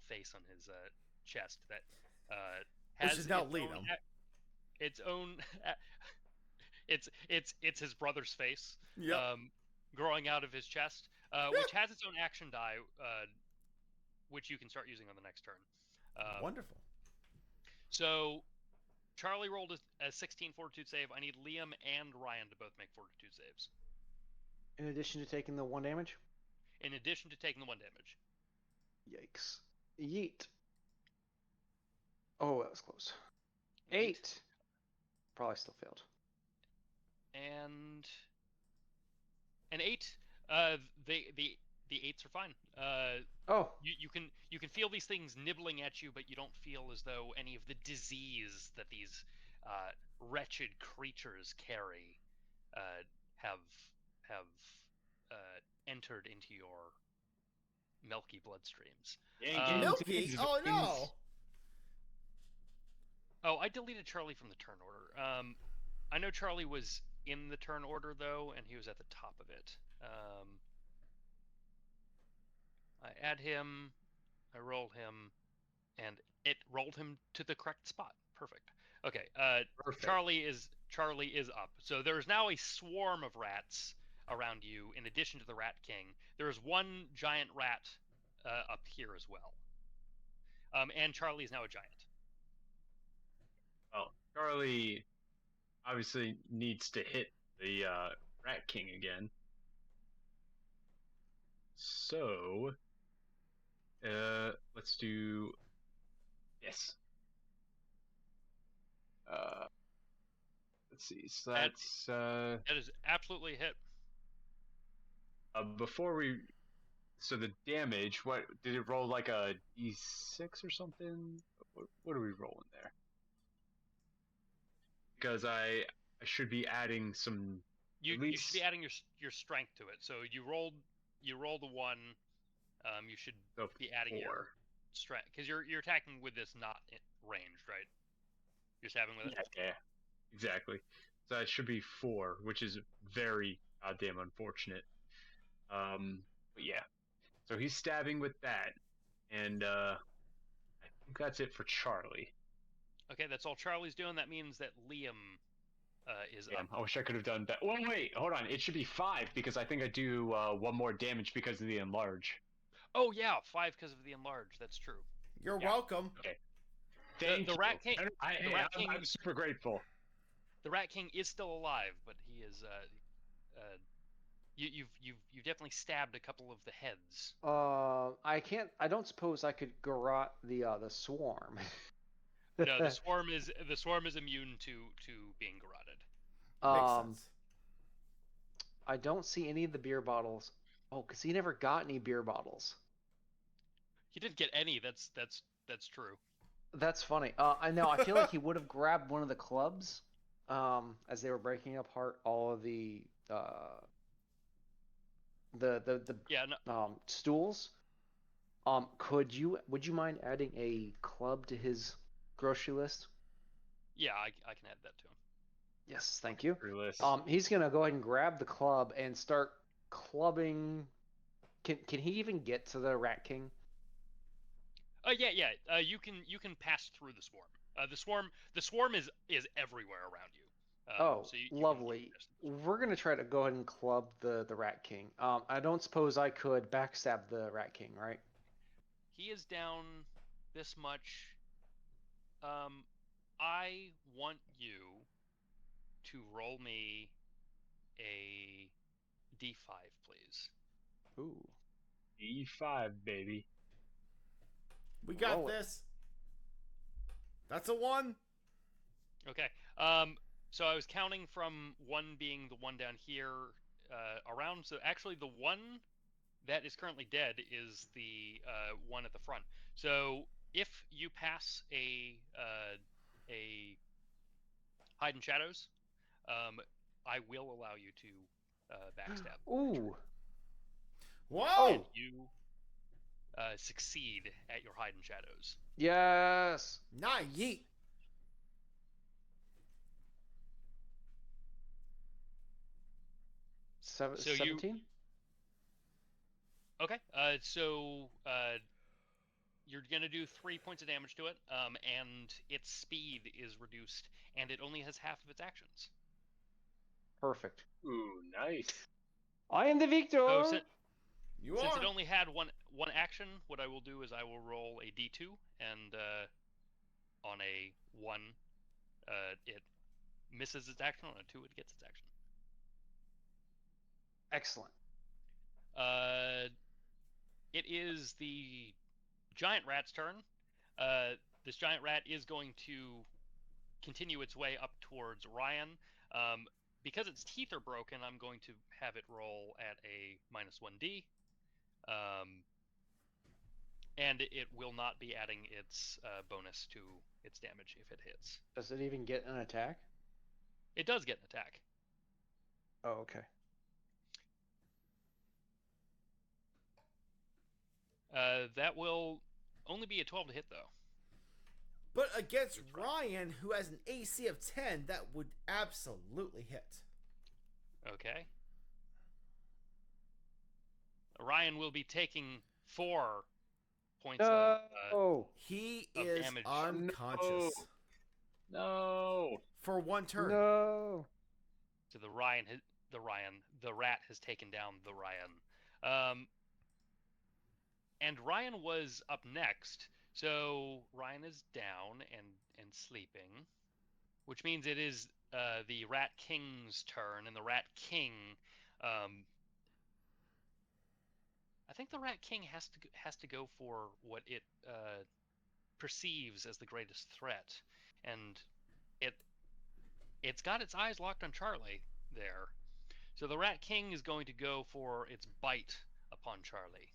face on his chest that has Which is now Liam. Its own. It's his brother's face. Yep. Growing out of his chest, which has its own action die, which you can start using on the next turn. Wonderful. So, Charlie rolled a 16 Fortitude save. I need Liam and Ryan to both make Fortitude saves. In addition to taking the 1 damage? In addition to taking the 1 damage. Yikes. Yeet. Oh, that was close. 8. Probably still failed. And an 8. The 8s are fine. Oh. You can feel these things nibbling at you, but you don't feel as though any of the disease that these wretched creatures carry have entered into your milky bloodstreams. Milky? Oh no! Oh, I deleted Charlie from the turn order. I know Charlie was in the turn order though, and he was at the top of it. I add him, I roll him, and it rolled him to the correct spot. Perfect. Okay. Perfect. Charlie is up. So there's now a swarm of rats around you. In addition to the Rat King, there is one giant rat up here as well. And Charlie is now a giant. Well, Charlie obviously needs to hit the Rat King again. So, let's do yes. Let's see. So that's that is absolutely a hit. So the damage. What did it roll, like a D6 or something? What are we rolling there? Because I should be adding some. You should be adding your strength to it. So you rolled a 1. You should be adding 4. your strength, because you're attacking with this not ranged, right? You're stabbing with it. Yeah, exactly. So it should be 4, which is very goddamn unfortunate. But yeah. So he's stabbing with that, and I think that's it for Charlie. Okay, that's all Charlie's doing. That means that Liam is up. I wish I could have done that. Well, wait, hold on. It should be 5 because I think I do 1 more damage because of the enlarge. Oh yeah, 5 because of the enlarge. That's true. You're welcome. Okay. The Rat King. I'm super grateful. The Rat King is still alive, but he is. You've definitely stabbed a couple of the heads. I don't suppose I could garrot the swarm. No, the swarm is immune to being garroted. Makes sense. I don't see any of the beer bottles. Oh, because he never got any beer bottles. He didn't get any. That's true. That's funny. I know. I feel like he would have grabbed one of the clubs, as they were breaking apart all of the stools. Would you mind adding a club to his grocery list? Yeah, I can add that to him. Yes, thank you. List. He's gonna go ahead and grab the club and start clubbing. Can he even get to the Rat King? Yeah. You can pass through the swarm. The swarm is everywhere around you. So you wouldn't Lovely. get this. We're gonna try to go ahead and club the Rat King. I don't suppose I could backstab the Rat King, right? He is down this much. I want you to roll me a d5, please. Ooh. E5, baby. We got Roll it. this. That's a 1. Okay. So I was counting from 1 being the one down here around. So actually, the one that is currently dead is the one at the front. So if you pass a hide in shadows, I will allow you to backstab. Ooh. Whoa! And you succeed at your hide in shadows. Yes. Nah, yeet. So 17? Okay. So you're gonna do 3 points of damage to it, and its speed is reduced, and it only has half of its actions. Perfect. Ooh, nice. I am the victor. So You since are. it only had one action, what I will do is I will roll a d2, and on a 1, it misses its action. On a 2, it gets its action. Excellent. It is the giant rat's turn. This giant rat is going to continue its way up towards Ryan. Because its teeth are broken, I'm going to have it roll at a -1d. And it will not be adding its bonus to its damage if it hits. Does it even get an attack? It does get an attack. Oh, okay. That will only be a 12 to hit, though. But against Ryan, who has an AC of 10, that would absolutely hit. Okay. Ryan will be taking 4 points of He of is damage. unconscious No. for 1 turn. No. So the rat has taken down the Ryan. And Ryan was up next, so Ryan is down and sleeping, which means it is the Rat King's turn, and the Rat King, I think the Rat King has to go for what it perceives as the greatest threat, and it's got its eyes locked on Charlie there. So the Rat King is going to go for its bite upon Charlie.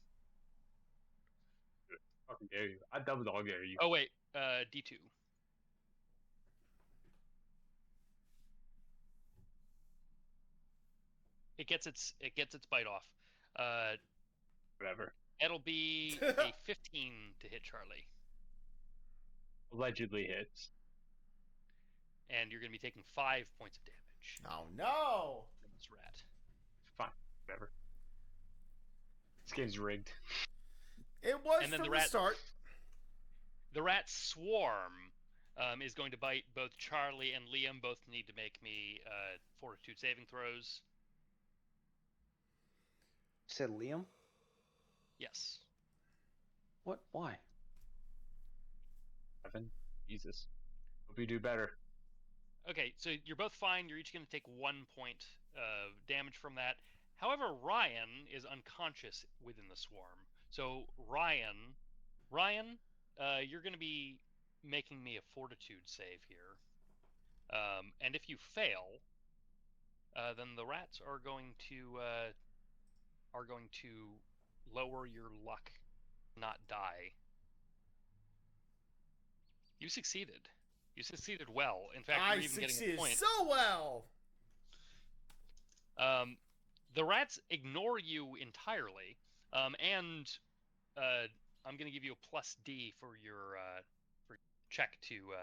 Fucking dare you. I double dog dare you. Oh wait, D2. It gets its bite off. Whatever. It'll be a 15 to hit Charlie, Allegedly hits. and you're going to be taking 5 points of damage Oh no! from this rat. Fine. Whatever. This game's rigged. It was And then from the the rat- start. The rat swarm is going to bite both Charlie and Liam. Both need to make me fortitude saving throws. You said Liam? Yes. What? Why? Evan. Jesus. Hope you do better. Okay, so you're both fine. You're each going to take 1 point of damage from that. However, Ryan is unconscious within the swarm. So Ryan, you're going to be making me a fortitude save here. And if you fail, then the rats are going to lower your luck, not die. You succeeded. You succeeded well. In fact, I you're even getting a succeeded point. so well. The rats ignore you entirely, and I'm going to give you a plus D for your check to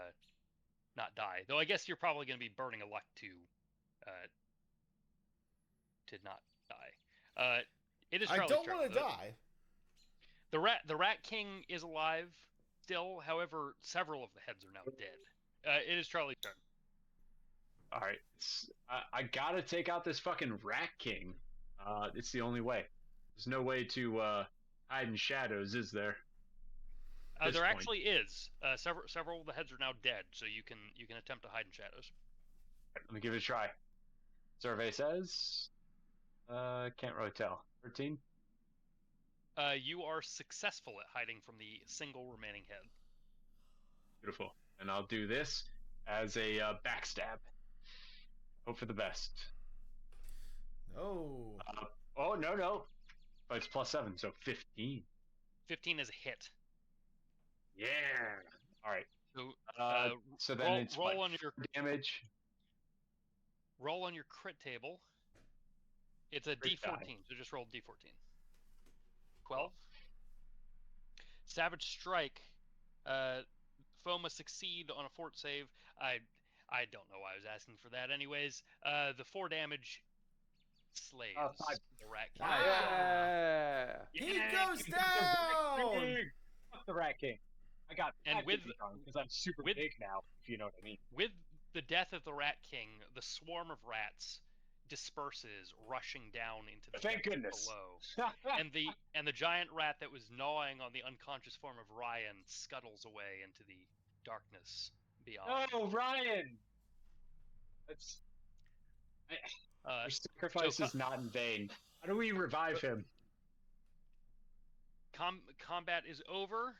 not die. Though I guess you're probably going to be burning a luck to not die. It is I Charlie's don't turn. want to die. The Rat King is alive still. However, several of the heads are now dead. It is Charlie's turn. All right, I gotta take out this fucking Rat King. It's the only way. There's no way to hide in shadows, is there? At There this point. actually is. Several of the heads are now dead, so you can attempt to hide in shadows. Let me give it a try. Survey says, can't really tell. 13. You are successful at hiding from the single remaining head. Beautiful. And I'll do this as a backstab. Hope for the best. No. Oh no. But it's +7, so 15. 15 is a hit. Yeah. All right. So So then it's roll what, on your damage. roll on your crit table. It's a Crit D14, die. so just roll D14. 12. Savage Strike. Foe must succeed on a fort save. I don't know why I was asking for that. Anyways, the 4 damage slays 5. the Rat King. Yeah. He goes down! Fuck the Rat King. I got And with- because I'm super with- big now, if you know what I mean. With the death of the Rat King, the swarm of rats disperses, rushing down into the Thank depths goodness. below. and the giant rat that was gnawing on the unconscious form of Ryan scuttles away into the darkness beyond. Oh, Ryan! That's your sacrifice so- is not in vain. How do we revive him? Combat is over.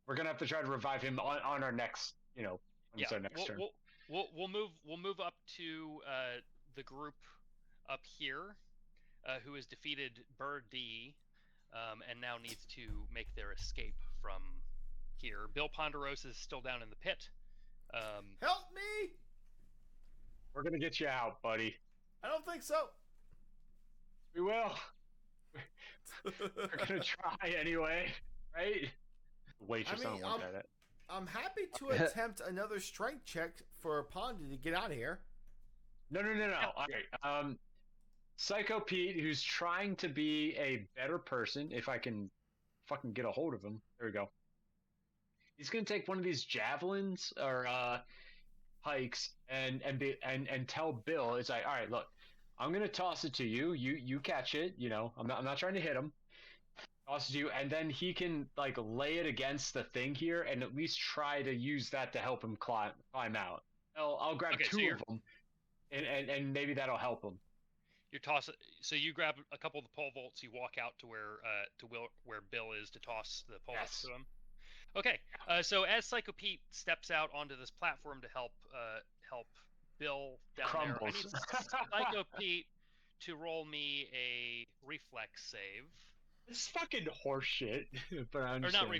We're gonna have to try to revive him on our next, on our next turn. We'll move up to the group up here, who has defeated Bird D, and now needs to make their escape from here. Bill Ponderosa is still down in the pit. Help me! We're gonna get you out, buddy. I don't think so. We will. We're gonna try anyway, right? Waitress, I don't want that. I'm happy to attempt another strength check for Pondy to get out of here. No. All right. Psycho Pete, who's trying to be a better person, if I can fucking get a hold of him. There we go. He's gonna take one of these javelins or hikes and tell Bill, it's like, all right, look, I'm gonna toss it to you. You catch it. I'm not trying to hit him. Toss it to you, and then he can like lay it against the thing here, and at least try to use that to help him climb out. I'll grab two of them, and maybe that'll help him. You toss it. So you grab a couple of the pole vaults. You walk out to where Bill is to toss the pole vaults to him. Okay. So as Psycho Pete steps out onto this platform to help Bill down there, I need Psycho Pete to roll me a reflex save. It's fucking horseshit. But I Or understand. not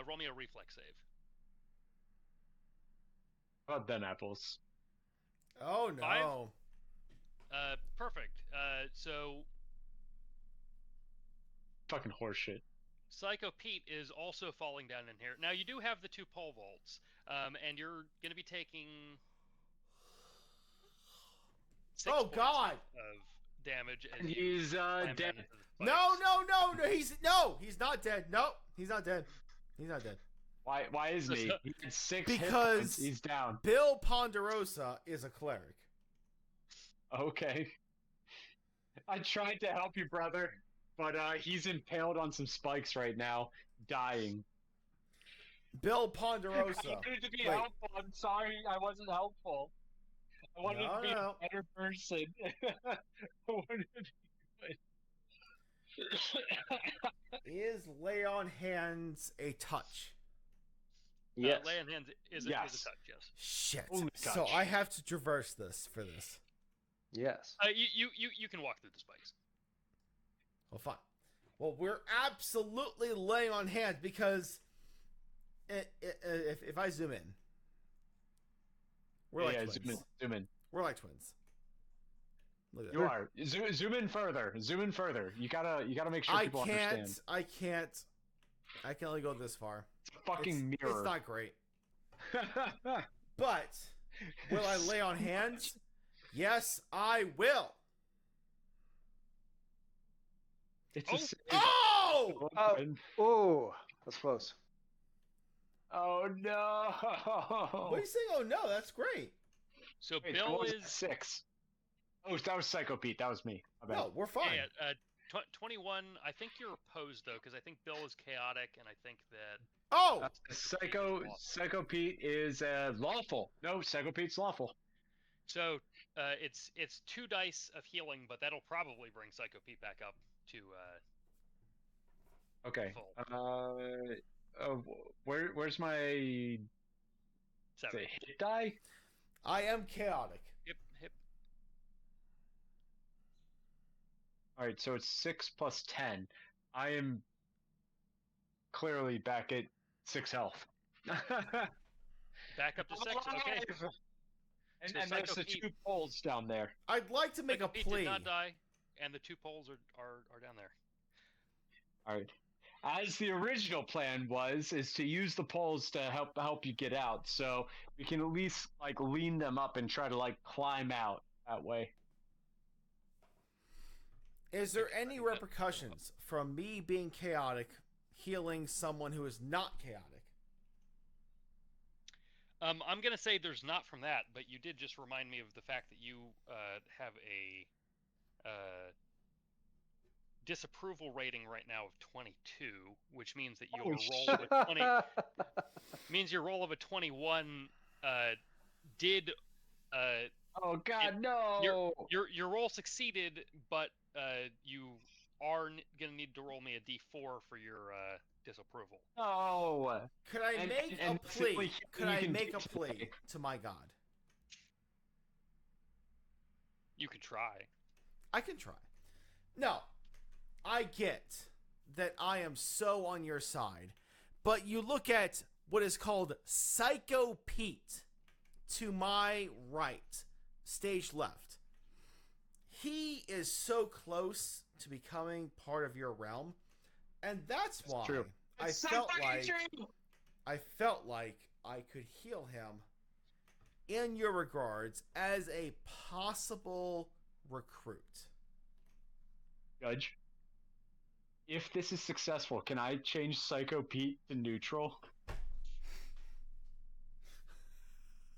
roll me a reflex save. How about then apples? Oh no. 5? Perfect. So Fucking horseshit. Psycho Pete is also falling down in here. Now you do have the 2 pole vaults, and you're going to be taking 6 Oh points God! of damage. As And you he's climb down dead. into the No, spikes. he's not dead. No, he's not dead. He's not dead. Why isn't he? He had 6 hit Because- points. He's down. Bill Ponderosa is a cleric. Okay. I tried to help you, brother, but he's impaled on some spikes right now, dying. Bill Ponderosa. I wanted to be Wait. helpful. I'm sorry I wasn't helpful. I wanted to be No. a better person. I wanted to be good. Is lay on hands a touch? Yes. Lay on hands is Yes. a touch, yes. Shit. Only So touch. I have to traverse this for this. Yes. You can walk through the spikes. Well, fine. Well, we're absolutely laying on hands because if I zoom in, we're like twins. Zoom in. We're like twins. Look at You that. are. Zoom in further. Zoom in further. You gotta make sure people understand. I can't. I can only go this far. It's a fucking It's mirror. not great. But will I lay on hands? Yes, I will. It's Oh. a save. Oh! Oh, that's close. Oh no! What are you saying? Oh no, that's great. So Wait, Bill what was is 6. Oh, that was Psycho Pete. That was me. My bad. No, we're fine. yeah, 21. I think you're opposed though, because I think Bill is chaotic, and I think that Oh, Psycho Pete is lawful. No, Psycho Pete's lawful. so. It's 2 dice of healing, but that'll probably bring Psycho Pete back up to Okay. full. Where's my 7. hit die? I am chaotic. Hip. All right, so it's 6 plus 10. I am clearly back at 6 health. Back up to 6. Okay. And, So and there's Psycho the Pete- 2 poles down there. I'd like to make Psycho a Pete plea. did not die, and the 2 poles are down there. All right. As the original plan is to use the poles to help you get out, so we can at least like lean them up and try to like climb out that way. Is there any repercussions from me being chaotic healing someone who is not chaotic? I'm gonna say there's not from that, but you did just remind me of the fact that you have a disapproval rating right now of 22, which means that your roll of a 20 means your roll of a 21 did Oh God, no! your roll succeeded, but you are gonna need to roll me a d4 for your disapproval. No! Could I And- make and a simply plea? you Could I can make do a plea today. to my god? You could try. I can try. No, I get that I am so on your side, but you look at what is called Psycho Pete to my right, stage left. He is so close to becoming part of your realm, and that's why true. I It's so felt fucking like true! I felt like I could heal him in your regards as a possible recruit. Judge, if this is successful, can I change Psycho Pete to neutral?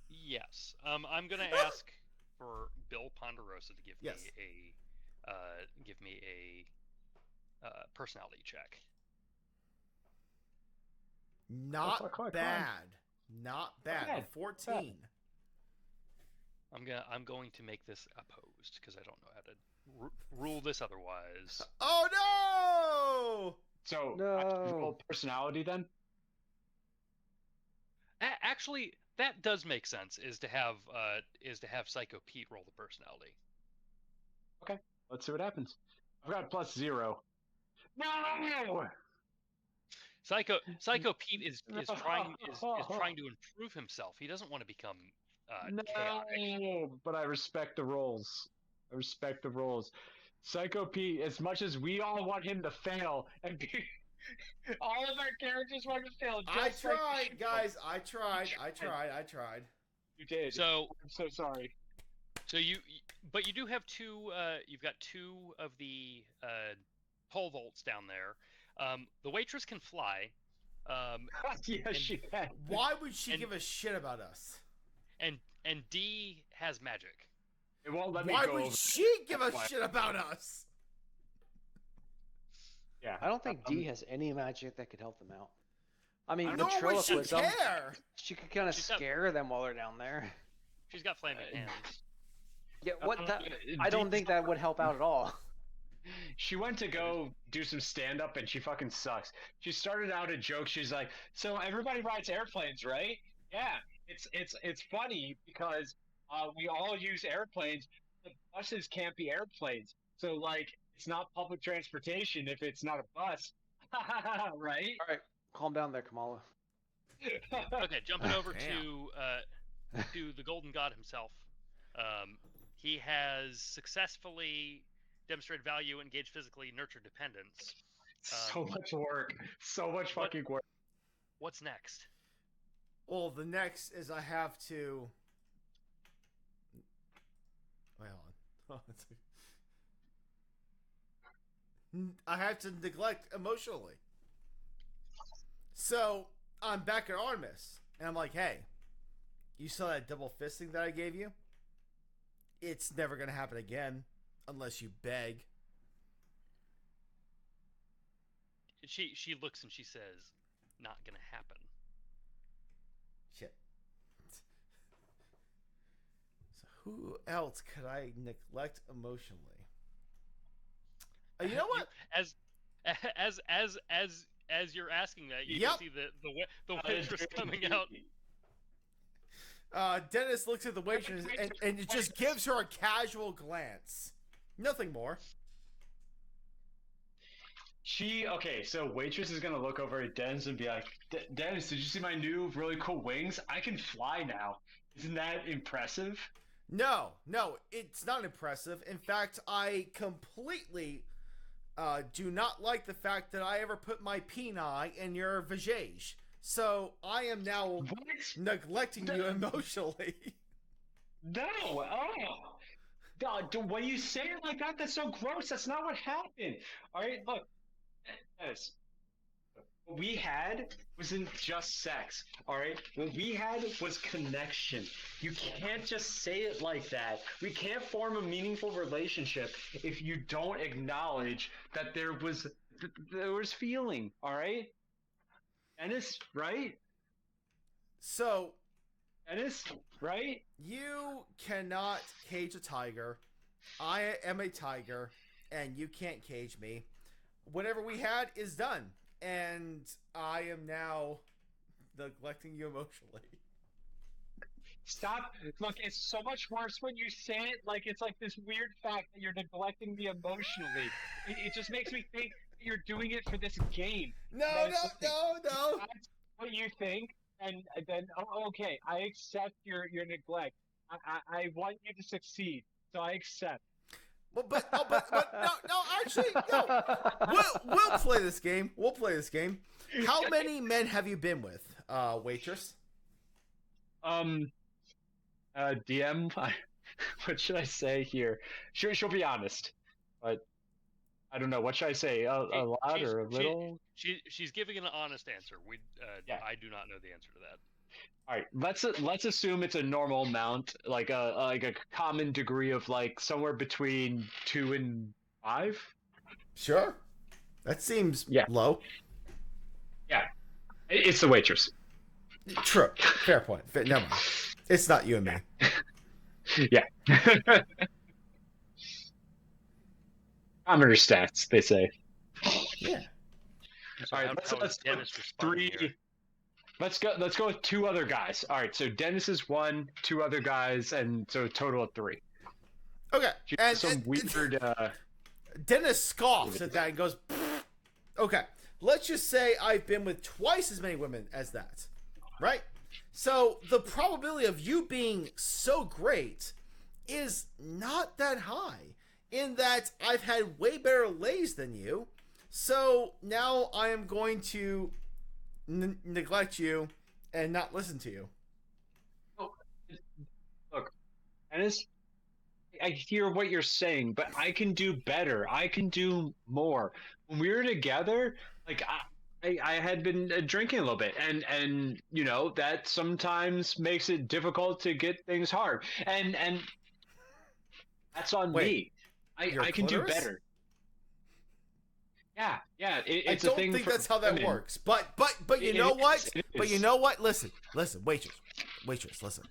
Yes. I'm gonna ask for Bill Ponderosa to give Yes. me a personality check. Not Come on. bad. Not bad. bad. A 14. I'm going to make this opposed because I don't know how to rule this otherwise. Oh no! So, No. I should roll personality then? Actually, that does make sense. Is to have Psycho Pete roll the personality. Let's see what happens. I've got +0. No! Psycho Pete is trying to improve himself. He doesn't want to become chaotic. No! But I respect the roles. I respect the roles. Psycho Pete, as much as we all want him to fail, and all of our characters want to fail. I just like tried, you. guys. I tried. You did. So I'm so sorry. But you do have two. You've got 2 of the pole vaults down there. The waitress can fly. Yeah, she can. Why would she And- give a shit about us? And D has magic. It won't let me Why go would over she give a Why? shit about us? Yeah. I don't think D has any magic that could help them out. I mean, Nor would she ventriloquism, care. she could kind of She's got- scare them while they're down there. She's got flaming hands. Yeah, what? That, D- I don't think that would help out at all. She went to go do some stand up and she fucking sucks. She started out a joke. She's like, "So everybody rides airplanes, right? Yeah. It's funny because we all use airplanes. The buses can't be airplanes. So like it's not public transportation if it's not a bus." Right? All right, calm down there, Kamala. Okay, jumping over Damn. to the Golden God himself. He has successfully demonstrated value, engaged physically, nurtured dependence. So much work. So much fucking work. What's next? Well, the next is I have to. Wait, hold on. I have to neglect emotionally. So I'm back at Artemis, and I'm like, hey, you saw that double fisting that I gave you? It's never gonna happen again, unless you beg. She looks and she says, "Not gonna happen." Shit. So who else could I neglect emotionally? You know what? As you're asking that, you Yep. can see the waitress coming out. Dennis looks at the waitress and it just gives her a casual glance. Nothing more. So waitress is gonna look over at Dennis and be like, Dennis, did you see my new really cool wings? I can fly now. Isn't that impressive? No, it's not impressive. In fact, I completely do not like the fact that I ever put my peni in your vajayjay. So I am now What? neglecting you emotionally. No! Oh! God, when you say it like that, that's so gross. That's not what happened. All right, look, Dennis. What we had wasn't just sex. All right, what we had was connection. You can't just say it like that. We can't form a meaningful relationship if you don't acknowledge that there was feeling. All right, Dennis, right? So Dennis, right? you cannot cage a tiger. I am a tiger, and you can't cage me. Whatever we had is done, and I am now neglecting you emotionally. Stop. Look, it's so much worse when you say it like it's like this weird fact that you're neglecting me emotionally. It just makes me think that you're doing it for this game. No. That's what you think, and then, okay, I accept your neglect. I want you to succeed, so I accept. But no, actually, no. We'll play this game. How many men have you been with, waitress? DM, what should I say here? She'll be honest, but I don't know. What should I say? A lot or a little? She's giving an honest answer. Yeah. I do not know the answer to that. All right, let's assume it's a normal amount, like a common degree of like somewhere between 2 and 5. Sure. That seems low. Yeah, it's the waitress. True. Fair point. Never mind. It's not you and me. Yeah. Commoner stats, they say. Yeah. So All right, how let's is Dennis responding here? Let's go with 2 other guys. All right, so Dennis is 1, 2 other guys, and so a total of 3. Okay. And Some weird. Dennis scoffs at that and goes, "Pfft." Okay. Let's just say I've been with twice as many women as that. Right? So the probability of you being so great is not that high, in that I've had way better lays than you. So now I am going to neglect you and not listen to you. Look, Dennis, I hear what you're saying, but I can do better. I can do more. When we were together, like I had been drinking a little bit, and you know that sometimes makes it difficult to get things hard, and that's on me. I can do better. Yeah, it's a thing. I don't think that's how that works. But you know what? But you know what? Listen, waitress, listen.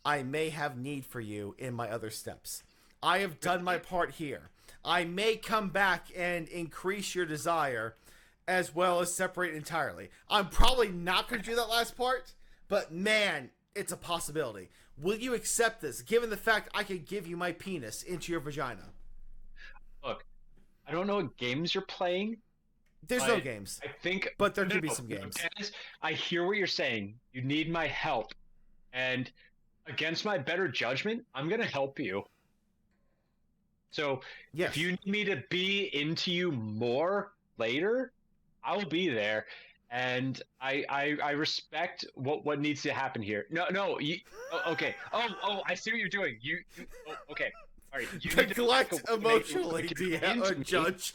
I may have need for you in my other steps. I have done my part here. I may come back and increase your desire, as well as separate entirely. I'm probably not going to do that last part, but man, it's a possibility. Will you accept this, given the fact I could give you my penis into your vagina? Look, I don't know what games you're playing. There's no games. I think, but there could be some games. Dennis, I hear what you're saying. You need my help, and against my better judgment, I'm going to help you. So if you need me to be into you more later, I'll be there, and I respect what needs to happen here. No, okay. Oh, I see what you're doing. Okay. All right. You neglect emotionally, judge.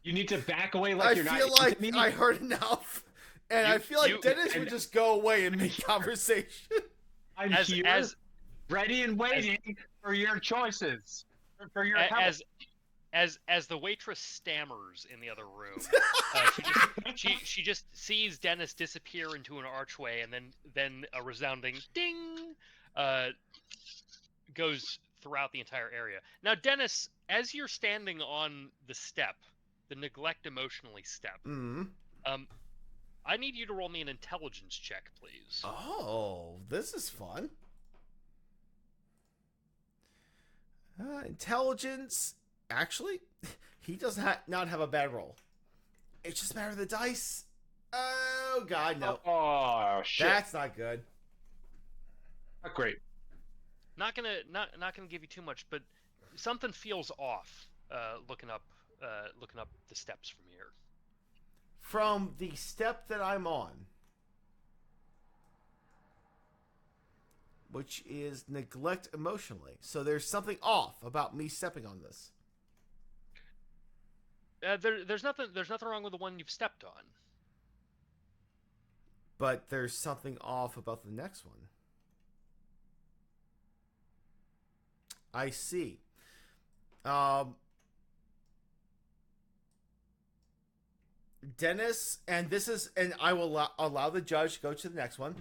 You need to back away like you're not. I feel like I heard enough. And I feel like Dennis would and- just go away and make conversation. I'm As here, as ready and waiting for your choices, for your help. as the waitress stammers in the other room, she just sees Dennis disappear into an archway, and then a resounding ding goes throughout the entire area. Now, Dennis, as you're standing on the step, the neglect emotionally step, I need you to roll me an intelligence check, please. Oh, this is fun. Intelligence. Actually, he does not have a bad roll. It's just a matter of the dice. Oh, God, no. Oh shit! That's not good. Not great. Not gonna give you too much, but something feels off. Looking up the steps from here. From the step that I'm on, which is neglect emotionally. So there's something off about me stepping on this. There's nothing wrong with the one you've stepped on. But there's something off about the next one. I see. Dennis, and I will allow the judge to go to the next one.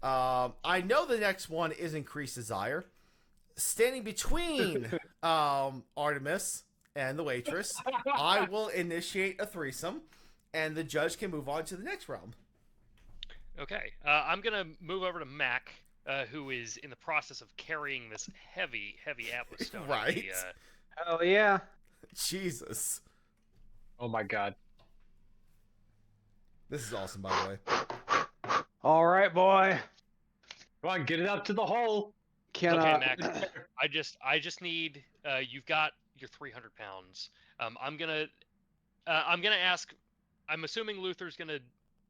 I know the next one is increased desire. Standing between Artemis and the waitress, I will initiate a threesome, and the judge can move on to the next realm. Okay, I'm gonna move over to Mac, who is in the process of carrying this heavy Atlas stone. Right. Oh yeah. Jesus. Oh my god. This is awesome, by the way. All right, boy. Come on, get it up to the hole. Can Okay, Mac. I just need. You've got your 300 pounds. I'm gonna ask. I'm assuming Luther's gonna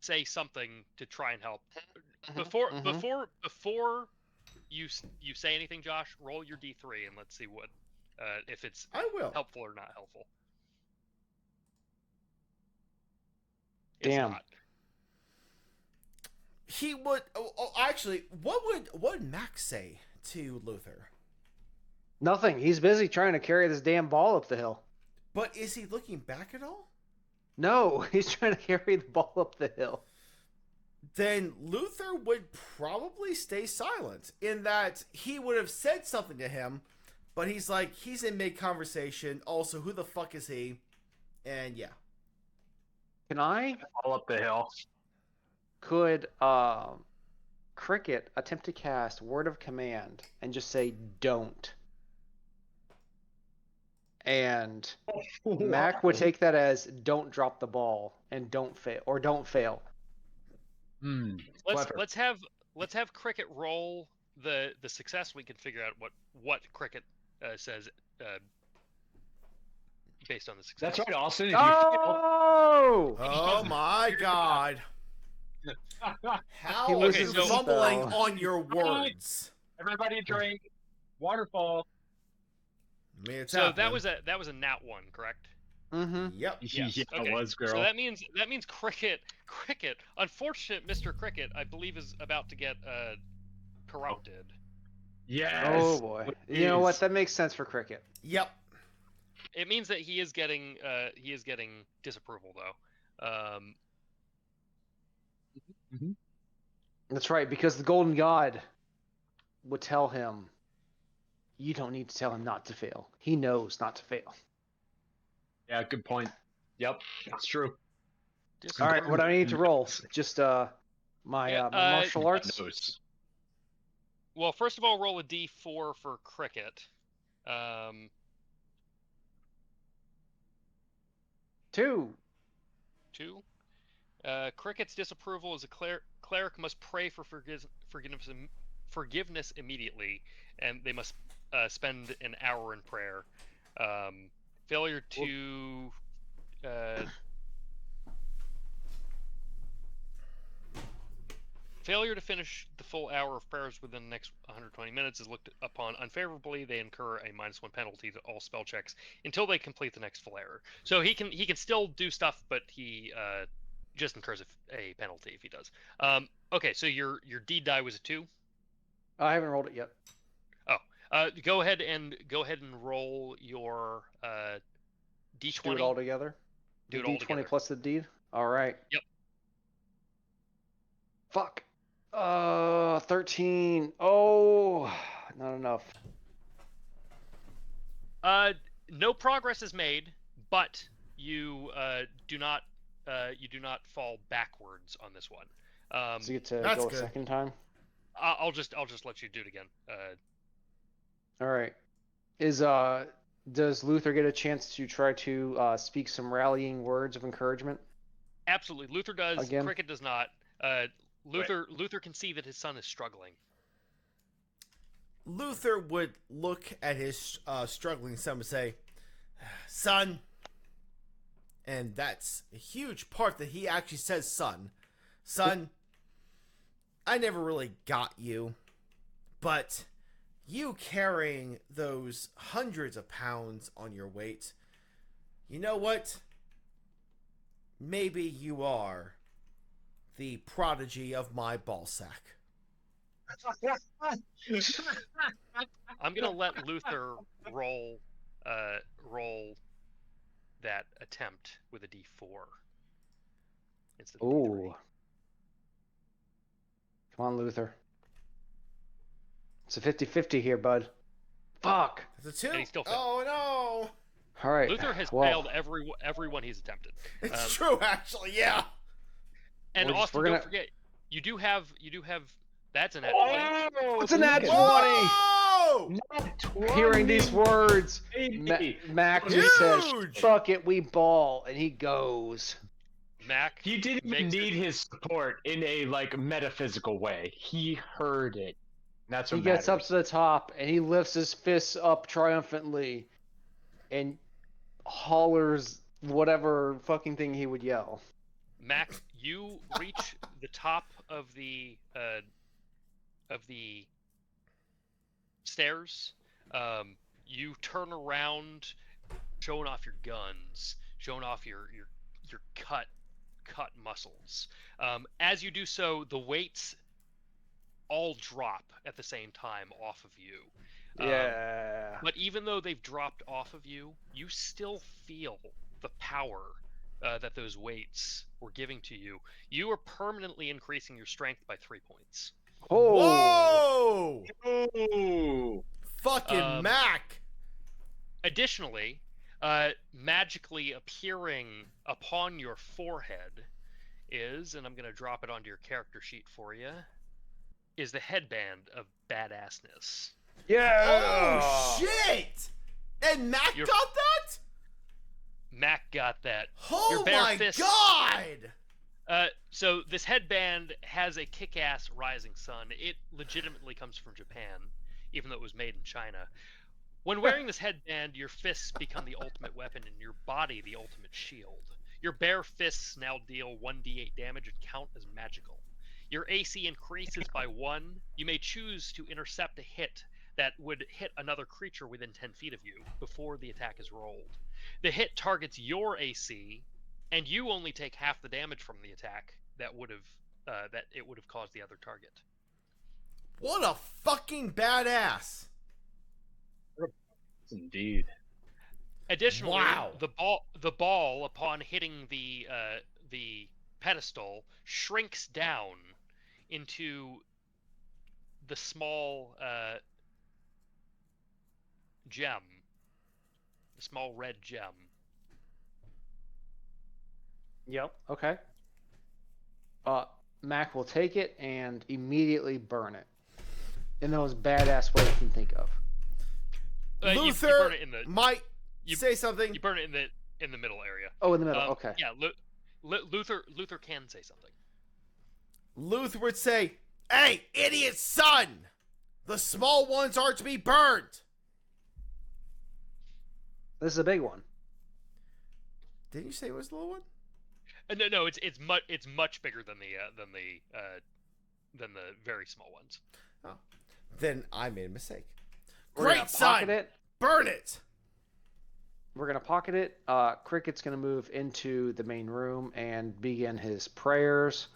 say something to try and help. Before you say anything, Josh, roll your D3 and let's see what if it's I will. helpful or not helpful. It's Damn. not. He would. Actually, what would Max say to Luther? Nothing. He's busy trying to carry this damn ball up the hill. But is he looking back at all? No, he's trying to carry the ball up the hill. Then Luther would probably stay silent in that he would have said something to him, but he's in mid-conversation. Also, who the fuck is he? And yeah. Can I? All up the hill. Could Cricket attempt to cast Word of Command and just say "don't"? And Mac would take that as "don't drop the ball" and "don't fail" or "don't fail." Clever. Let's have Cricket roll the success. We can figure out what Cricket says based on the success. That's right, Austin. If you Oh! Oh my god. How He are you loses the fumbling spell. on your words? everybody drink. Waterfall. I mean, it's So happening. that was a nat 1, correct? Mm-hmm. Yep. Yes. Yeah, Okay. it was, girl. So that means Cricket, unfortunate Mr. Cricket, I believe is about to get corrupted. Yes. Oh boy. You know what? That makes sense for Cricket. Yep. It means that he is getting disapproval though. That's right, because the Golden God would tell him, "You don't need to tell him not to fail. He knows not to fail." Yeah, good point. Yep, that's true. All right, what do I need to roll? Just my Yeah, martial arts. Knows. Well, first of all, roll a d4 for Cricket. 2. 2. Cricket's disapproval is a cleric must pray for forgiveness immediately, and they must spend an hour in prayer. Failure to failure to finish the full hour of prayers within the next 120 minutes is looked upon unfavorably. They incur a -1 penalty to all spell checks until they complete the next full hour. So he can still do stuff, but he just incurs a penalty if he does. Okay, so your deed die was a 2. I haven't rolled it yet. Go ahead and roll your d20. Just do it all together. Do The it all D20 together. plus the deed. All right. Yep. Fuck. 13. Oh, not enough. No progress is made, but you do not fall backwards on this one. So you get to That's go good. a second time. I'll just let you do it again. All right. Does Luther get a chance to try to speak some rallying words of encouragement? Absolutely, Luther does. Again? Cricket does not. Luther can see that his son is struggling. Luther would look at his struggling son and say, "Son," and that's a huge part that he actually says, "Son, I never really got you, but you carrying those hundreds of pounds on your weight, you know what? Maybe you are the prodigy of my ballsack." I'm gonna let Luther roll that attempt with a D4 instead of D3. Ooh. Come on, Luther. It's a 50-50 here, bud. Fuck. That's a 2. And he still failed. Oh no! All right. Luther has well, failed every one he's attempted. It's true, actually. Yeah. And We're just- Austin, we're don't gonna- forget, you do have that's an at 20. What's an ad 20? Whoa! Hearing these words, Mac just says, Huge! "Fuck it, we ball," and he goes. Mac, He didn't even makes it- need his support in a like metaphysical way. He heard it. That's what He gets up matters. to the top and he lifts his fists up triumphantly and hollers whatever fucking thing he would yell. Mac, you reach the top of the stairs. You turn around, showing off your guns, showing off your cut muscles. As you do so, the weights all drop at the same time off of you. Yeah. But even though they've dropped off of you, you still feel the power that those weights were giving to you. You are permanently increasing your strength by 3 points. Oh. Whoa! Ooh. Fucking Mac! Additionally, magically appearing upon your forehead is, and I'm going to drop it onto your character sheet for you, is the headband of badassness. Yeah. Oh shit! And Mac You're- got that? Mac got that. Oh Your bare my fists- god! So this headband has a kick-ass rising sun. It legitimately comes from Japan, even though it was made in China. When wearing this headband, your fists become the ultimate weapon and your body the ultimate shield. Your bare fists now deal 1d8 damage and count as magical. Your AC increases by 1. You may choose to intercept a hit that would hit another creature within 10 feet of you before the attack is rolled. The hit targets your AC, and you only take half the damage from the attack that it would have caused the other target. What a fucking badass! Indeed. Additionally, Wow. the ball upon hitting the pedestal shrinks down into the small gem, the small red gem. Yep. Okay. Mac will take it and immediately burn it in the most badass way you can think of. You Luther burn it in the might you- say something. you burn it in the middle area. Oh, in the middle. Okay. Yeah, Luther can say something. Luther would say, "Hey, idiot son! The small ones are to be burned!" This is a big one. Didn't you say it was the little one? No, it's much bigger than the very small ones. Then I made a mistake. We're gonna Great son! pocket it. Burn it! we're gonna pocket it. Cricket's gonna move into the main room and begin his prayers.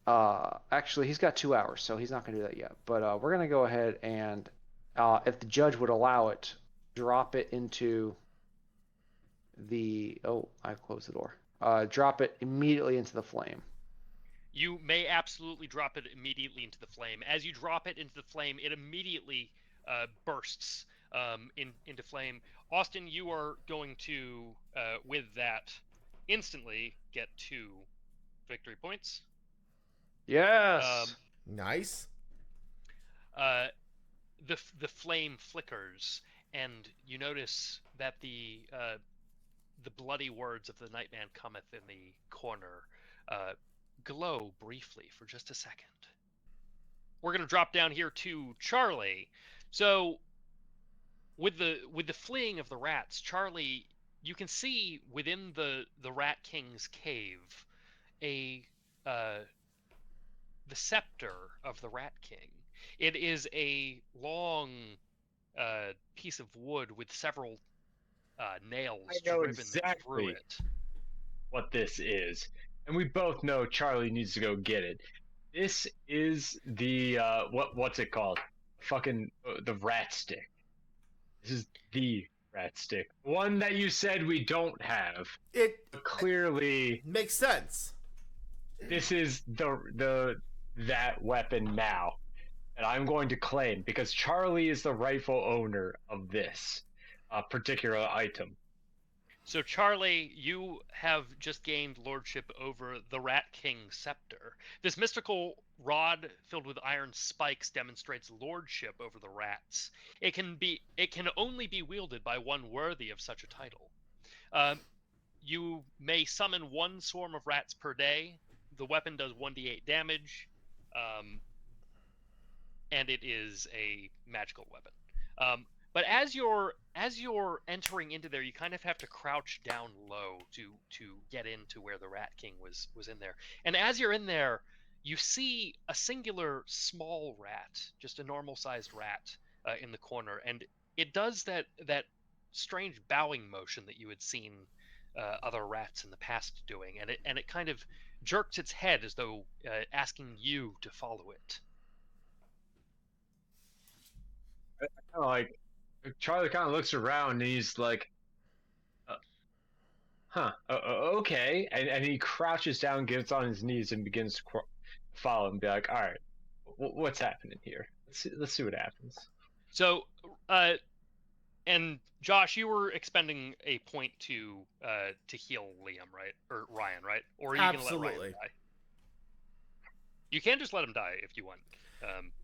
Actually, he's got 2 hours, so he's not gonna do that yet. But we're gonna go ahead and, if the judge would allow it, drop it into the. Oh, I closed the door. Drop it immediately into the flame. You may absolutely drop it immediately into the flame. As you drop it into the flame, it immediately bursts into flame. Austin, you are going to, with that, instantly get 2 victory points. Yes. Nice. The flame flickers, and you notice that the bloody words of the Nightman cometh in the corner glow briefly for just a second. We're going to drop down here to Charlie. So with the fleeing of the rats, Charlie, you can see within the Rat King's cave the scepter of the Rat King. It is a long piece of wood with several nails I know driven through exactly it. what this is, and we both know Charlie needs to go get it. This is the what's it called? Fucking the rat stick. This is the rat stick, one that you said we don't have. It But clearly, makes sense. this is that weapon now that I'm going to claim because Charlie is the rightful owner of this particular item. So, Charlie, you have just gained lordship over the Rat King's scepter. This mystical rod filled with iron spikes demonstrates lordship over the rats. It can only be wielded by one worthy of such a title. You may summon 1 swarm of rats per day. The weapon does 1d8 damage, and it is a magical weapon. But as you're entering into there, you kind of have to crouch down low to get into where the Rat King was in there. And as you're in there, you see a singular small rat, just a normal-sized rat, in the corner, and it does that strange bowing motion that you had seen other rats in the past doing, and it kind of jerks its head as though asking you to follow it. Like Charlie kind of looks around and he's like, okay. And he crouches down, gets on his knees, and begins to follow and be like, all right, what's happening here? Let's see what happens. So, and Josh, you were expending a point to heal Liam, right? Or Ryan, right? Or are you going to let Ryan die? You can just let him die if you want.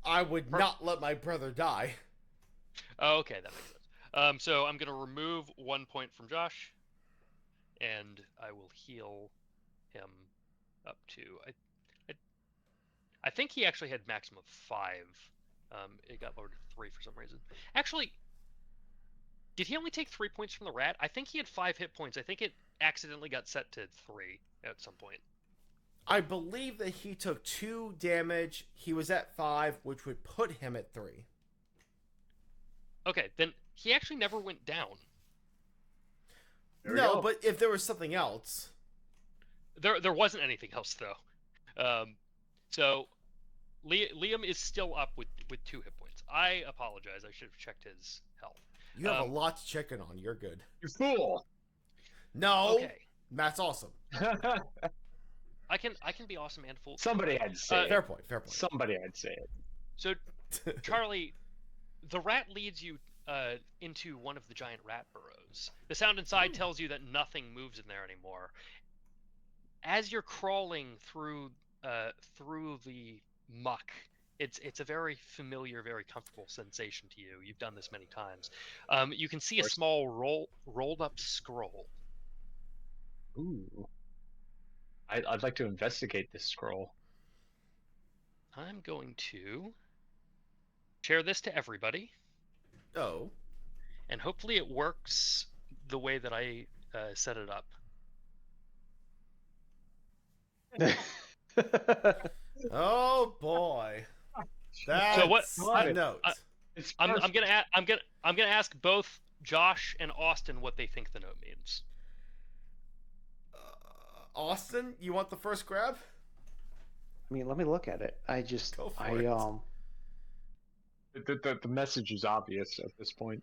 I would not let my brother die. Oh, okay, that makes sense. So I'm going to remove 1 point from Josh, and I will heal him up to. I think he actually had maximum of 5. It got lowered to 3 for some reason. Actually, did he only take 3 points from the rat? I think he had 5 hit points. I think it accidentally got set to 3 at some point. I believe that he took 2 damage. He was at 5, which would put him at 3. Okay, then he actually never went down. No, but if there was something else, there wasn't anything else though. So Liam is still up with 2 hit points. I apologize. I should have checked his health. you have a lot to check in on. You're good. You fool! No, Okay, Matt's awesome. I can be awesome and full. Somebody had to say it. Fair point. Fair point. Somebody had to say it. So Charlie, the rat leads you into one of the giant rat burrows. The sound inside tells you that nothing moves in there anymore. As you're crawling through the muck, it's a very familiar, very comfortable sensation to you. You've done this many times. You can see a small rolled up scroll. Ooh. I'd like to investigate this scroll. I'm going to share this to everybody. Oh. And hopefully it works the way that I set it up. Oh boy. That's So what? a note. I'm gonna ask both Josh and Austin what they think the note means. Austin, you want the first grab? I mean, let me look at it. Go for it. The message is obvious at this point.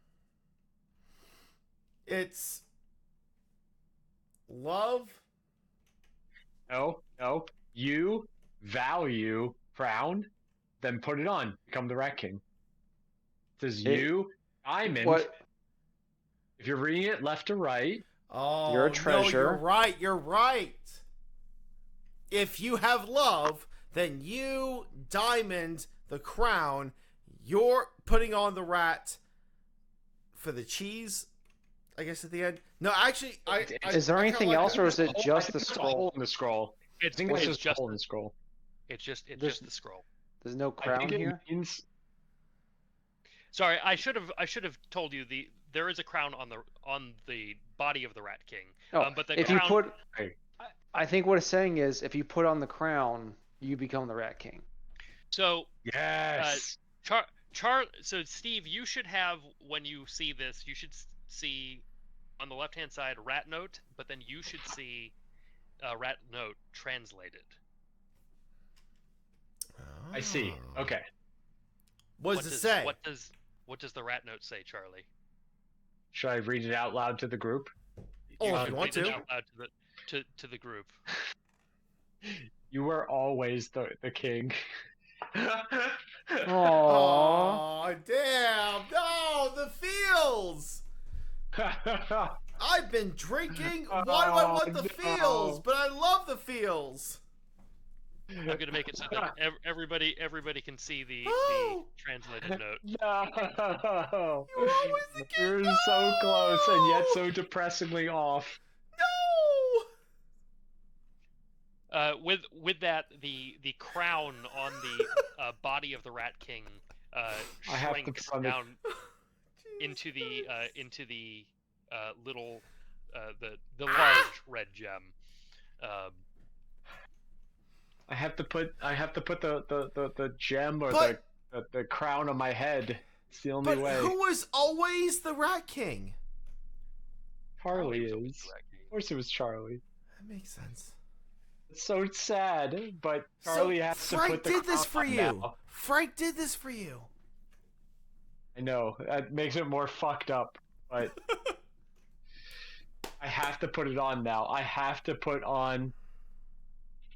It's love. No. You value crown, then put it on. Become the Rat King. It says you, diamond. What? If you're reading it left to right. Oh, You're a no, treasure. you're right. If you have love, then you, diamond, the crown, you're putting on the rat for the cheese, I guess, at the end. No, actually, Is there anything else, or is it just the There's a scroll? hole in the scroll. I think It's it's just a just hole in the scroll. it's just There's- the scroll. There's no I crown think it here. means Sorry, I should have told you there is a crown on the body of the Rat King. Oh, But the if crown, you put, Hey. I think what it's saying is, if you put on the crown, you become the Rat King. so yes. so Steve, you should have, when you see this, you should see on the left hand side rat note, but then you should see rat note translated. I see. Oh. Okay. What does it say? What does the rat note say, Charlie? Should I read it out loud to the group? Oh, if you want Read it to. out loud to the group. You were always the king. Aww. Oh, damn. No, the feels. I've been drinking. Why do I want the no. feels? But I love the feels. I'm gonna make it so that everybody can see the Oh. translated note. No. You're always the king. You're No. so close and yet so depressingly off. No. With that, the crown on the body of the Rat King I have to shrinks put on the- down Jesus into the little the Ah! large red gem. I have to put the gem or But- the crown on my head. It's the only But way. who was always the Rat King? Charlie was always is. the Rat King. Of course it was Charlie. That makes sense. It's so sad, but Charlie has to Frank put the did this crown for on you. now. Frank did this for you. I know that makes it more fucked up, but I have to put it on now. I have to put on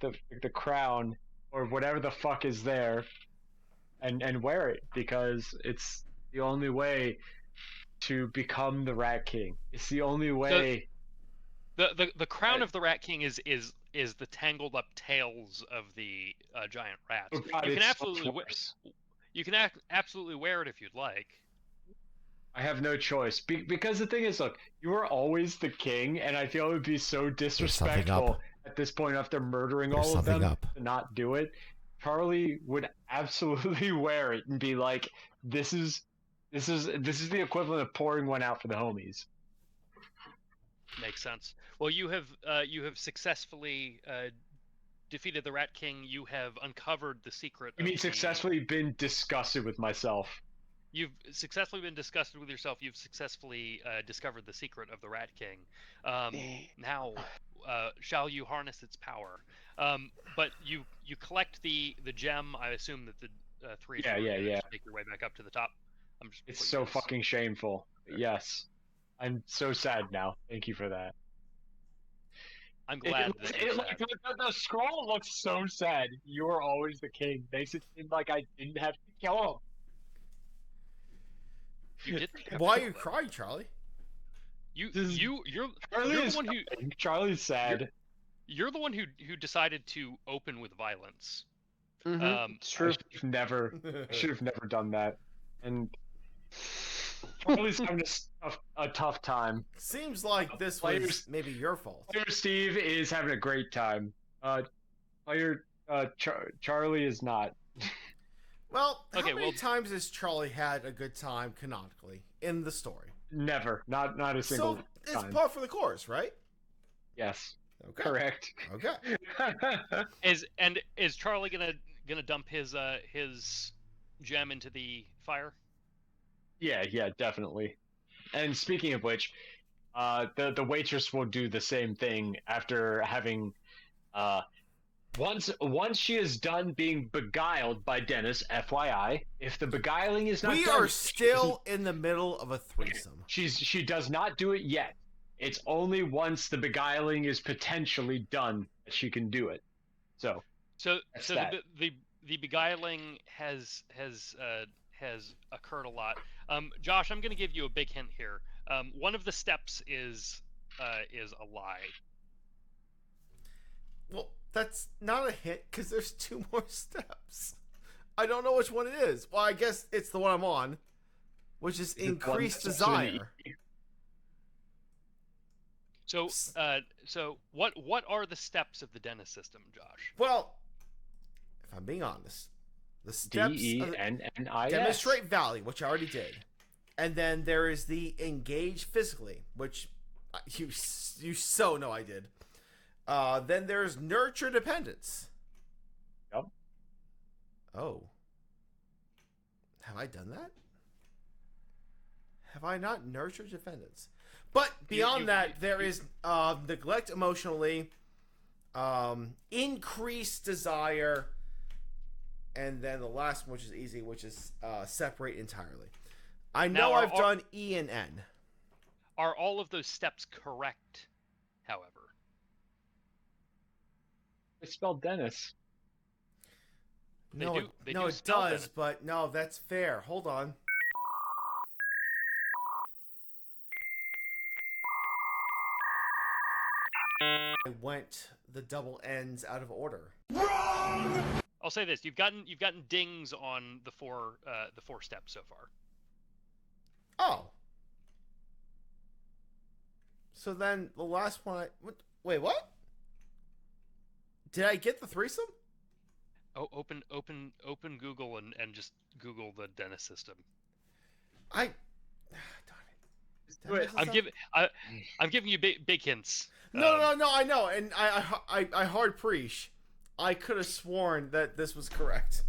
the crown or whatever the fuck is there, and wear it because it's the only way to become the Rat King. It's the only way. The crown of the Rat King is the tangled up tails of the giant rat. Oh God, You can it's so absolutely much worse. you can absolutely wear it if you'd like. I have no choice because the thing is, look, you were always the king, and I feel it would be so something disrespectful up. at this point after murdering There's all of something them up. to not do it. Charlie would absolutely wear it and be like, "This is the equivalent of pouring one out for the homies." Makes sense. Well, you have successfully defeated the Rat King. You have uncovered the secret. You of mean the- successfully been disgusted with myself? You've successfully been disgusted with yourself. You've successfully discovered the secret of the Rat King. Now, shall you harness its power? But you collect the gem. I assume that the three of you are gonna Yeah. just make your way back up to the top. I'm just It's putting so this- fucking shameful. But yes, I'm so sad now. Thank you for that. I'm glad that you're sad. The scroll looks so sad. You were always the king. Makes it seem like I didn't have to kill him. You didn't have Why to are you do it. crying, Charlie? You're Charlie the is one who crying. Charlie's sad. you're the one who decided to open with violence. Mhm, it's true. I should have never done that. And Charlie's having a tough time. Seems like this was Players- maybe your fault. Player Steve is having a great time. Player Charlie is not. Well, Okay, how many well- times has Charlie had a good time canonically in the story? Never. Not a single So it's time. par for the course, right? Yes. Okay. Correct. Okay. Is Charlie gonna dump his gem into the fire? Yeah, definitely. And speaking of which, the waitress will do the same thing after having once she is done being beguiled by Dennis. FYI, if the beguiling is not We done, are still in the middle of a threesome. she does not do it yet. It's only once the beguiling is potentially done that she can do it. So that's that. the beguiling has occurred a lot. Josh, I'm going to give you a big hint here. One of the steps is a lie. Well, that's not a hint because there's 2 more steps. I don't know which one it is. Well, I guess it's the one I'm on, which is increased desire. So what are the steps of the Dennis system, Josh? Well, if I'm being honest, the steps DENNIS. demonstrate value, which I already did, and then there is the engage physically, which you so know I did. Then there's nurture dependence. Yep. Oh. Have I done that? Have I not nurtured dependence? But beyond that, there is neglect emotionally, increased desire, and then the last one, which is easy, which is separate entirely. I know I've done E and N. Are all of those steps correct, however? I spelled Dennis. No, They it spell does, Dennis. but no, that's fair. Hold on. I went the double N's out of order. I'll say this: you've gotten dings on the four steps so far. Oh. So then the last one, wait, what? Did I get the threesome? Oh, open Google and just Google the Dennis system. Darn it. I'm giving you big hints. No, I know, and I hard preach. I could have sworn that this was correct.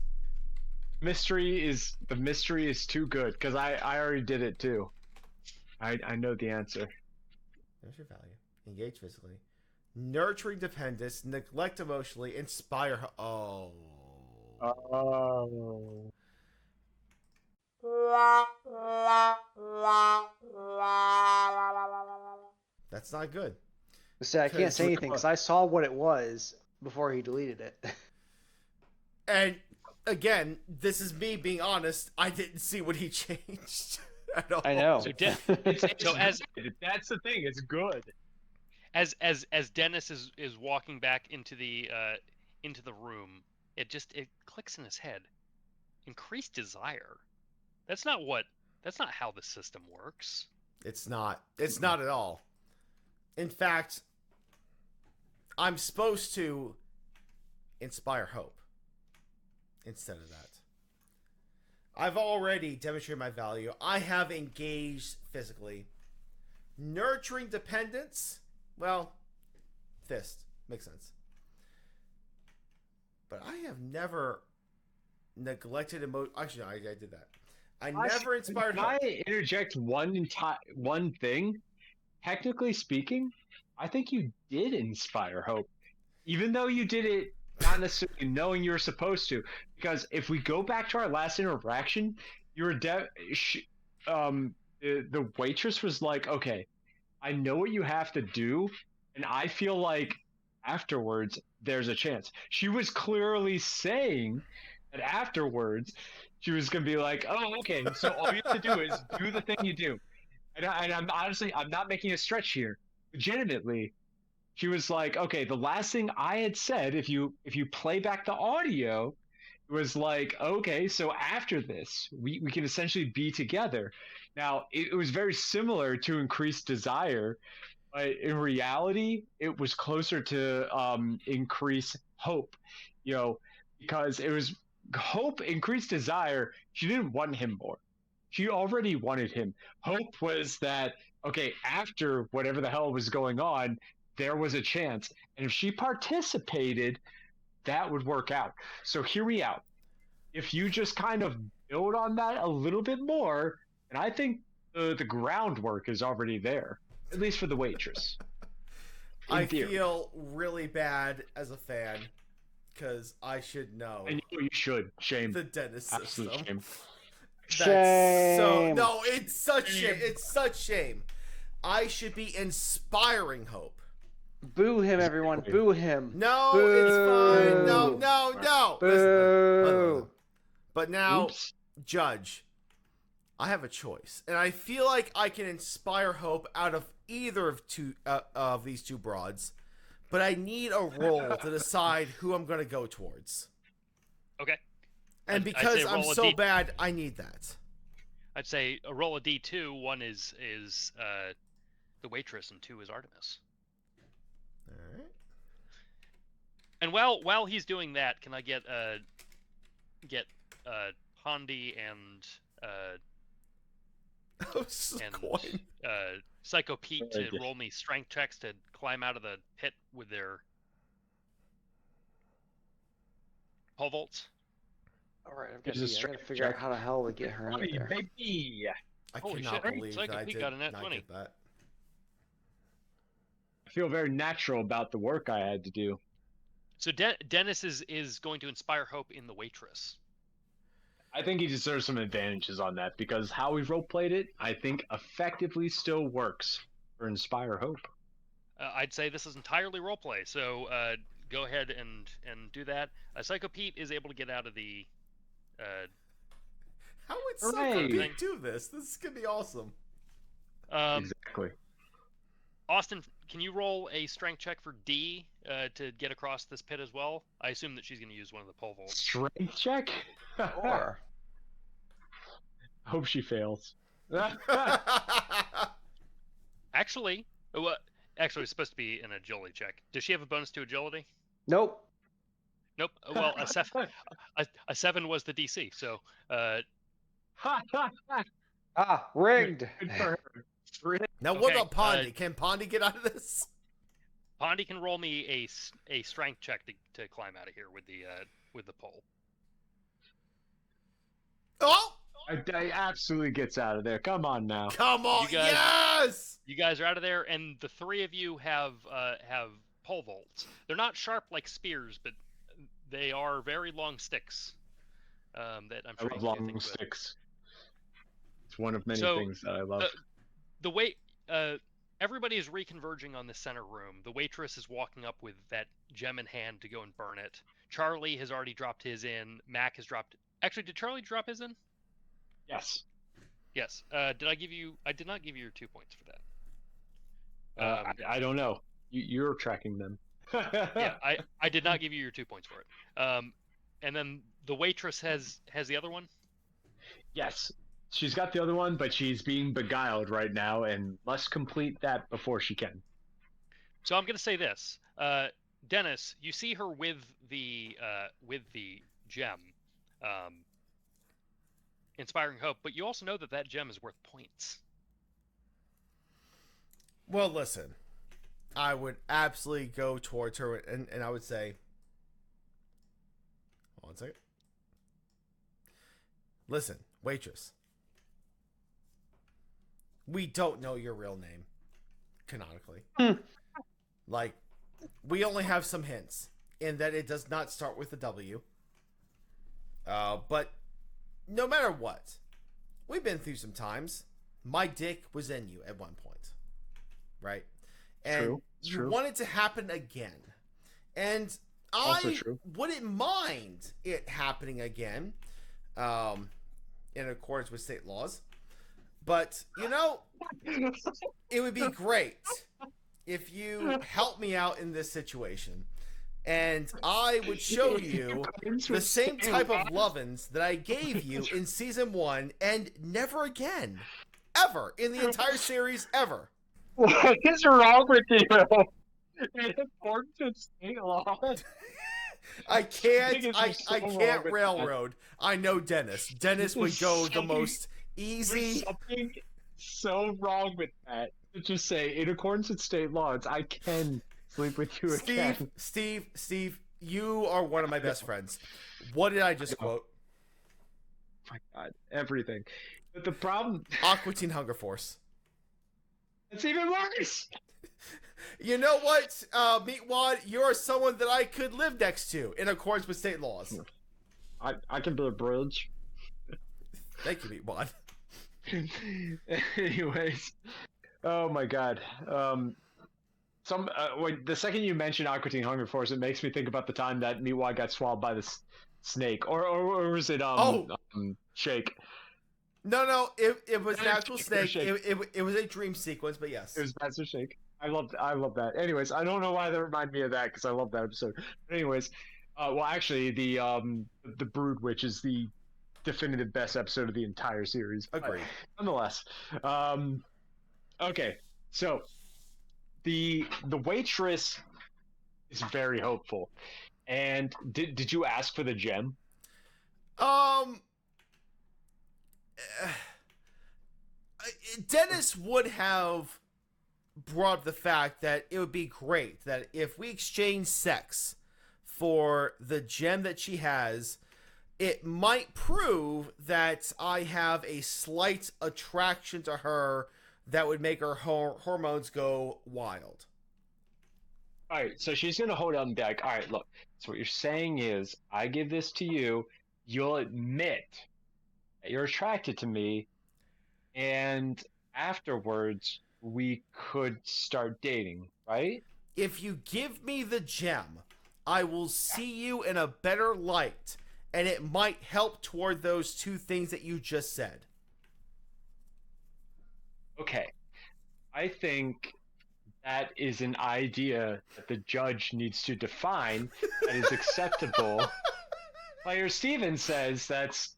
The mystery is too good because I already did it too. I know the answer. There's your value. Engage physically. Nurturing dependence, neglect emotionally, inspire. Oh. Oh. That's not good. See, I can't say anything because I saw what it was before he deleted it. And again, this is me being honest. I didn't see what he changed at all. I know. So, That's the thing. It's good. as Dennis is walking back into the room, it clicks in his head. Increased desire. That's not how the system works. It's not. It's not at all. In fact, I'm supposed to inspire hope instead of that. I've already demonstrated my value. I have engaged physically. Nurturing dependence, well, fist. Makes sense. But I have never neglected emotion. Actually, no, I did that. I never inspired Can hope. I interject one thing? Technically speaking, I think you did inspire hope. Even though you did it not necessarily knowing you were supposed to. Because if we go back to our last interaction, you were the waitress was like, okay, I know what you have to do, and I feel like afterwards there's a chance. She was clearly saying that afterwards she was going to be like, oh, okay, so all you have to do is do the thing you do. And I'm honestly, I'm not making a stretch here. Legitimately, she was like, okay, the last thing I had said, if you play back the audio, it was like, okay, so after this, we can essentially be together. Now, it was very similar to increased desire, but in reality, it was closer to increase hope, because it was hope, increased desire. She didn't want him more. She already wanted him. Hope was that, okay, after whatever the hell was going on, there was a chance. And if she participated, that would work out. So hear me out. If you just kind of build on that a little bit more, and I think the groundwork is already there, at least for the waitress. In I theory. feel really bad as a fan because I should know And you should. Shame. the dentist Absolute system. shame. That's so Shame. no, it's such shame. It's such shame. I should be inspiring hope. Boo him, everyone. Exactly. Boo him. No, Boo. it's fine. No, no, no. Boo. But now, Oops. Judge, I have a choice, and I feel like I can inspire hope out of either of these two broads, but I need a roll to decide who I'm going to go towards. Okay. And I'd because say I'm roll a so D- bad, I need that. I'd say a roll of D2. One is the waitress, and 2 is Artemis. All right. And while he's doing that, can I get Pondi and Oh, this is coin. Psycho Pete to Very good. roll me strength checks to climb out of the pit with their pole vaults? All right, I've got Here's a to strength figure out check. how the hell to get her out of Hey, there. baby. I Holy cannot shit, believe Psycho that I Pete did got a nat not 20. get that. I feel very natural about the work I had to do. So Dennis is going to inspire hope in the waitress. I think he deserves some advantages on that because how we role played it, I think effectively still works for Inspire Hope. I'd say this is entirely roleplay, so go ahead and do that. Psycho Pete is able to get out of the. How would Hooray. Psycho Pete do this? This is going to be awesome. Exactly. Austin, can you roll a strength check for D to get across this pit as well? I assume that she's going to use one of the pole vaults. Strength check? Or Hope she fails. Actually, actually, it's supposed to be an agility check. Does she have a bonus to agility? nope. Nope. Well, a 7 was the DC, so Ah, rigged. Good for her. Now, what Okay, about Pondi? Can Pondi get out of this? Pondi can roll me a strength check to climb out of here with the pole. Oh, I absolutely gets out of there. Come on now. come on. You guys- Yes! You guys are out of there, and the 3 of you have pole vaults. They're not sharp like spears, but they are very long sticks. That I'm I sure love you can do long things with. sticks. It's one of many So, things that I love. The way everybody is reconverging on the center room. The waitress is walking up with that gem in hand to go and burn it. Charlie has already dropped his in. Mac has dropped. Actually, did Charlie drop his in? Yes. Yes. Did I give you? I did not give you your 2 points for that. I don't know. You're tracking them. Yeah, I did not give you your 2 points for it. And then the waitress has the other one. Yes. She's got the other one, but she's being beguiled right now and must complete that before she can. So I'm going to say this, Dennis. You see her with the gem, inspiring hope, but you also know that gem is worth points. Well, listen. I would absolutely go towards her, and I would say... Hold on a second. Listen, waitress. We don't know your real name, canonically. Like, we only have some hints, in that it does not start with a W. But no matter what, we've been through some times. My dick was in you at one point, right? And True, you true. want it to happen again. And Also I true. wouldn't mind it happening again, in accordance with state laws. But, you know, it would be great if you helped me out in this situation. And I would show you the same type of lovin's that I gave you in season 1 and never again. Ever. In the entire series, ever. What is wrong with you? It important to state law. I can't Thing is, I you're so wrong can't with railroad. I know Dennis. Dennis would go the Something- most easy. There's something so wrong with that. To just say, in accordance with state laws, I can sleep with you again. Steve, you are one of my best friends. What did I just quote? my god, everything. But the problem, Aqua Teen Hunger Force. it's even worse. You know what, Meatwad? You're someone that I could live next to in accordance with state laws. I can build a bridge. Thank you, Meatwad. Anyways, oh my god. When the second you mention Aqua Teen Hunger Force, it makes me think about the time that Meatwad got swallowed by the snake, or was it Shake? No, it was an actual snake. Shake. It was a dream sequence, but yes. It was Master Shake. I love that. Anyways, I don't know why that reminded me of that because I love that episode. But anyways, well, actually, the Brood Witch is the definitive best episode of the entire series. Agreed. But nonetheless, okay, so the waitress is very hopeful. And did you ask for the gem? Dennis would have brought up the fact that it would be great that if we exchange sex for the gem that she has, it might prove that I have a slight attraction to her that would make her hormones go wild. All right, so she's going to hold up and be like, all right, look, so what you're saying is I give this to you, you'll admit that you're attracted to me, and afterwards we could start dating, right? If you give me the gem, I will see you in a better light, and it might help toward those two things that you just said. Okay, I think that is an idea that the judge needs to define that is acceptable. Player Steven says that's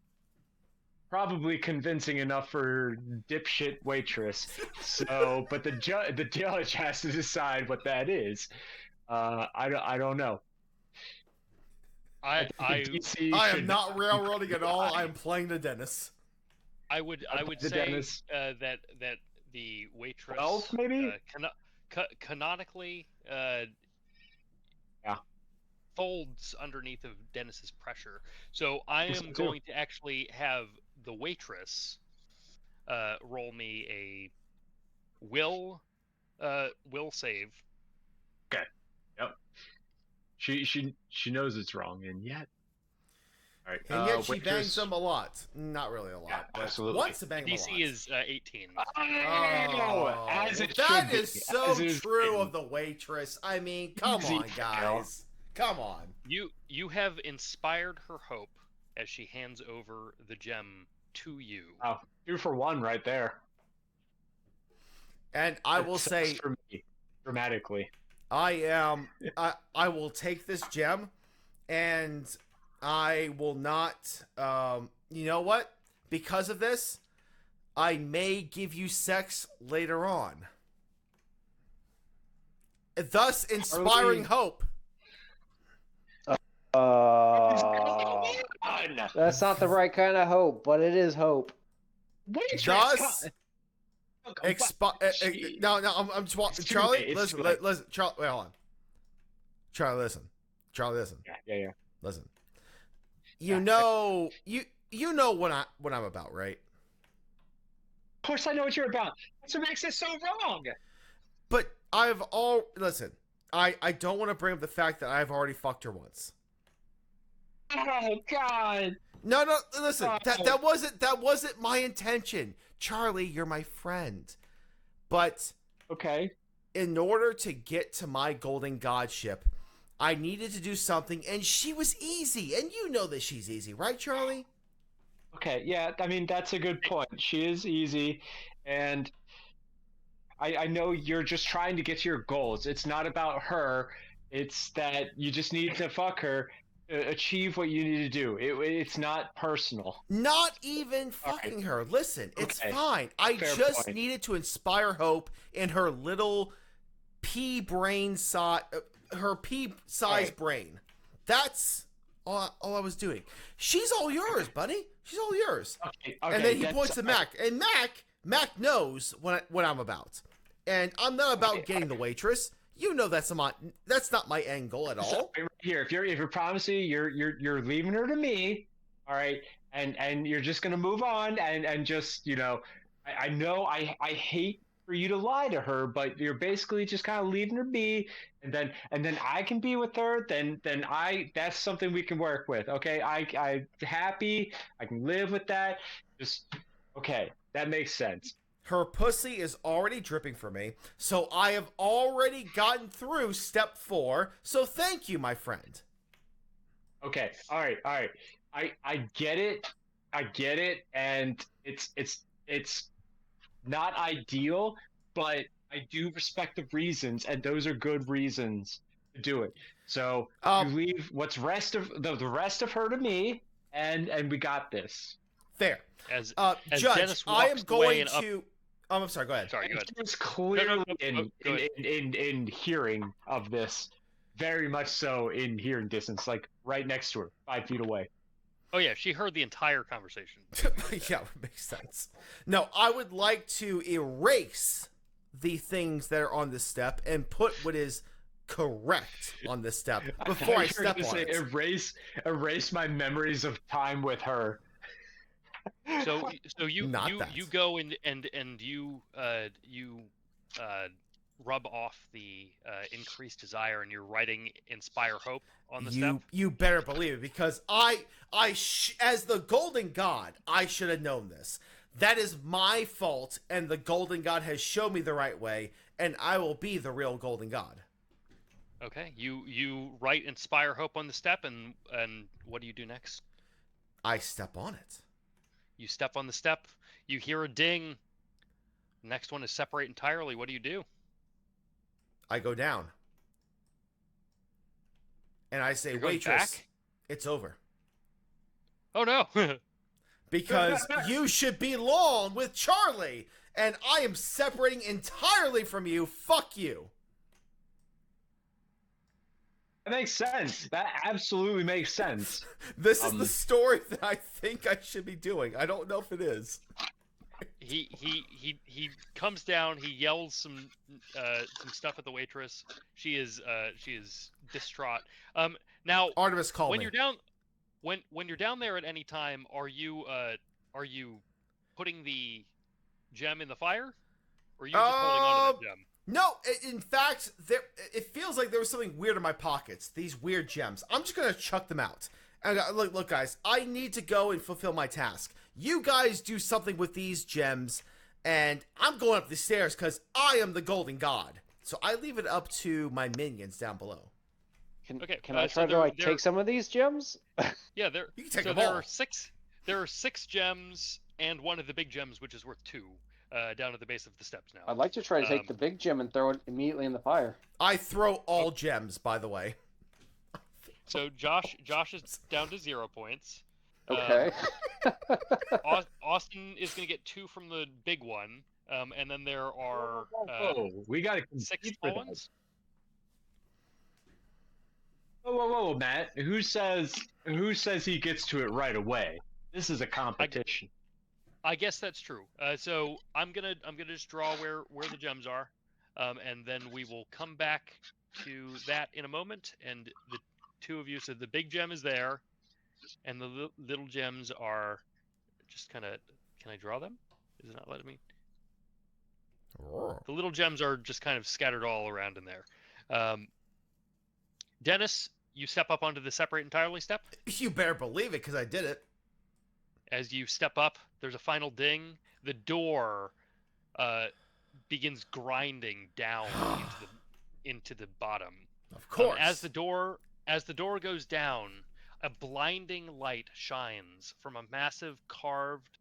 probably convincing enough for dipshit waitress. So, but the judge has to decide what that is. I don't know. I am not railroading at all. I'm playing the Dennis. I would The say Dennis. that the waitress 12 maybe? canonically Yeah. folds underneath of Dennis's pressure. So I Yes, am too. going to actually have the waitress roll me a will save. Okay. Yep. She knows it's wrong, and yet. All right. And yet she waitress. bangs them a lot. Not really a lot. Yeah, but absolutely. Wants to bang them a lot. DC is 18. Oh, as it that should is be, so as it is true written. of the waitress. I mean, come Easy on, fail. guys. Come on. You have inspired her hope as she hands over the gem to you. Oh, 2 for 1 right there. And I will Success say, for me, dramatically. I will take this gem, and I will not. You know what? Because of this, I may give you sex later on, thus inspiring hope. That's not the right kind of hope, but it is hope. Waitress, Thus, She- no, I'm just It's too Charlie. late, it's Listen, too late. listen, Charlie. Wait, hold on. Charlie, listen. Charlie, listen. Yeah. Listen. You know, you know what I'm about, right? Of course, I know what you're about. That's what makes it so wrong. But listen. I don't want to bring up the fact that I've already fucked her once. Oh God. No, listen. Oh. That wasn't my intention. Charlie, you're my friend. But Okay. in order to get to my golden godship, I needed to do something, and she was easy. And you know that she's easy, right, Charlie? Okay. Yeah. I mean, that's a good point. She is easy, and I know you're just trying to get to your goals. It's not about her. It's that you just need to fuck her to achieve what you need to do. It's not personal. Not even fucking her. Listen, it's Okay. fine. I Fair just point. needed to inspire hope in her little pea brain size, her pea-sized Right. brain. That's all I was doing. She's all yours, buddy. She's all yours. Okay. And then he that's- points to Mac, and Mac knows what I'm about. And I'm not about Okay. getting the waitress. You know that's not my end goal at So, all. right here, if you're promising you're leaving her to me, All right, and you're just gonna move on and just I know I hate for you to lie to her, but you're basically just kind of leaving her be, and then I can be with her. Then I that's something we can work with. Okay, I happy. I can live with that. Just okay, that makes sense. Her pussy is already dripping for me, so I have already gotten through step 4. So thank you, my friend. Okay, all right, all right. I get it. I get it, and it's not ideal, but I do respect the reasons, and those are good reasons to do it. So you leave what's rest of the rest of her to me, and we got this. Fair. As Judge, Dennis I am walks away going and up. to. I'm sorry. Go ahead. Sorry, go ahead. It's clearly Go ahead. in hearing of this, very much so in hearing distance, like right next to her, 5 feet away. Oh yeah, she heard the entire conversation. Yeah, it makes sense. No, I would like to erase the things that are on this step and put what is correct on this step before I step on it. Erase my memories of time with her. So you Not you that. you go and you rub off the increased desire, and you're writing inspire hope on the step. You better believe it, because as the golden god, I should have known this. That is my fault, and the golden god has shown me the right way, and I will be the real golden god. Okay, you write inspire hope on the step, and what do you do next? I step on it. You step on the step. You hear a ding. Next one is separate entirely. What do you do? I go down. And I say, You're going waitress, back? it's over. Oh no! Because you should belong with Charlie, and I am separating entirely from you. Fuck you. That makes sense. That absolutely makes sense. This is the story that I think I should be doing. I don't know if it is. He comes down. He yells some stuff at the waitress. She is distraught. Now Artemis, call when me. you're down, when you're down there at any time, are you putting the gem in the fire, or are you just holding on to that gem? No, in fact, it feels like there was something weird in my pockets. These weird gems. I'm just gonna chuck them out. And look, guys, I need to go and fulfill my task. You guys do something with these gems, and I'm going up the stairs because I am the golden god. So I leave it up to my minions down below. Okay, Can I so try to there- take some of these gems? Yeah, there. You can take So them there all. are six. There are 6 gems and one of the big gems, which is worth 2, down at the base of the steps now. I'd like to try to take the big gem and throw it immediately in the fire. I throw all gems, by the way. So Josh is down to 0 points. Okay. Austin is going to get 2 from the big one, and then there are we got to 6 small ones. Whoa, Matt. Who says he gets to it right away? This is a competition. I guess that's true. So I'm gonna just draw where the gems are, and then we will come back to that in a moment. And the 2 of you, so the big gem is there, and the little gems are just kind of. Can I draw them? Is it not letting me? The little gems are just kind of scattered all around in there. Dennis, you step up onto the separate entirely step. You better believe it, because I did it. As you step up, there's a final ding. The door begins grinding down into the bottom. Of course. As the door goes down, a blinding light shines from a massive carved.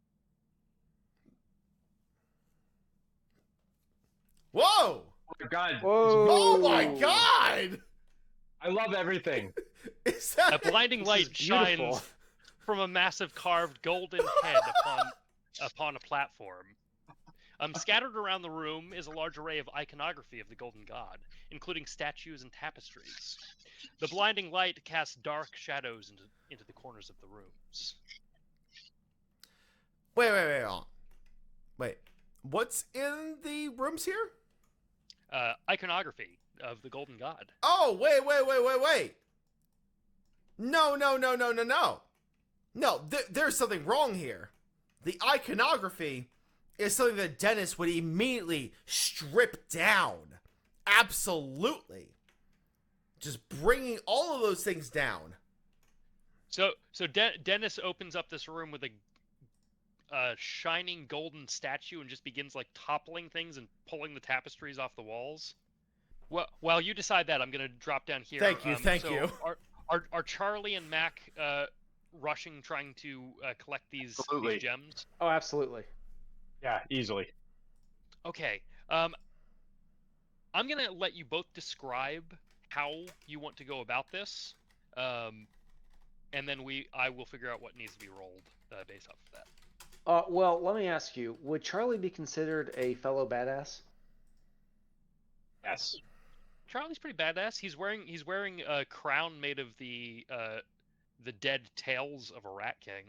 Whoa! Oh my god! Whoa! Oh my god! I love everything. Is that A blinding This light is beautiful. shines from a massive carved golden head upon a platform. Scattered around the room is a large array of iconography of the golden god, including statues and tapestries. The blinding light casts dark shadows into the corners of the rooms. Wait. What's in the rooms here? Iconography of the golden god. Oh, wait. No. No, there's something wrong here. The iconography is something that Dennis would immediately strip down. Absolutely. Just bringing all of those things down. So Dennis opens up this room with a shining golden statue and just begins like toppling things and pulling the tapestries off the walls. Well, while you decide that, I'm gonna drop down here. Thank you, thank you. Are Charlie and Mac rushing, trying to collect these gems? Oh, absolutely. Yeah, easily. Okay. I'm gonna let you both describe how you want to go about this, and then I will figure out what needs to be rolled based off of that. Well, let me ask you: would Charlie be considered a fellow badass? Yes. Charlie's pretty badass. He's wearing a crown made of the dead tails of a rat king.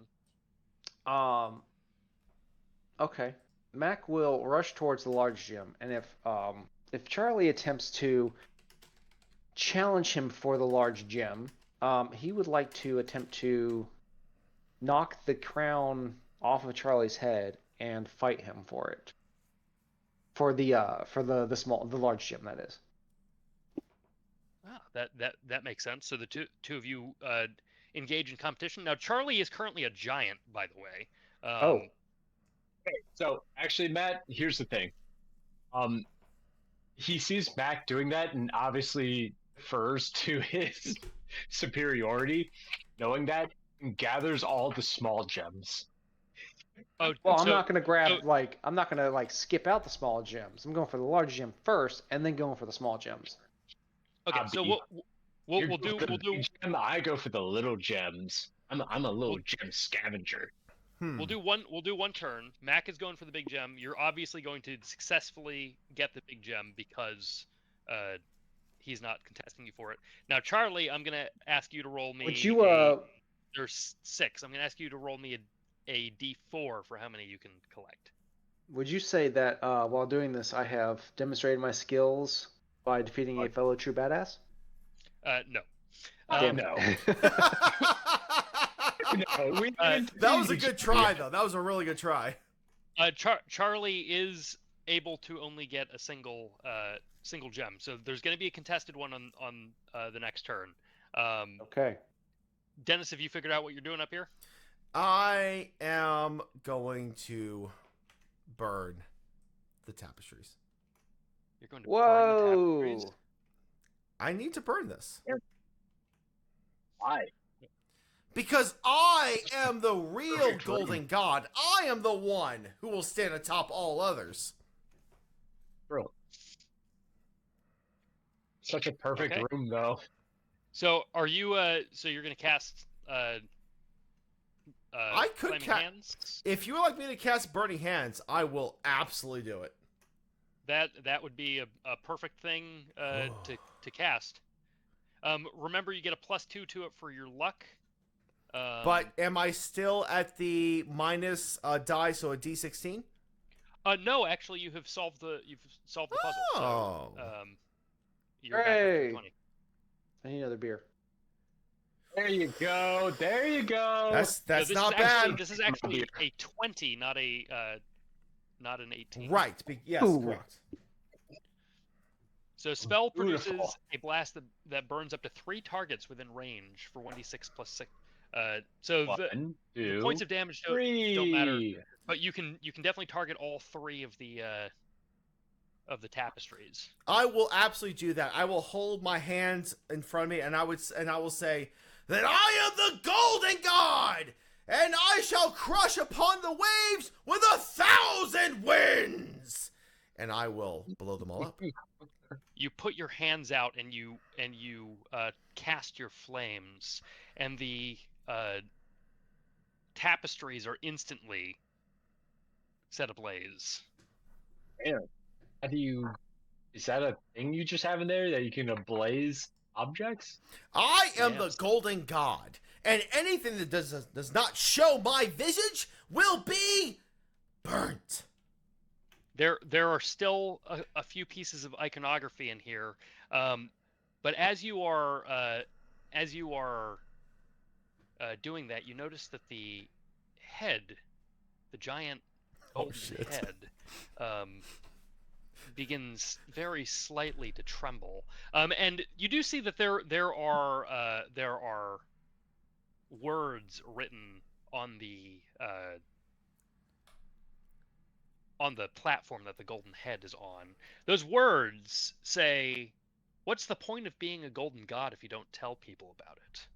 Okay. Mac will rush towards the large gem, and if Charlie attempts to challenge him for the large gem, he would like to attempt to knock the crown off of Charlie's head and fight him for it. For the large gem, that is. Ah, that makes sense. So the two of you engage in competition. Now Charlie is currently a giant, by the way. Okay, so actually, Matt, here's the thing. He sees Mac doing that and obviously defers to his superiority, knowing that, and gathers all the small gems. Oh, well, so, I'm not gonna skip out the small gems. I'm going for the large gem first, and then going for the small gems. Okay, so we'll do big gem, I go for the little gems. I'm a little gem scavenger. We'll do one turn. Mac is going for the big gem. You're obviously going to successfully get the big gem because he's not contesting you for it. Now, Charlie, I'm gonna ask you to roll me. Would you There's 6. I'm gonna ask you to roll me a D4 for how many you can collect. Would you say that while doing this, I have demonstrated my skills by defeating a fellow true badass? No. Damn No. That was a good try, though. That was a really good try. Charlie is able to only get a single gem, so there's going to be a contested one on the next turn. Okay. Dennis, have you figured out what you're doing up here? I am going to burn the tapestries. You're going to burn the tapestries? I need to burn this. Why? Because I am the real golden god. I am the one who will stand atop all others. Bro. Such a perfect room, though. So are you? So you're gonna cast? I could cast. If you would like me to cast Burning Hands, I will absolutely do it. That would be a perfect thing to cast. Remember, you get a +2 to it for your luck. But am I still at the minus die, so a D16? No, actually, you've solved the puzzle. Oh. So, you're back Hooray! up to 20. I need another beer. There you go. There you go. That's So not bad. This is actually a 20, not an 18. Right. Yes, Ooh. correct. So spell produces Beautiful. a blast that burns up to 3 targets within range for 1d6 plus 6. So the points of damage don't matter, but you can definitely target all 3 of the tapestries. I will absolutely do that. I will hold my hands in front of me, and I will say that I am the golden god, and I shall crush upon the waves with 1,000 winds, and I will blow them all up. You put your hands out and you cast your flames, and the tapestries are instantly set ablaze. Damn. How do you? Is that a thing you just have in there that you can ablaze objects? I am the golden god, and anything that does not show my visage will be burnt. There are still a few pieces of iconography in here, but as you are doing that, you notice that the head, the giant Oh, golden shit. head, begins very slightly to tremble. And you do see that there are words written on the platform that the golden head is on. Those words say, "What's the point of being a golden god if you don't tell people about it?"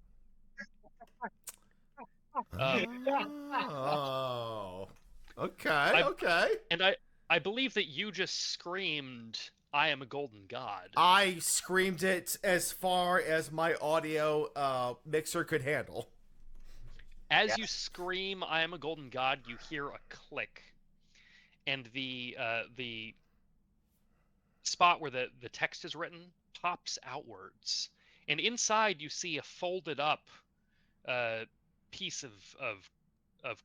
Oh. Okay, okay. And I believe that you just screamed, "I am a golden god." I screamed it as far as my audio mixer could handle. As you scream, "I am a golden god," you hear a click, and the spot where the text is written pops outwards, and inside you see a folded up piece of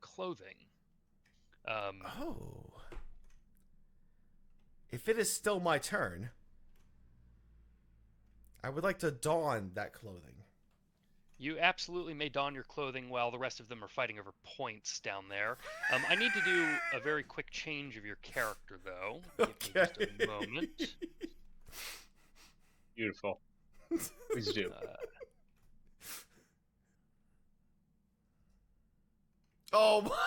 clothing. Oh. If it is still my turn, I would like to don that clothing. You absolutely may don your clothing while the rest of them are fighting over points down there. I need to do a very quick change of your character, though. Give me just a moment. Beautiful. Please do. Oh my!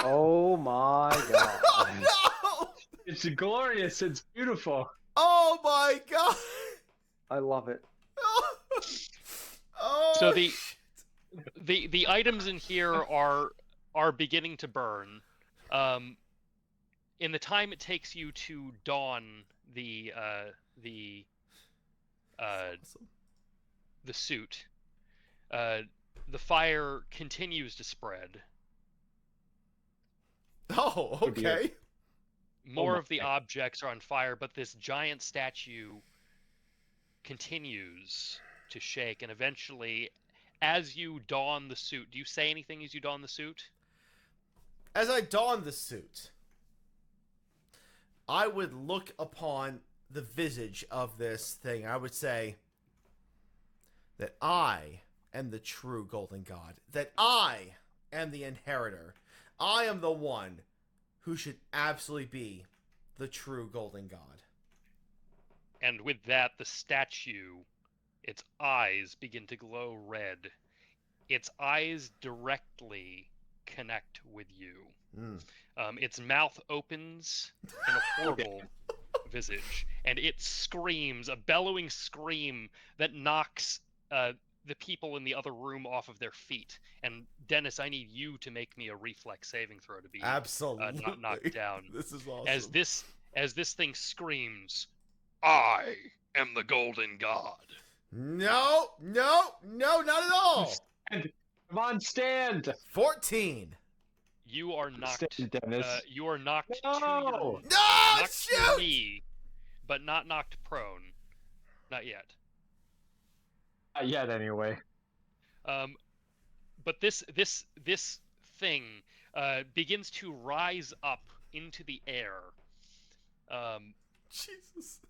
Oh my god. Oh no! It's glorious. It's beautiful. Oh my god! I love it. Oh, So the items in here are beginning to burn. In the time it takes you to don the suit, the fire continues to spread. Oh, okay. More my. of the objects are on fire, but this giant statue continues to shake, and eventually, as you don the suit, do you say anything as you don the suit? As I don the suit, I would look upon the visage of this thing. I would say that I am the true golden god. That I am the inheritor. I am the one who should absolutely be the true golden god. And with that, the statue, its eyes begin to glow red. Its eyes directly connect with you. Mm. Its mouth opens in a horrible visage, and it screams, a bellowing scream that knocks the people in the other room off of their feet. And Dennis, I need you to make me a reflex saving throw to be Absolutely. not knocked down. This is awesome. As this thing screams, "I am the golden god." No, not at all. Stand. Come on, stand. 14. You are knocked. Stand, Dennis. You are knocked to No! your No, knocked to your shoot! knee, but not knocked prone. Not yet. Not yet, anyway. But this thing begins to rise up into the air. Jesus.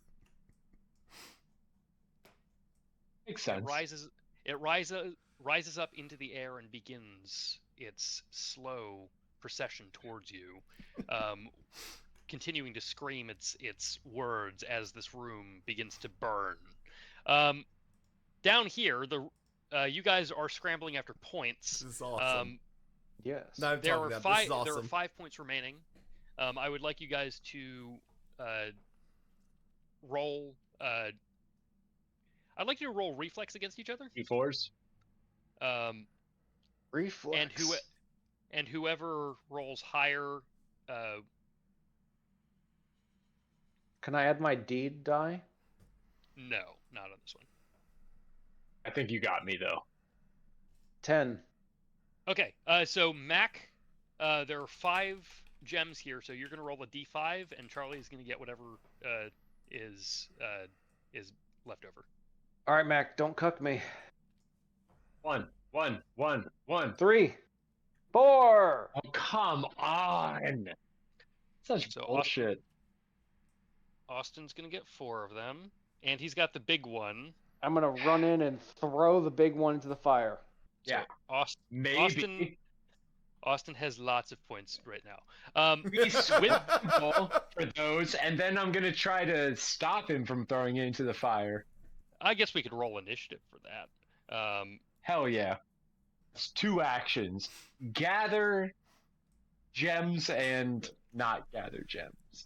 Makes sense. It rises up into the air and begins its slow procession towards you, continuing to scream its words as this room begins to burn. Down here, you guys are scrambling after points. This is awesome. Yes. No, I'm There talking are about five. this is awesome. There are 5 points remaining. I would like you guys to roll. I'd like you to roll reflex against each other. D4s. Reflex. And whoever rolls higher. Can I add my deed die? No, not on this one. I think you got me though. 10. Okay. So Mac, there are 5 gems here, so you're gonna roll a D5, and Charlie is gonna get whatever is left over. All right, Mac, don't cuck me. 1. 3. 4. Oh, come on. Such So bullshit. Austin's gonna get 4 of them, and he's got the big one. I'm gonna run in and throw the big one into the fire. Yeah. Austin, Maybe. Austin has lots of points right now. We swim the ball for those, and then I'm gonna try to stop him from throwing it into the fire. I guess we could roll initiative for that. Hell yeah. It's 2 actions. Gather gems and not gather gems.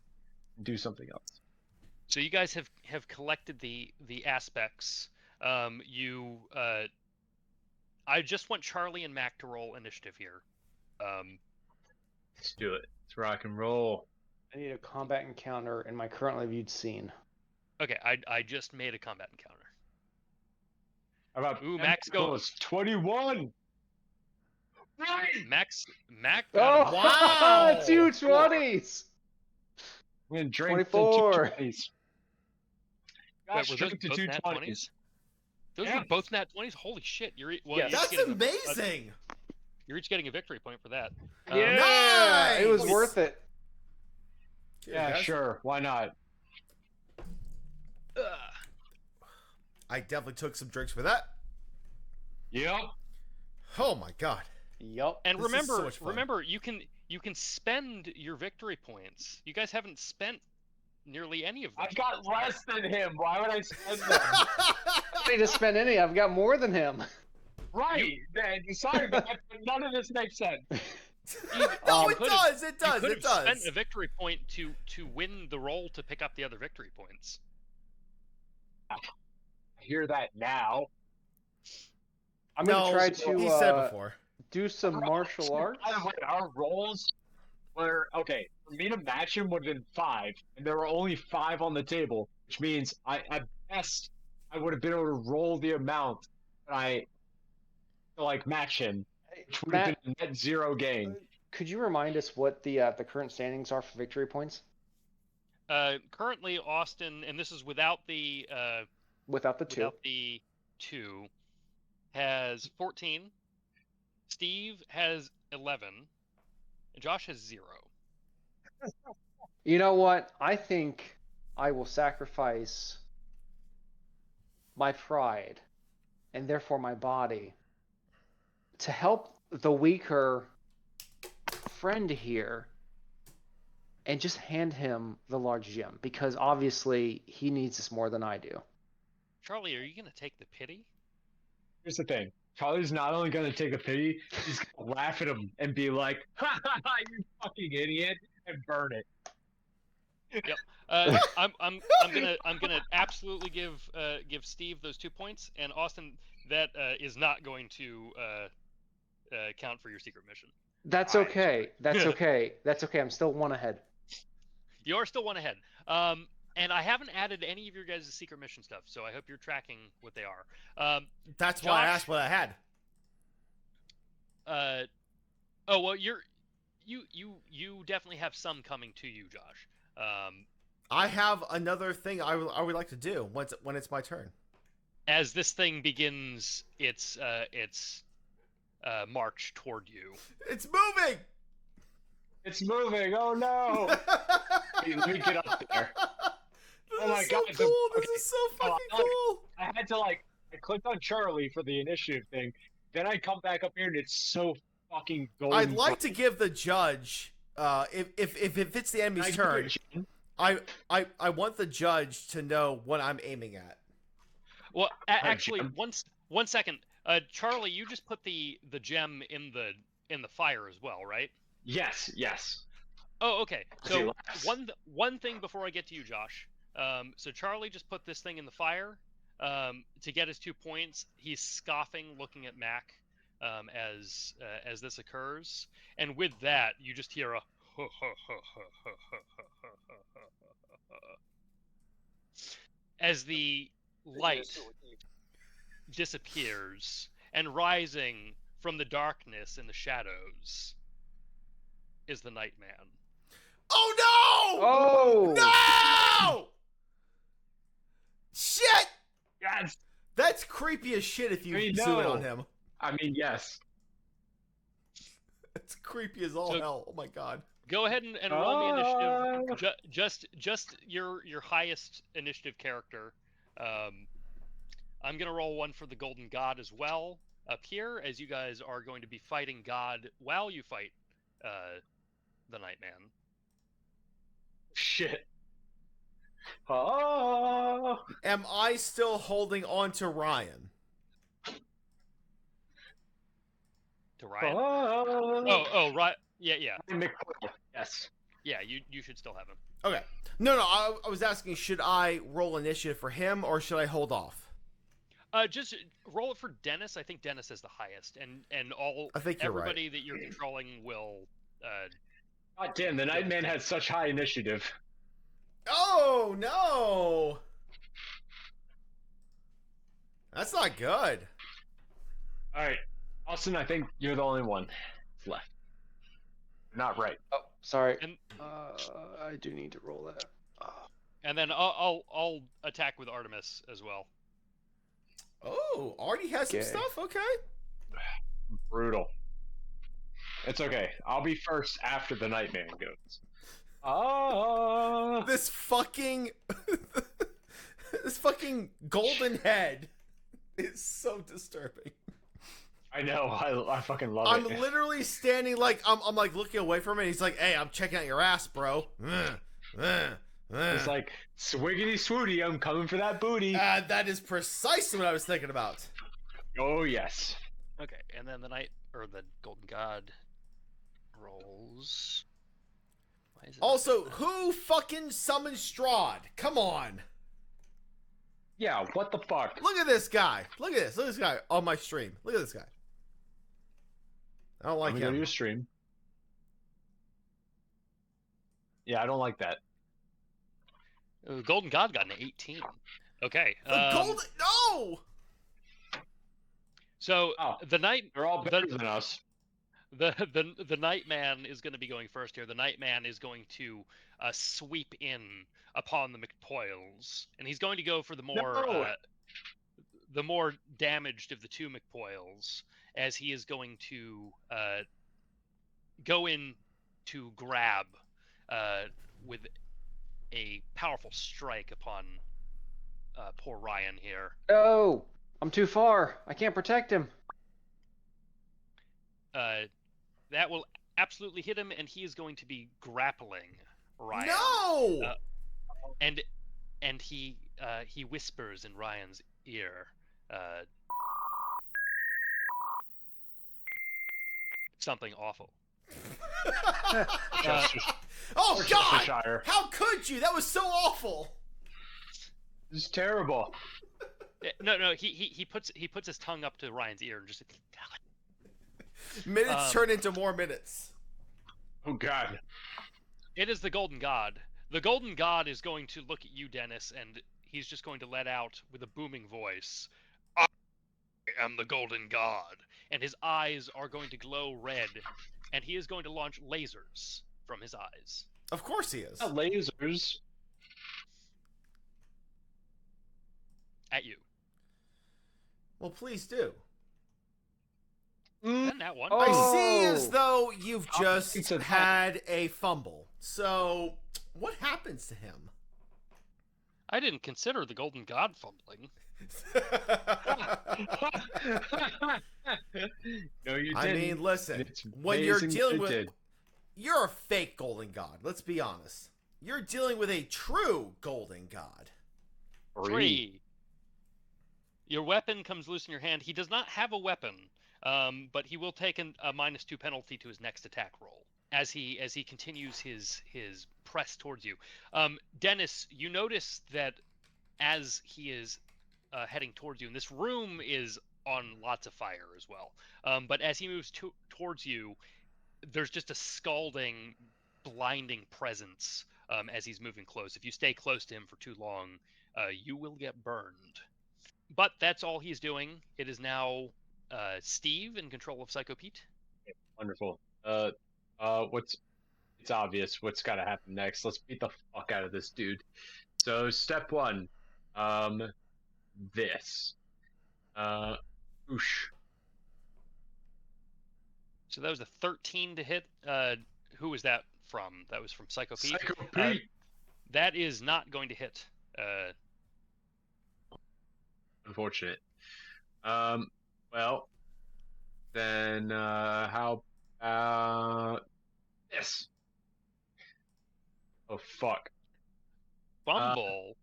Do something else. So you guys have collected the aspects. I just want Charlie and Mac to roll initiative here. Let's do it. Let's rock and roll. I need a combat encounter in my currently viewed scene. Okay, I just made a combat encounter. How about Ooh, Max go. 21. Mac. Oh, Wow. 2 20s! I'm gonna drink 24. the 220s. Wait, Gosh, were those drink the both nat 220s. 20s? Those Yeah. were both nat 20s. Holy shit! You're Yes. That's getting amazing. you're each getting a victory point for that. Yeah, it was Nice! worth it. Yeah, Guys, sure. Why not? I definitely took some drinks for that. Yep. Oh my god. Yup. And This is so remember, much fun. remember, you can spend your victory points. You guys haven't spent nearly any of them. I've got less than him. Why would I spend them? I don't need to spend any. I've got more than him. Right. Man, sorry, but none of this makes sense. No, it could've- does. It You does. could It have spent does. a victory point to win the roll to pick up the other victory points. I hear that now. I'm gonna try he said to before. do some martial arts. By the way, our rolls were okay. For me to match him would have been 5, and there were only 5 on the table, which means at best I would have been able to roll the amount that to like match him, which would have Matt, been a net 0 gain. could you remind us what the current standings are for victory points Currently, Austin, and this is without the without the 2? without the 2, has 14. Steve has 11, and Josh has 0. You know what? I think I will sacrifice my pride and therefore my body to help the weaker friend here and just hand him the large gem because obviously he needs this more than I do. Charlie, are you gonna take the pity? Here's the thing. Charlie's not only going to take a pity, he's going to laugh at him and be like, "Ha ha ha, you fucking idiot," and burn it. I'm gonna absolutely give Steve those 2 points, and Austin, that is not going to count for your secret mission. That's Alright. okay. That's okay. That's okay. I'm still 1 ahead. You are still 1 ahead. And I haven't added any of your guys' secret mission stuff, so I hope you're tracking what they are. That's why I Josh? asked what I had. Oh well, you definitely have some coming to you, Josh. I have another thing I would like to do when it's my turn. As this thing begins its march toward you. It's moving. It's moving. Oh no! Let me get up there. This Oh my is so God, cool. okay. This is so Oh, fucking I like- cool. I had to I clicked on Charlie for the initiative thing. Then I come back up here and it's so fucking golden. I'd like to give the judge, if it fits the enemy's turn, I want the judge to know what I'm aiming at. Well, actually, Jim. one second. Charlie, you just put the gem in the fire as well, right? Yes, yes. Oh, okay. As he So laughs. one thing before I get to you, Josh. So Charlie just put this thing in the fire to get his 2 points. He's scoffing, looking at Mac as this occurs, and with that, you just hear a as the light disappears, and rising from the darkness and the shadows is the Nightman. Oh no! Oh! No! Shit! Yes. That's creepy as shit if you I zoom in know. on him. I mean, yes. It's creepy as all So- hell. Oh my god. Go ahead and roll me initiative. Just your highest initiative character. I'm gonna roll one for the Golden God as well up here, as you guys are going to be fighting God while you fight the Nightman. Shit. Oh. Am I still holding on to Ryan? To Ryan. Oh. Oh, right. Yeah. McCoy. Yes. Yeah, you should still have him. Okay. No. I was asking, should I roll initiative for him or should I hold off? Just roll it for Dennis. I think Dennis is the highest, and all. I think you're right. Everybody that you're controlling will. God damn, the Nightman had such high initiative. Oh no! That's not good. All right, Austin. I think you're the only one left. Not right. Oh, sorry. And- I do need to roll that. And then I'll attack with Artemis as well. Oh, Artie has some Okay. stuff? Okay. Brutal. It's okay. I'll be first after the Nightman goes. Oh. This fucking... this fucking golden head is so disturbing. I know. I fucking love I'm it. literally standing like... I'm like looking away from it. He's like, hey, I'm checking out your ass, bro. It's like, swiggity swooty, I'm coming for that booty. That is precisely what I was thinking about. Oh, yes. Okay, and then the Golden God rolls. Why is it not Also, doing that? who fucking summoned Strahd? Come on. Yeah, what the fuck? Look at this guy. Look at this. Look at this guy on my stream. Look at this guy. I don't like Let me go to him. your stream. Yeah, I don't like that. The Golden God got an 18. Okay. The golden... No! So Oh. the night They're all better than us. the Nightman is going to be going first here. The Nightman is going to sweep in upon the McPoyles, and he's going to go for No! the more damaged of the two McPoyles, as he is going to go in to grab with a powerful strike upon poor Ryan here. No! I'm too far. I can't protect him. That will absolutely hit him, and he is going to be grappling Ryan. No! And he whispers in Ryan's ear, something awful. Oh God! Worcestershire. How could you? That was so awful. This is terrible. No. He puts his tongue up to Ryan's ear and just. Minutes turn into more minutes. Oh God. It is the Golden God. The Golden God is going to look at you, Dennis, and he's just going to let out with a booming voice, "I am the Golden God," and his eyes are going to glow red, and he is going to launch lasers from his eyes Of course he is. Lasers. at you. Well, please do. And that one. Oh. I see as though you've Oh, just it's a- had a fumble. So, what happens to him? I didn't consider the Golden God fumbling. No, you didn't. I mean, listen, It's when you're amazing dealing that with... it did. You're a fake golden god, let's be honest. You're dealing with a true golden god. 3. Your weapon comes loose in your hand. He does not have a weapon, but he will take a -2 penalty to his next attack roll as he continues his press towards you. Dennis, you notice that as he is heading towards you, and this room is on lots of fire as well, but as he moves towards you, there's just a scalding, blinding presence as he's moving close. If you stay close to him for too long, you will get burned. But that's all he's doing. It is now Steve in control of Psycho Pete. Wonderful. It's obvious what's got to happen next. Let's beat the fuck out of this dude. So step 1, this. Oosh. So that was a 13 to hit. Who was that from? That was from Psycho Pete. Psycho Pete. That is not going to hit. Unfortunate. Well, then how about this? Oh fuck. Bumble.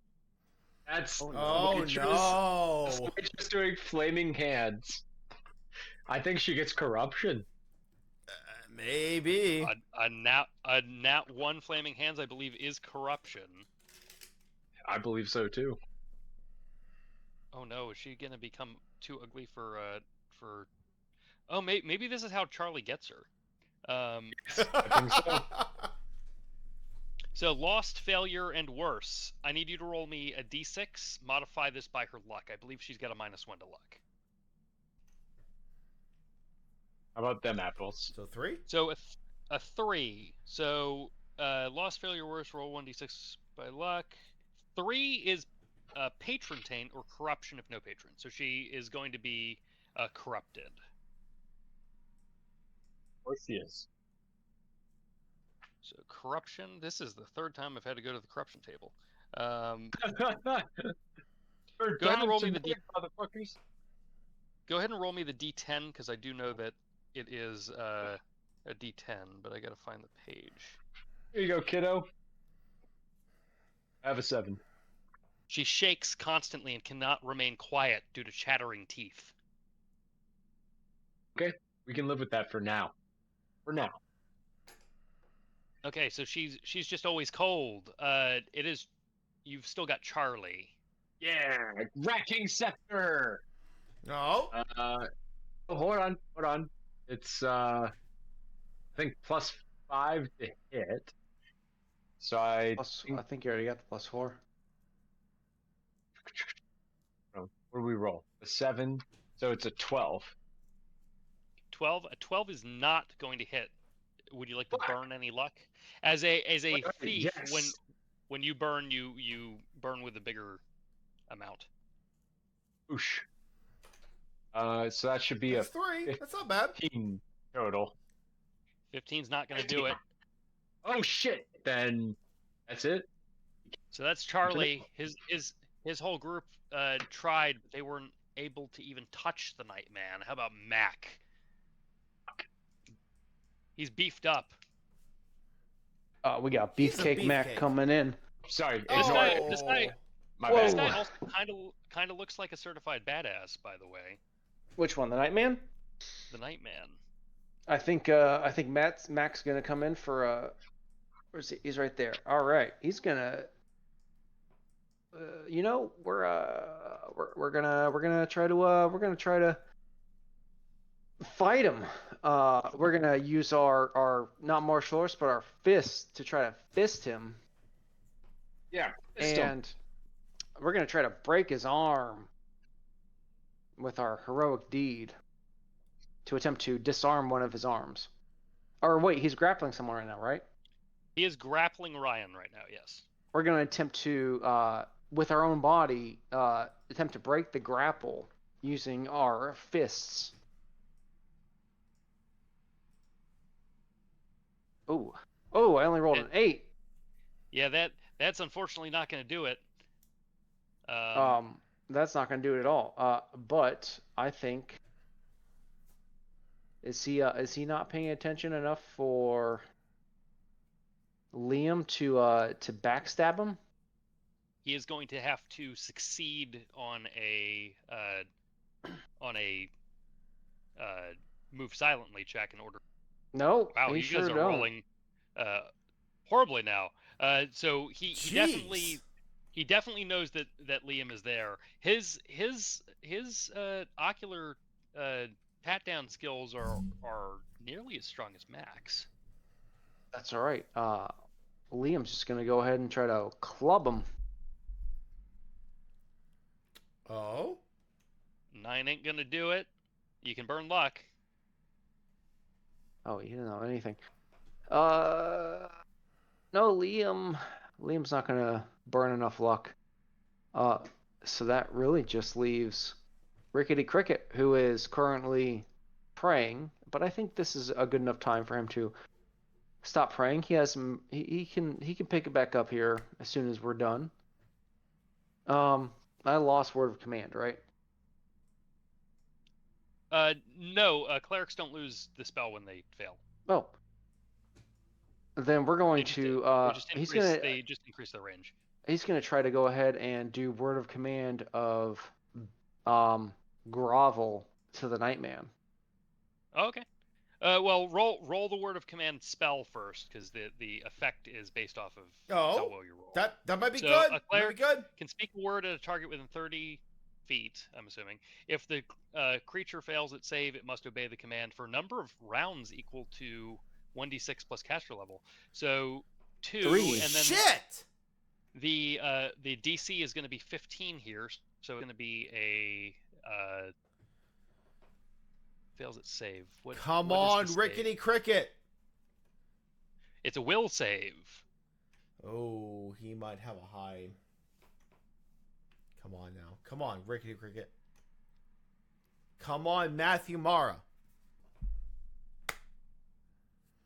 That's Oh, no. Oh Waitress. no! Waitress doing flaming hands. I think she gets corruption. Maybe. A nat one flaming hands, I believe, is corruption. I believe so too. Oh no, is she gonna become too ugly for? Oh, maybe this is how Charlie gets her. I think so. So lost, failure, and worse. I need you to roll me a d6. Modify this by her luck. I believe she's got a -1 to luck. How about them apples? So 3? So a 3. So lost, failure, worse. Roll 1d6 by luck. 3 is patron taint or corruption if no patron. So she is going to be corrupted. Of course she is. So corruption. This is the third time I've had to go to the corruption table. Go ahead and roll me the motherfuckers. Go ahead and roll me the d10 because I do know that it is a d10, but I gotta find the page. Here you go, kiddo. I have a 7. She shakes constantly and cannot remain quiet due to chattering teeth. We can live with that for now. For now. Okay, so she's just always cold. It is. You've still got Charlie. Yeah, Rat King Scepter. No. Oh, hold on. It's I think +5 to hit. So I think you already got the +4. what do we roll? A 7. So it's a 12. 12. A 12 is not going to hit. Would you like to burn any luck? As a thief, yes. when you burn, you burn with a bigger amount. Oosh. So that should be It's 3. That's not bad. 15 total. 15's not going to do it. Oh shit! Then that's it. So that's Charlie. His whole group tried, but they weren't able to even touch the Nightman. How about Mac? He's beefed up. We got He's a Beefcake Mac beefcake. coming in. Sorry. This ignore guy, it. My Whoa. this bad. guy also kind of looks like a certified badass, by the way. Which one, the Nightman? The Nightman. I think Mac's gonna come in for where's he? He's right there. All right, he's gonna. We're gonna try to fight him. We're gonna use our not martial arts but our fists to try to fist him, Yeah. and we're gonna try to break his arm with our heroic deed to attempt to disarm one of his arms. Or wait, he's grappling someone right now, right? He is grappling Ryan right now. Yes. We're gonna attempt to, with our own body, attempt to break the grapple using our fists. Oh, I only rolled an 8. Yeah, that's unfortunately not going to do it. That's not gonna do it at all. But I think is he not paying attention enough for Liam to backstab him? He is going to have to succeed on a move silently check in order. No, Wow, he you sure guys are don't. rolling horribly now. So he definitely knows that Liam is there. His ocular pat down skills are nearly as strong as Mac's. That's all right. Liam's just gonna go ahead and try to club him. Oh? 9 ain't gonna do it. You can burn luck. Oh, he didn't know anything. No, Liam's not gonna burn enough luck. So that really just leaves Rickety Cricket, who is currently praying. But I think this is a good enough time for him to stop praying. He has some. He can pick it back up here as soon as we're done. I lost word of command, right? No, clerics don't lose the spell when they fail. Oh. Then we're going They just, to. they just He's increase. gonna. They just increase their range. He's gonna try to go ahead and do word of command of, grovel to the Nightman. Oh, okay. Well, roll the word of command spell first, because the effect is based off of how well you roll. That might be So, good. a Might be cleric good. can speak a word at a target within 30 feet, I'm assuming. If the creature fails its save, it must obey the command for a number of rounds equal to 1d6 plus caster level. So 2, 3. and then Shit! the DC is going to be 15 here, so it's going to be a fails its save. Come what on, is the save? Rickety Cricket. It's a will save. Oh, he might have a high. Come on now. Come on, Rickety Cricket. Come on, Matthew Mara.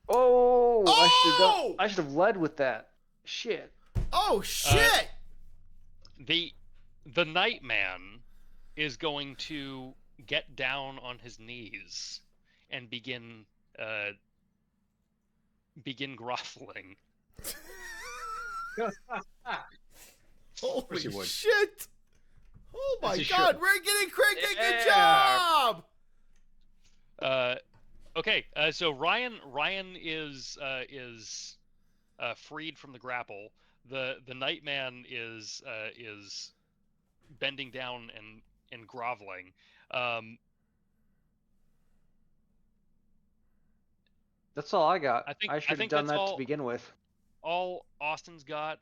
Oh! Oh! I should have led with that. Shit. Oh, shit! The Nightman is going to get down on his knees and begin groveling. Holy he would. shit! Oh my he god, should. Rickety Cricket, good Yeah. job! Okay, so Ryan is freed from the grapple. The Nightman is bending down and groveling. That's all I got. I think- I I should have think done that's that all- to begin with. All Austin's got.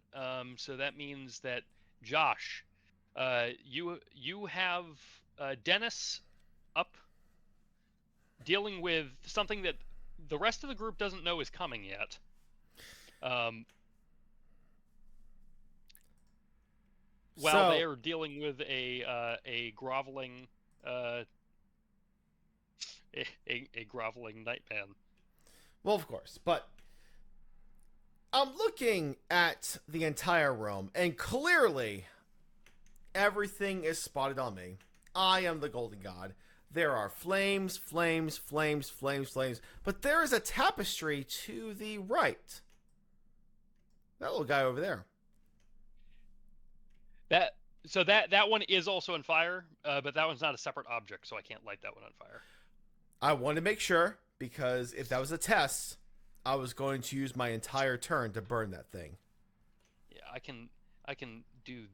So that means that Josh, you have Dennis up, dealing with something that the rest of the group doesn't know is coming yet. While they are dealing with a groveling a groveling Nightman. Well, of course, but I'm looking at the entire room, and clearly everything is spotted on me. I am the Golden God. There are flames, flames, flames, flames, flames, but there is a tapestry to the right. That little guy over there. That one is also on fire, but that one's not a separate object, so I can't light that one on fire. I want to make sure, because if that was a test, I was going to use my entire turn to burn that thing. Yeah, I can do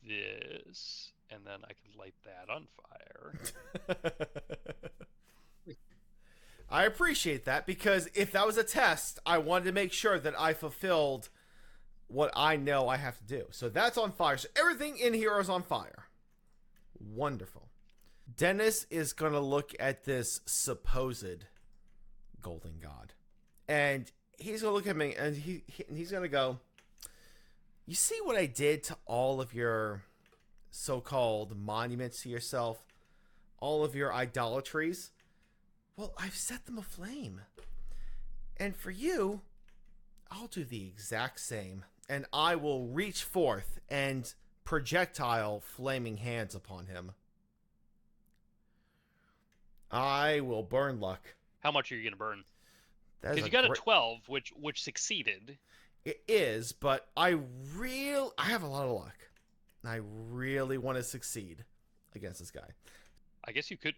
this, and then I can light that on fire. I appreciate that, because if that was a test, I wanted to make sure that I fulfilled what I know I have to do. So that's on fire. So everything in here is on fire. Wonderful. Dennis is going to look at this supposed Golden God. And he's going to look at me, and he's going to go, you see what I did to all of your so-called monuments to yourself? All of your idolatries? Well, I've set them aflame. And for you, I'll do the exact same. And I will reach forth and projectile flaming hands upon him. I will burn luck. How much are you gonna burn? That is Because you got a great- 12, which succeeded. It is, but I have a lot of luck. I really want to succeed against this guy. I guess you could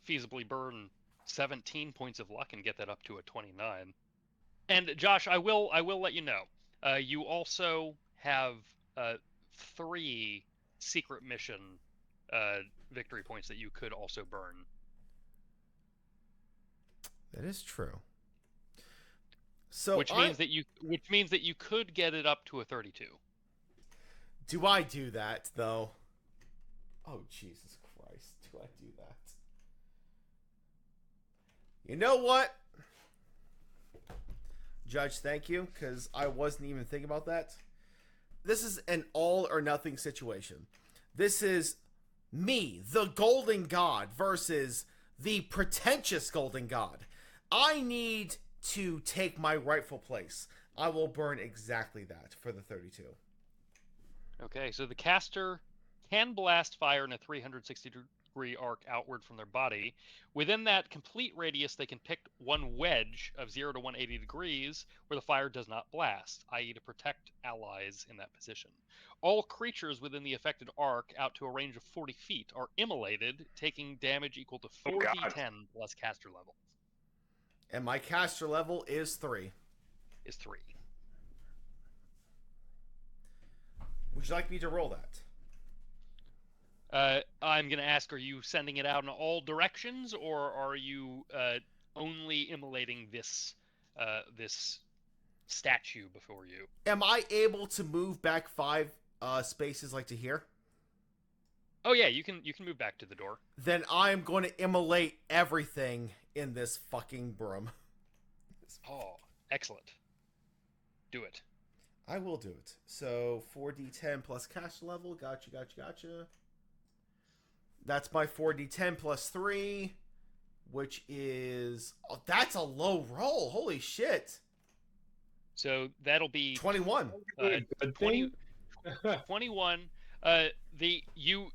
feasibly burn 17 points of luck and get that up to a 29. And Josh, I will let you know. You also have 3 secret mission victory points that you could also burn. That is true. So Which means that you could get it up to a 32. do I do that though? Oh Jesus Christ! Do I do that? You know what, Judge? Thank you, because I wasn't even thinking about that. This is an all or nothing situation. This is me, the Golden God, versus the pretentious Golden God. I need to take my rightful place. I will burn exactly that for the 32. Okay, so the caster can blast fire in a 360 90-degree arc outward from their body. Within that complete radius, they can pick one wedge of 0 to 180 degrees where the fire does not blast, i.e. to protect allies in that position. All creatures within the affected arc out to a range of 40 feet are immolated, taking damage equal to Oh, God. 4d10 plus caster level. And my caster level is 3. Is 3. Would you like me to roll that? I'm going to ask, are you sending it out in all directions, or are you only immolating this this statue before you? Am I able to move back 5 spaces like to here? Oh yeah, you can move back to the door. Then I'm going to immolate everything in this fucking broom. Oh, excellent. Do it. I will do it. So 4d10 plus caster level. Gotcha. That's my 4d10 plus 3, which is... Oh, that's a low roll. Holy shit. So that'll be 21. Good 20, thing. 21. You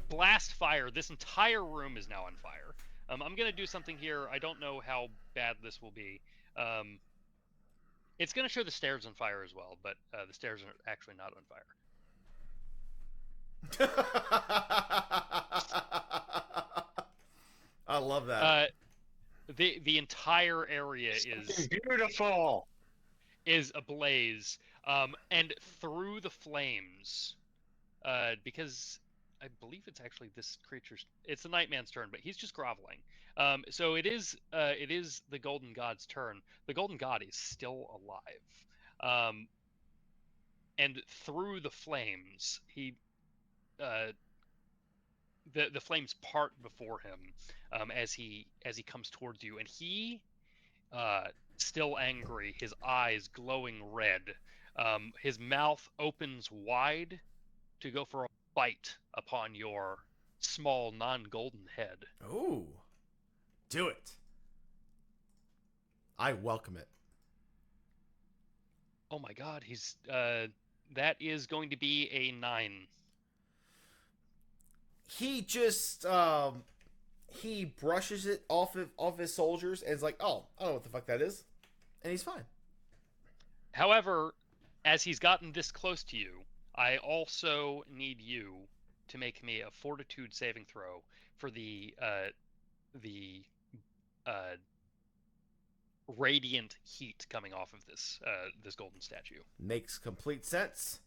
blast fire. This entire room is now on fire. I'm going to do something here. I don't know how bad this will be. It's going to show the stairs on fire as well, but the stairs are actually not on fire. I love that. The entire area Beautiful. is ablaze, and through the flames, because I believe it's actually this creature's. It's the Nightman's turn, but he's just groveling. So it is the Golden God's turn. The Golden God is still alive, and through the flames, the flames part before him as he comes towards you, and he, still angry, his eyes glowing red, his mouth opens wide to go for a bite upon your small non-golden head. Ooh. Do it. I welcome it. Oh my god, he's that is going to be a 9. He just he brushes it off his soldiers and is like, "Oh, I don't know what the fuck that is," and he's fine. However, as he's gotten this close to you, I also need you to make me a Fortitude saving throw for the radiant heat coming off of this this golden statue. Makes complete sense.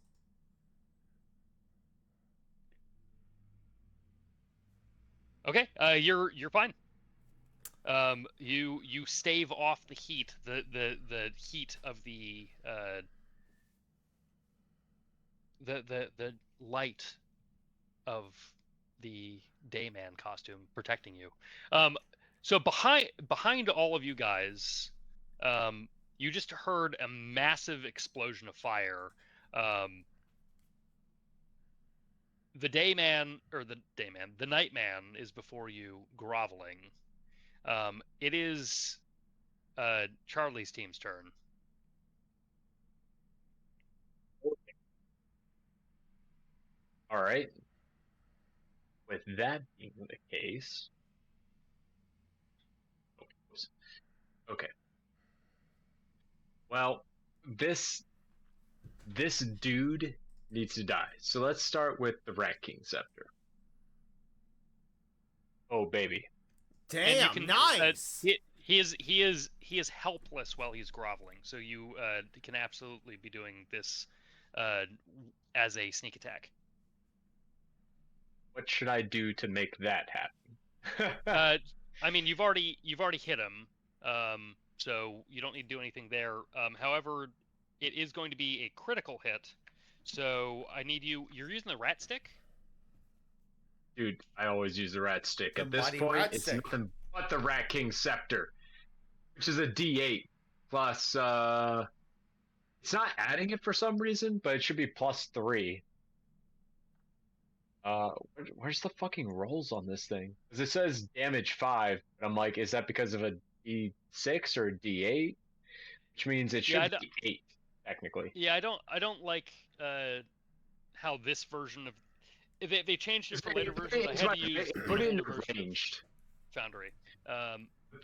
Okay, you're fine. You stave off the heat, the heat of the light of the Dayman costume protecting you. So behind all of you guys, you just heard a massive explosion of fire. The Nightman is before you, groveling. It is Charlie's team's turn. All right. With that being the case, okay. Well, this dude needs to die. So let's start with the Rat King Scepter. Oh baby. Damn, nice. He is helpless while he's groveling. So you can absolutely be doing this as a sneak attack. What should I do to make that happen? I mean, you've already hit him, so you don't need to do anything there. However, it is going to be a critical hit, so I need you. You're using the rat stick? Dude, I always use the rat stick. The At this mighty point, rat it's stick. nothing but the Rat King Scepter, which is a D8 plus. It's not adding it for some reason, but it should be +3. Where's the fucking rolls on this thing? Because it says damage 5, but I'm like, is that because of a D6 or a D8? Which means it should be 8 technically. Yeah, I don't like how this version of They changed it for later versions. I It's had fine. to use Put it an into older version of ranged. Foundry.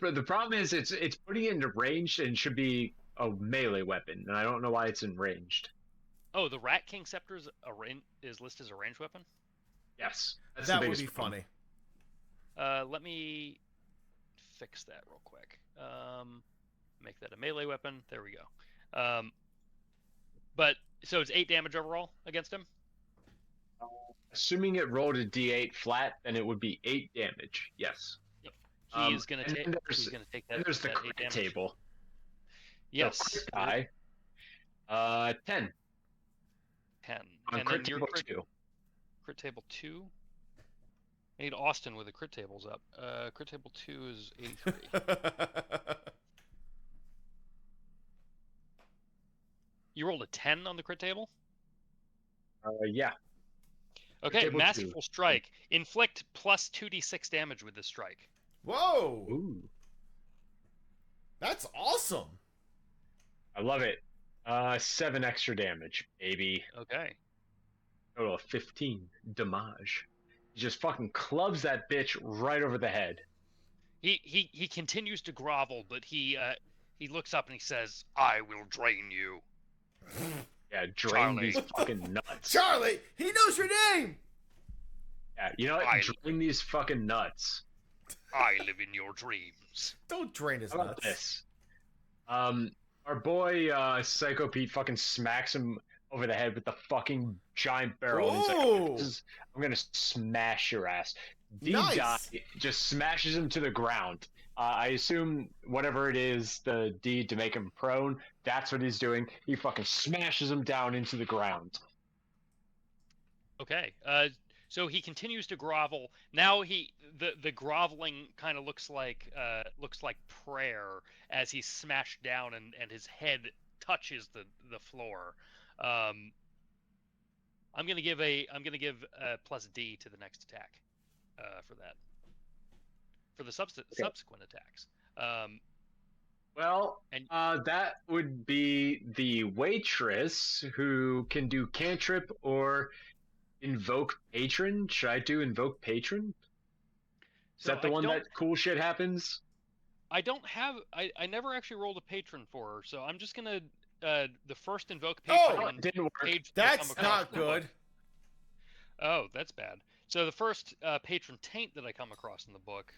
But the problem is, it's putting it into ranged and should be a melee weapon, and I don't know why it's in ranged. Oh, the Rat King Scepter is listed as a ranged weapon? Yes, that's That the would biggest be problem. funny. Let me fix that real quick. Make that a melee weapon. There we go. But so it's 8 damage overall against him. Assuming it rolled a d8 flat, then it would be 8 damage. Yes. He's gonna and take. then He's gonna take that. And there's the that 8 crit damage. table. Yes. So crit die. 10 10. on And crit then your table 2. crit table 2. I need Austin with the crit tables up. Crit table 2 is 83. You rolled a 10 on the crit table? Yeah. Okay, table Masterful Strike. Inflict plus 2d6 damage with this strike. Whoa! Ooh. That's awesome. I love it. 7 extra damage, baby. Okay. Total of 15 damage. He just fucking clubs that bitch right over the head. He continues to grovel, but he looks up and he says, "I will drain you." Yeah, drain Charlie. these fucking nuts. Charlie, he knows your name. Yeah, you know what? Drain these fucking nuts. I live in your dreams. Don't drain his How about nuts. this? Our boy Psycho Pete fucking smacks him over the head with the fucking giant barrel. And he's Ooh. like, I'm gonna smash your ass. Nice. Die just smashes him to the ground. I assume whatever it is, the deed to make him prone, that's what he's doing. He fucking smashes him down into the ground. Okay. So he continues to grovel. Now the groveling kind of looks like prayer as he's smashed down and his head touches the floor. I'm gonna give a plus D to the next attack for that. For the subsequent attacks. Well, And- that would be the waitress who can do cantrip or invoke patron. Should I do invoke patron? Is that the one that cool shit happens? I don't have. I never actually rolled a patron for her, so I'm just gonna the first invoke patron. Oh, it didn't work. Page that I That's come across not in the book. good. Oh, that's bad. So the first patron taint that I come across in the book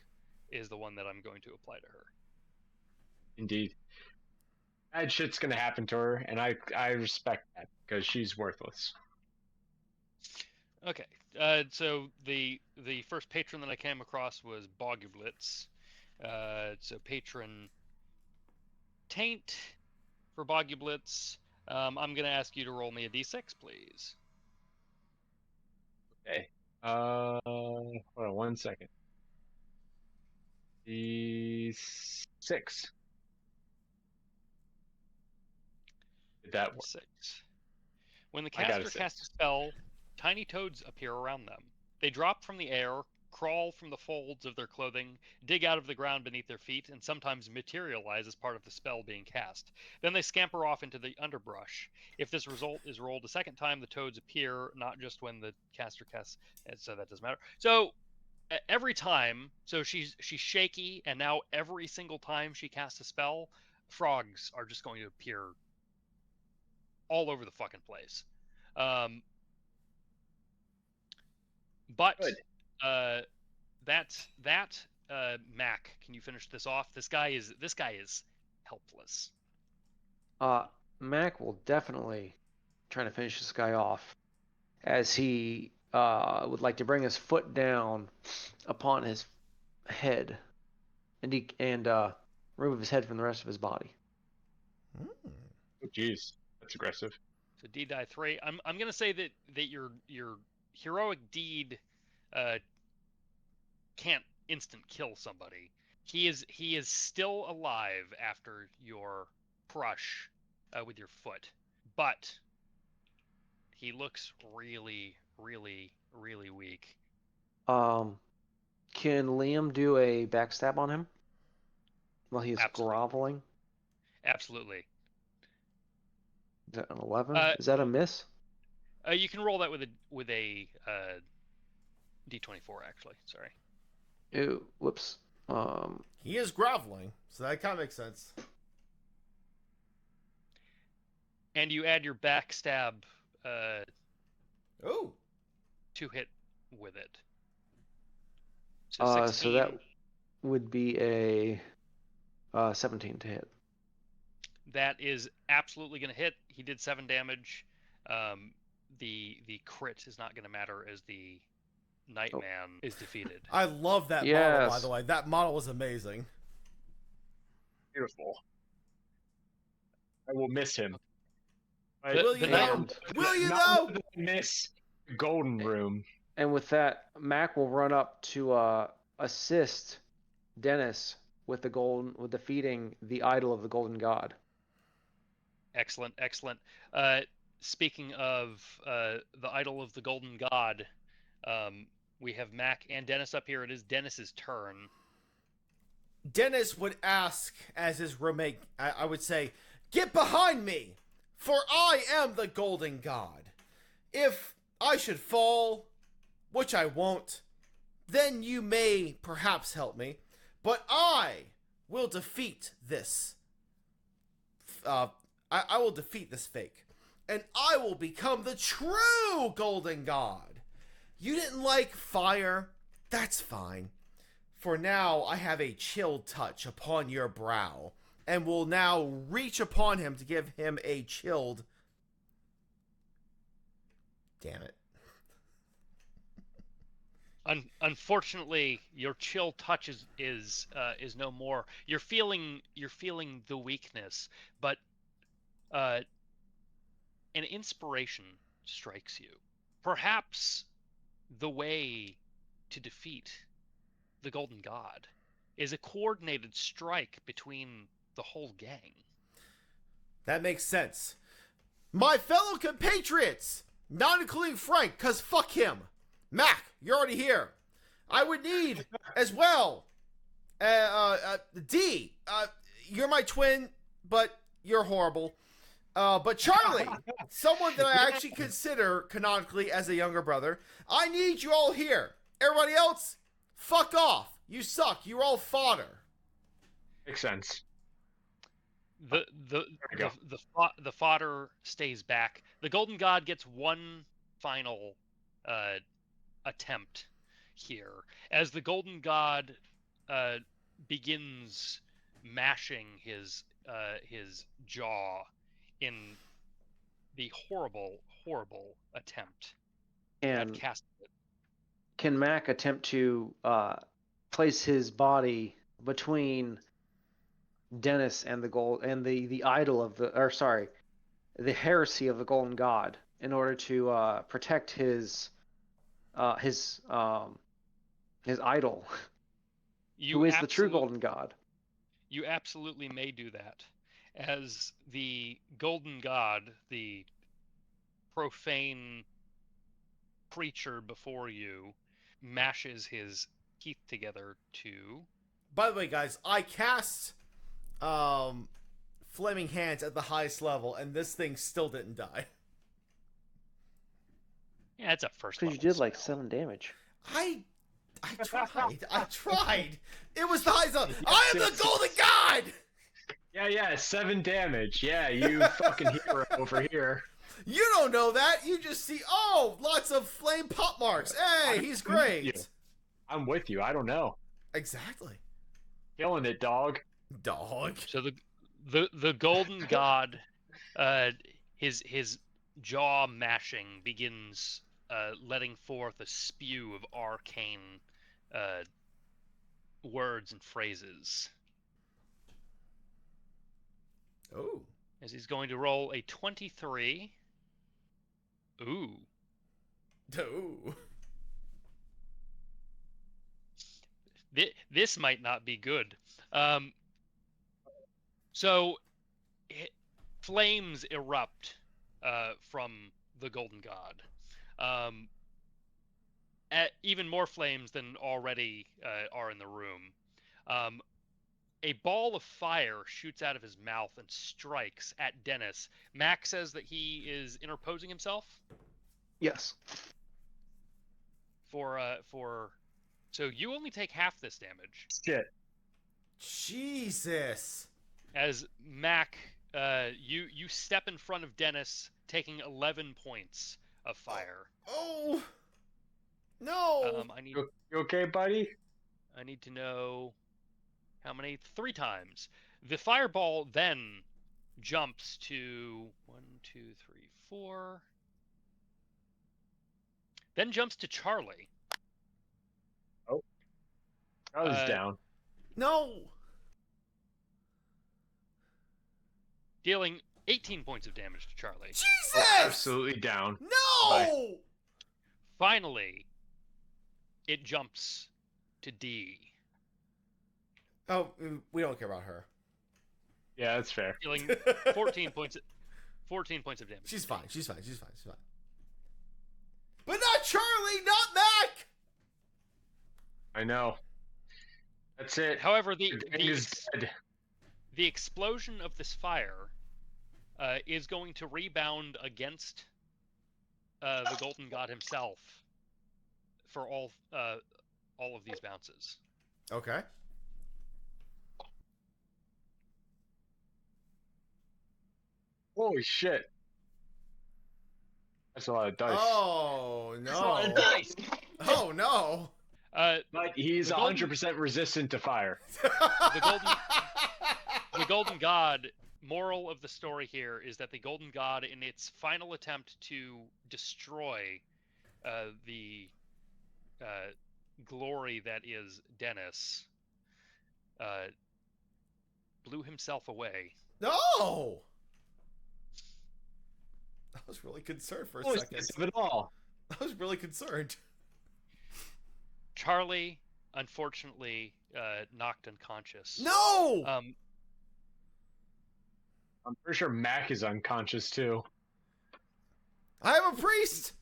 is the one that I'm going to apply to her. Indeed. Bad shit's gonna happen to her, and I respect that because she's worthless. Okay. So the first patron that I came across was Bogublitz. So patron taint for Bogublitz. I'm gonna ask you to roll me a d6, please. Okay. Hold on 1 second. D6. Did that work? 6. When the I got a caster 6. casts a spell, tiny toads appear around them. They drop from the air, crawl from the folds of their clothing, dig out of the ground beneath their feet, and sometimes materialize as part of the spell being cast. Then they scamper off into the underbrush. If this result is rolled a second time, the toads appear, not just when the caster casts, so that doesn't matter. So every time, so she's shaky, and now every single time she casts a spell, frogs are just going to appear all over the fucking place. But Good. Mac, can you finish this off? This guy is helpless. Mac will definitely try to finish this guy off, as he would like to bring his foot down upon his head, and remove his head from the rest of his body. Hmm. Oh, jeez, that's aggressive. So D die 3. I'm gonna say that your heroic deed can't instant kill somebody. He is still alive after your crush with your foot, but he looks really, really, really weak. Can Liam do a backstab on him while he's Absolutely. groveling? Absolutely. Is that an 11? Uh, Is that a miss? You can roll that with a D24 actually. Sorry. Ew, whoops. He is groveling, so that kind of makes sense. And you add your backstab Oh, to hit with it. So 16. that would be a 17 to hit. That is absolutely going to hit. He did 7 damage. The crit is not going to matter as the Nightman is defeated. I love that model, by Yes. the way. That model was amazing. Beautiful. I will miss him. Will you though? And- Will you Not though? that I miss the Golden Room. And with that, Mac will run up to assist Dennis with defeating the idol of the Golden God. Excellent, excellent. Speaking of the idol of the Golden God, we have Mac and Dennis up here. It is Dennis's turn. Dennis would ask, as his roommate, I would say, "Get behind me, for I am the Golden God. If I should fall, which I won't, then you may perhaps help me, but I will defeat this. I will defeat this fake, and I will become the true Golden God. You didn't like fire? That's fine. For now, I have a chill touch upon your brow, and will now reach upon him to give him a chilled... Damn it. Unfortunately, your chill touch is no more. You're feeling the weakness, but an inspiration strikes you. Perhaps the way to defeat the Golden God is a coordinated strike between the whole gang. That makes sense. My fellow compatriots, not including Frank, cause fuck him. Mac, you're already here. I would need as well. D, you're my twin, but you're horrible. But Charlie, someone that I actually consider canonically as a younger brother, I need you all here. Everybody else, fuck off. You suck. You're all fodder. Makes sense. The we go. the fodder stays back. The Golden God gets one final attempt here as the Golden God begins mashing his jaw in the horrible attempt at And casting it. can Mac attempt to place his body between Dennis and the idol of the heresy of the Golden God in order to protect his idol, who is the true Golden God? You absolutely may do that, as the Golden God, the profane creature before you, mashes his teeth together to... By the way, guys, I cast Flaming Hands at the highest level, and this thing still didn't die. Yeah, it's a first Because level you did like spell. 7 damage. I tried. It was the highest level. I am the Golden God! Yeah, 7 damage. Yeah, you fucking hero over here. You don't know that. You just see, lots of flame pop marks. Hey, he's great. I'm with you. I don't know. Exactly. Killing it, dog. Dog. So the Golden God, his jaw mashing begins letting forth a spew of arcane words and phrases. Oh. As he's going to roll a 23. Ooh. Oh. This might not be good. So flames erupt from the Golden God. Even more flames than already are in the room. A ball of fire shoots out of his mouth and strikes at Dennis. Mac says that he is interposing himself. Yes. So you only take half this damage. Shit. Jesus. As Mac, you step in front of Dennis, taking 11 points of fire. Oh. No. You okay, buddy? I need to know how many. 3 times. The fireball then jumps to 1, 2, 3, 4. Then jumps to Charlie. I was down. No. Dealing 18 points of damage to Charlie. Jesus. Absolutely down. No. Bye. Finally, it jumps to D. Oh, we don't care about her. Yeah, that's fair. Dealing 14 points. 14 points of damage. She's fine. She's fine. She's fine. She's fine. But not Charlie. Not Mac. I know. That's it. However, The gang is dead. the explosion of this fire is going to rebound against the Golden God himself for all of these bounces. Okay. Holy shit. That's a lot of dice. Oh That's a lot of no. dice. Oh no. But he's The golden- 100% resistant to fire. The Golden God, moral of the story here is that the Golden God, in its final attempt to destroy the glory that is Dennis, blew himself away. No. I was really concerned for a Holy second. of it all. I was really concerned. Charlie, unfortunately, knocked unconscious. No. I'm pretty sure Mac is unconscious too. I have a priest.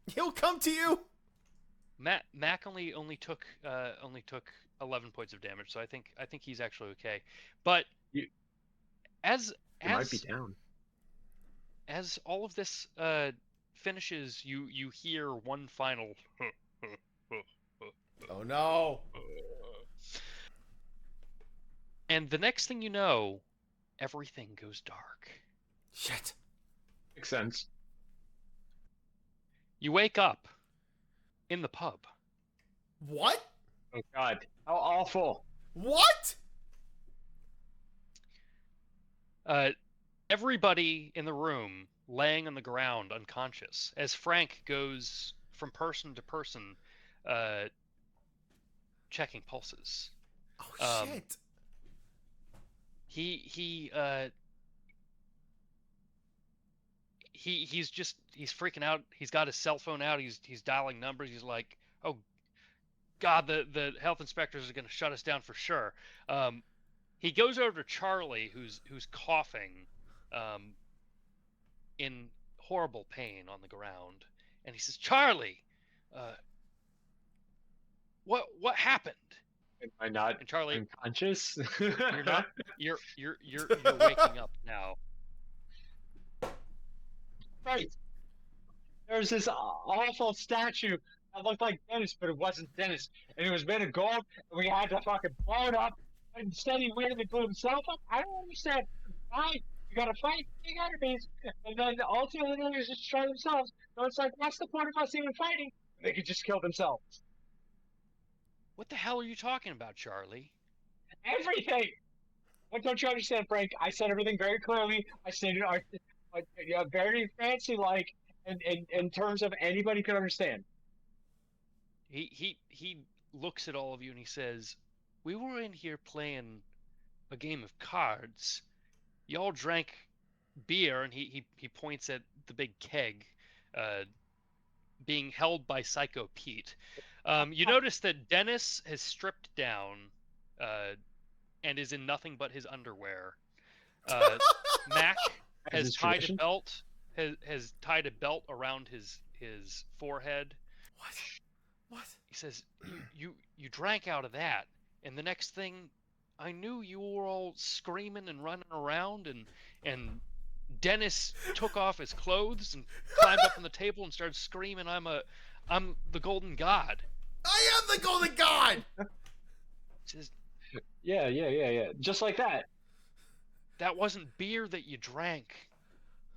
He'll come to you. Mac only took 11 points of damage, so I think he's actually okay. But as might be down. As all of this finishes, you hear one final. Oh no. And the next thing you know, everything goes dark. Shit. Makes sense. You wake up in the pub. What? Oh god. How awful. What? Everybody in the room laying on the ground unconscious as Frank goes from person to person checking pulses. Oh shit. He's freaking out. He's got his cell phone out. He's dialing numbers. He's like, "Oh God, the health inspectors are going to shut us down for sure." He goes over to Charlie, who's coughing, in horrible pain on the ground, and he says, "Charlie, what happened?" Am I not And Charlie, unconscious? you're not. You're waking up now. Right. There's this awful statue that looked like Dennis, but it wasn't Dennis. And it was made of gold, and we had to fucking blow it up. And instead he went and blew himself up. I don't understand. Why? You gotta fight big enemies, and then ultimately they just destroy themselves. So it's like, what's the point of us even fighting? They could just kill themselves. What the hell are you talking about, Charlie? Everything! What don't you understand, Frank? I said everything very clearly. I stated very fancy-like in terms of anybody could understand. He looks at all of you and he says, "We were in here playing a game of cards. Y'all drank beer," and he points at the big keg being held by Psycho Pete. You notice that Dennis has stripped down and is in nothing but his underwear. Mac has tied a belt. Has tied a belt around his forehead. What? He says, "You drank out of that, and the next thing I knew, you were all screaming and running around, and Dennis took off his clothes and climbed up on the table and started screaming, 'I'm I'm the Golden God. I am the Golden God! Just, Yeah. Just like that. that wasn't beer that you drank.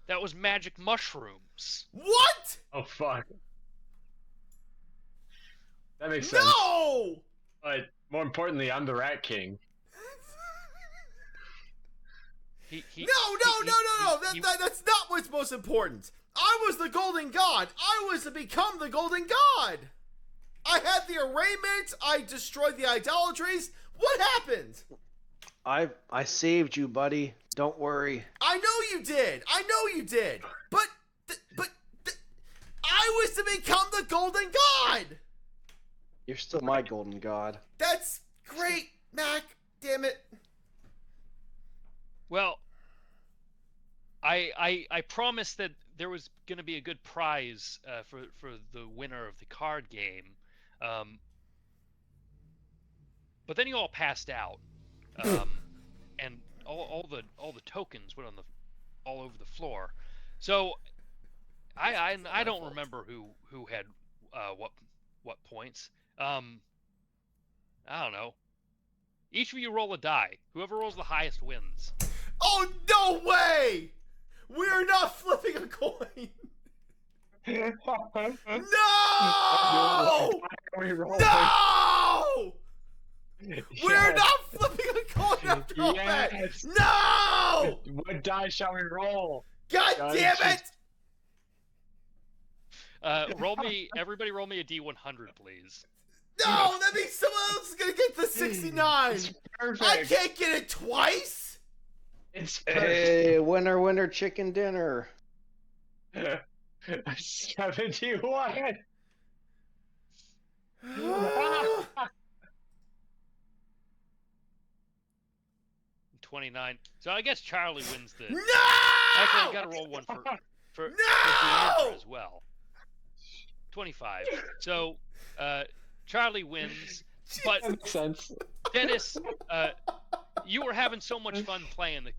That was magic mushrooms. What? Oh fuck. That makes sense. No! But more importantly, I'm the Rat King. No. That's not what's most important. I was the Golden God. I was to become the Golden God. I had the arraignment. I destroyed the idolatries. What happened? I saved you, buddy. Don't worry. I know you did. But I was to become the Golden God. You're still my golden god. That's great, Mac. Damn it. Well, I promised that there was going to be a good prize for the winner of the card game, but then you all passed out, and all the tokens went on all over the floor. So I don't remember who had what points. I don't know. Each of you roll a die. Whoever rolls the highest wins. Oh, no way! We're not flipping a coin. No! No! We're not flipping a coin after all that. Yes. No! What die shall we roll? God damn it! Everybody roll me a D100, please. No, that means someone else is gonna get the 69. It's perfect. I can't get it twice. It's perfect. Hey, winner, chicken dinner. 71. 29. So I guess Charlie wins the. No! Actually, I gotta roll one for No! Deandra as well. 25. So Charlie wins, but That makes sense. Dennis, you were having so much fun playing the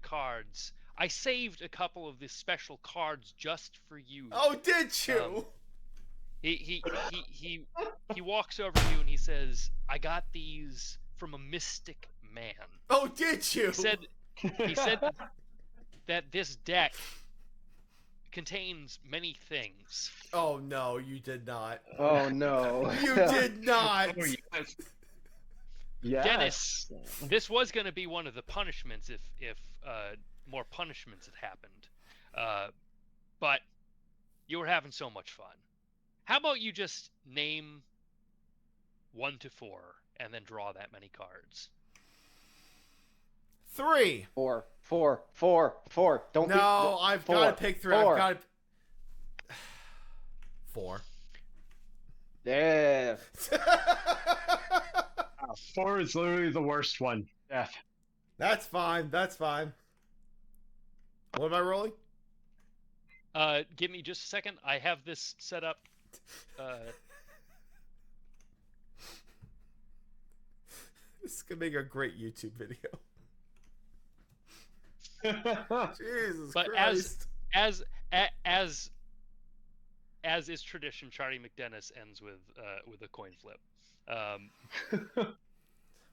cards. I saved a couple of the special cards just for you. Oh, did you? He walks over to you and he says, "I got these from a mystic man." Oh, did you? He said that this deck contains many things. Oh no, you did not. Oh no. You did not. Oh, yes. Yes. Dennis, this was going to be one of the punishments if more punishments had happened, but you were having so much fun. How about you just name 1 to 4 and then draw that many cards? 3. 4. Don't be. No, I've got to pick 3. Four. I've got to. 4. Yeah. 4 is literally the worst one. Death. That's fine. What am I rolling? Give me just a second. I have this set up. This is gonna make a great YouTube video. Jesus But Christ. as is tradition, Chardie-MacDeniis ends with a coin flip.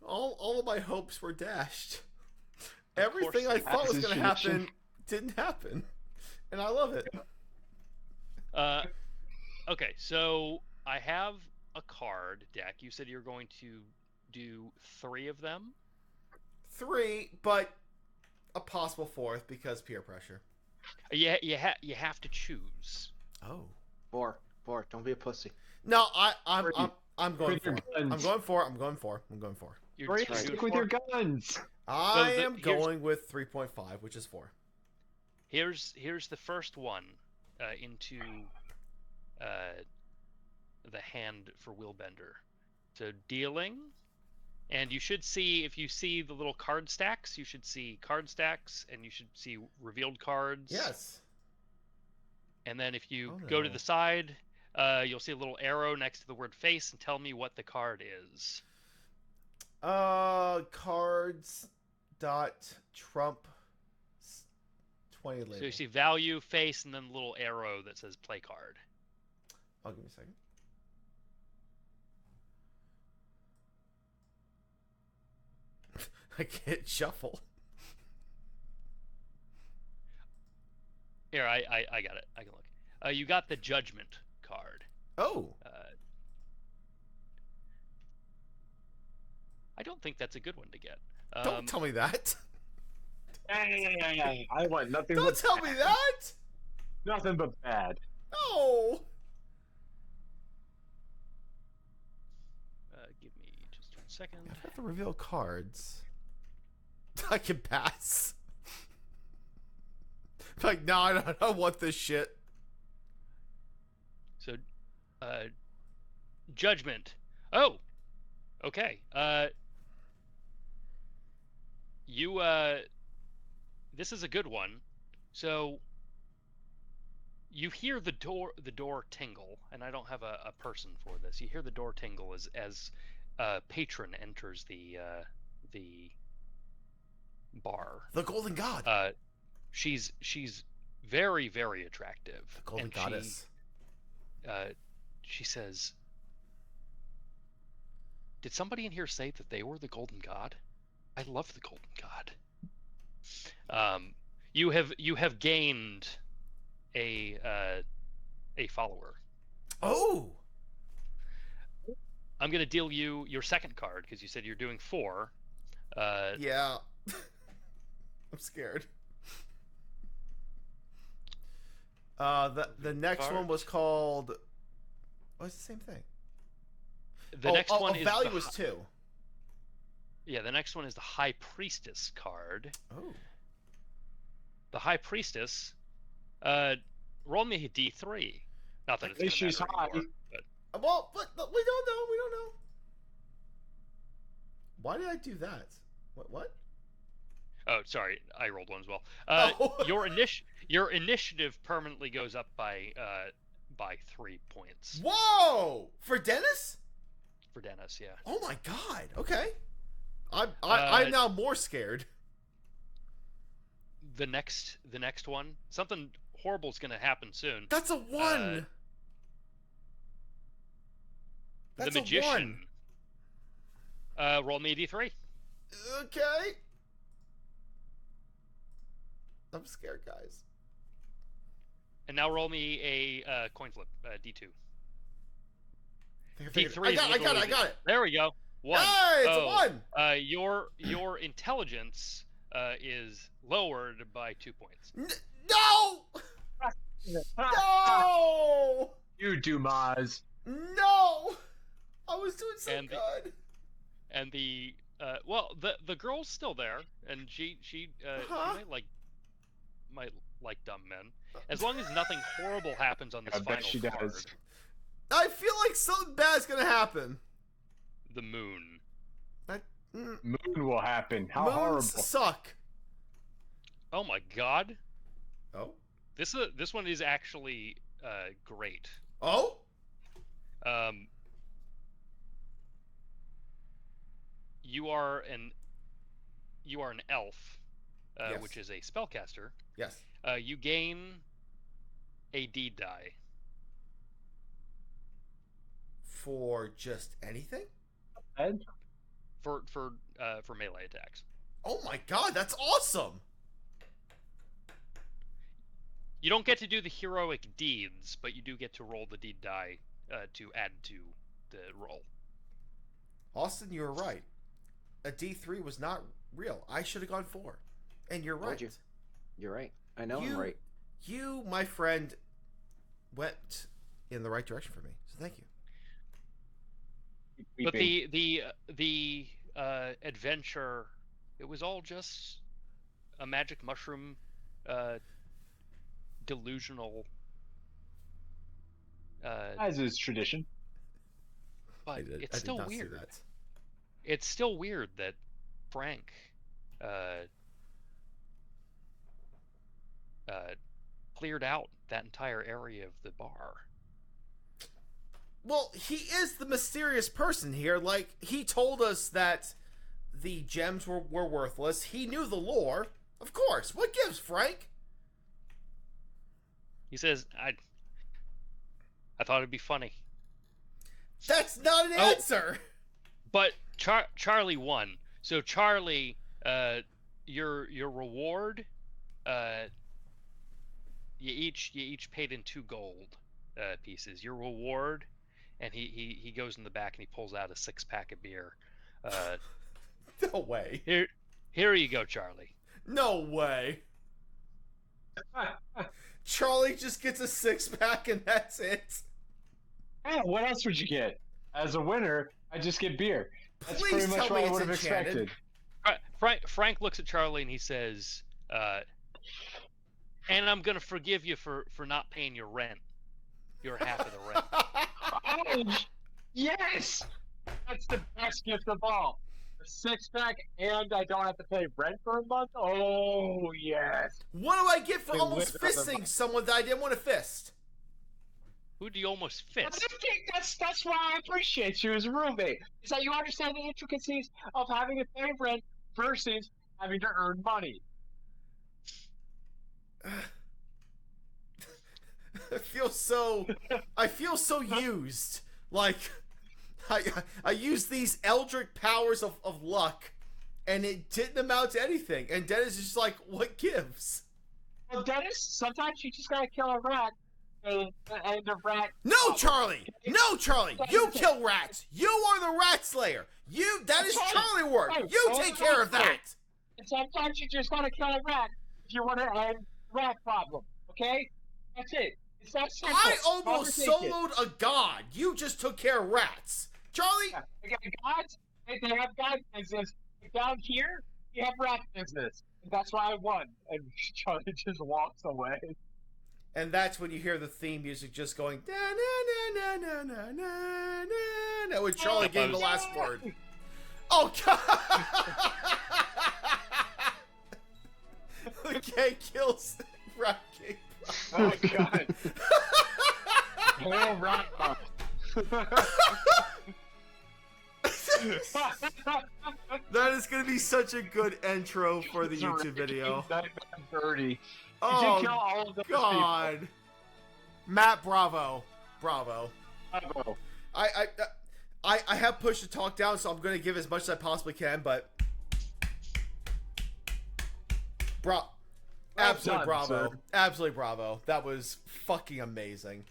All of my hopes were dashed. Of Everything course I they thought was As is gonna happen tradition. didn't happen, and I love it. Okay, so I have a card deck. You said you're going to do 3 of them. 3, but a possible 4th because peer pressure. You have to choose. Oh. 4. Don't be a pussy. No, I'm going With your for. guns. I'm going for. I'm going for. You're Great, doing stick 4? with your guns. I the- am here's- going with 3.5, which is 4. Here's the first one into the hand for Willbender. So dealing, and you should see, if you see the little card stacks, you should see card stacks, and you should see revealed cards. Yes. And then if you Oh, go to no. the side, you'll see a little arrow next to the word face, and tell me what the card is. Cards. Trump. 20 label. So you see value, face, and then a little arrow that says play card. I'll give me a second. I can't shuffle. Here, I got it. I can look. You got the Judgment card. Oh. I don't think that's a good one to get. Don't tell me that. Hey, I want nothing. Don't but tell bad. me that. Nothing but bad. No. Give me just 1 second. I have to reveal cards. I can pass. Like, no, I don't want this shit. So, Judgment. Oh, okay. This is a good one. So, you hear the door tingle, and I don't have a person for this. You hear the door tingle as patron enters the bar. The Golden God. She's very, very attractive. The Golden and Goddess. She says, "Did somebody in here say that they were the Golden God? I love the Golden God." You have gained a follower. Oh. I'm gonna deal you your second card because you said you're doing 4. Yeah. I'm scared. The next one was called. Oh, it's the same thing. The next one is value was 2. Yeah, the next one is the High Priestess card. Oh. The High Priestess. Roll me a D3. Not that it's least gonna she's matter high. anymore, but Well, but we don't know. We don't know. Why did I do that? What? oh, sorry, I rolled one as well. Oh. Your initiative permanently goes up by 3 points Whoa! For Dennis? for Dennis. Yeah. Oh my God. Okay. I'm now more scared. The next one, something horrible is going to happen soon. That's a 1. That's the Magician. A 1. Roll me a D3. Okay. I'm scared, guys. And now roll me a coin flip, D2. I think I D3 is got literally it. There we go. 1. Hey, it's a 1. Your intelligence is lowered by 2 points. No! No! You Dumas. No! I was doing so And good. And the the girl's still there, and she might like dumb men, as long as nothing horrible happens on this I final bet she card. does. I feel like something bad's gonna happen. The moon. Moon will happen. How Moons horrible. suck. Oh my God. Oh? This one is actually great. Oh? You are an elf, Yes. which is a spellcaster. Yes. You gain a deed die. For just anything? Ed? For melee attacks. Oh my God, that's awesome! You don't get to do the heroic deeds, but you do get to roll the deed die to add to the roll. Austin, you were right. A D3 was not real. I should have gone 4. And you're Told right. you. You're right. I know I'm right. You, my friend, went in the right direction for me. So thank you. But the adventure, it was all just a magic mushroom, delusional. As is tradition. But I it's did still not see weird. that. It's still weird that Frank cleared out that entire area of the bar. Well, he is the mysterious person here. Like, he told us that the gems were worthless. He knew the lore. Of course. What gives, Frank? He says, I thought it'd be funny. That's not an Oh. answer. But Charlie won. So Charlie, your reward, you each paid in 2 gold pieces. Your reward, and he goes in the back and he pulls out a 6-pack of beer. No way. Here you go, Charlie. No way. Charlie just gets a 6-pack and that's it. Yeah, what else would you get? As a winner, I just get beer. That's Please pretty much tell what me I would it's have enchanted. expected. Frank looks at Charlie and he says, "And I'm gonna forgive you for not paying your rent, your half of the rent." Oh, yes! That's the best gift of all. A 6-pack, and I don't have to pay rent for a month? Oh, yes. What do I get for They almost live another fisting month. someone that I didn't want to fist? Who do you almost I fist? think that's why I appreciate you as a roommate. Is that you understand the intricacies of having to pay rent versus having to earn money. I feel so used. Like I used these eldritch powers of luck and it didn't amount to anything. And Dennis is just like, what gives? Well, Dennis, sometimes you just gotta kill a rat, and the rat. No, Charlie! No, Charlie! You kill rats! You are the rat slayer! That is That's right. Charlie work! Right. You Well, take care of that! And sometimes you just gotta kill a rat if you want to end the rat problem. Okay? That's it. It's that simple. I almost Conversation. soloed a god. You just took care of rats. Charlie, Yeah. They got gods. They have god business. But down here, you have rat business. And that's why I won. And Charlie just walks away. and that's when you hear the theme music just going na na na na na na na na with Charlie getting the last word. Oh god! Okay, kills Rat King. Oh god. Whole rat box. That is gonna be such a good intro for the It's a YouTube video. Nightmare Birdie. You Oh did kill all of those god, Matt, bravo. people. I have pushed the talk down, so I'm gonna give as much as I possibly can, but absolutely done, bravo, sir. absolutely bravo. That was fucking amazing.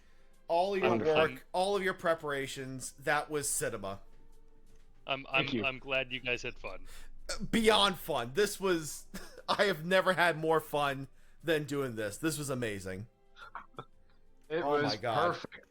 All of your Wonderful. work, all of your preparations, that was cinema. Thank you. I'm glad you guys had fun. Beyond fun. This was, I have never had more fun than doing this. This was amazing. It Oh was my God. perfect.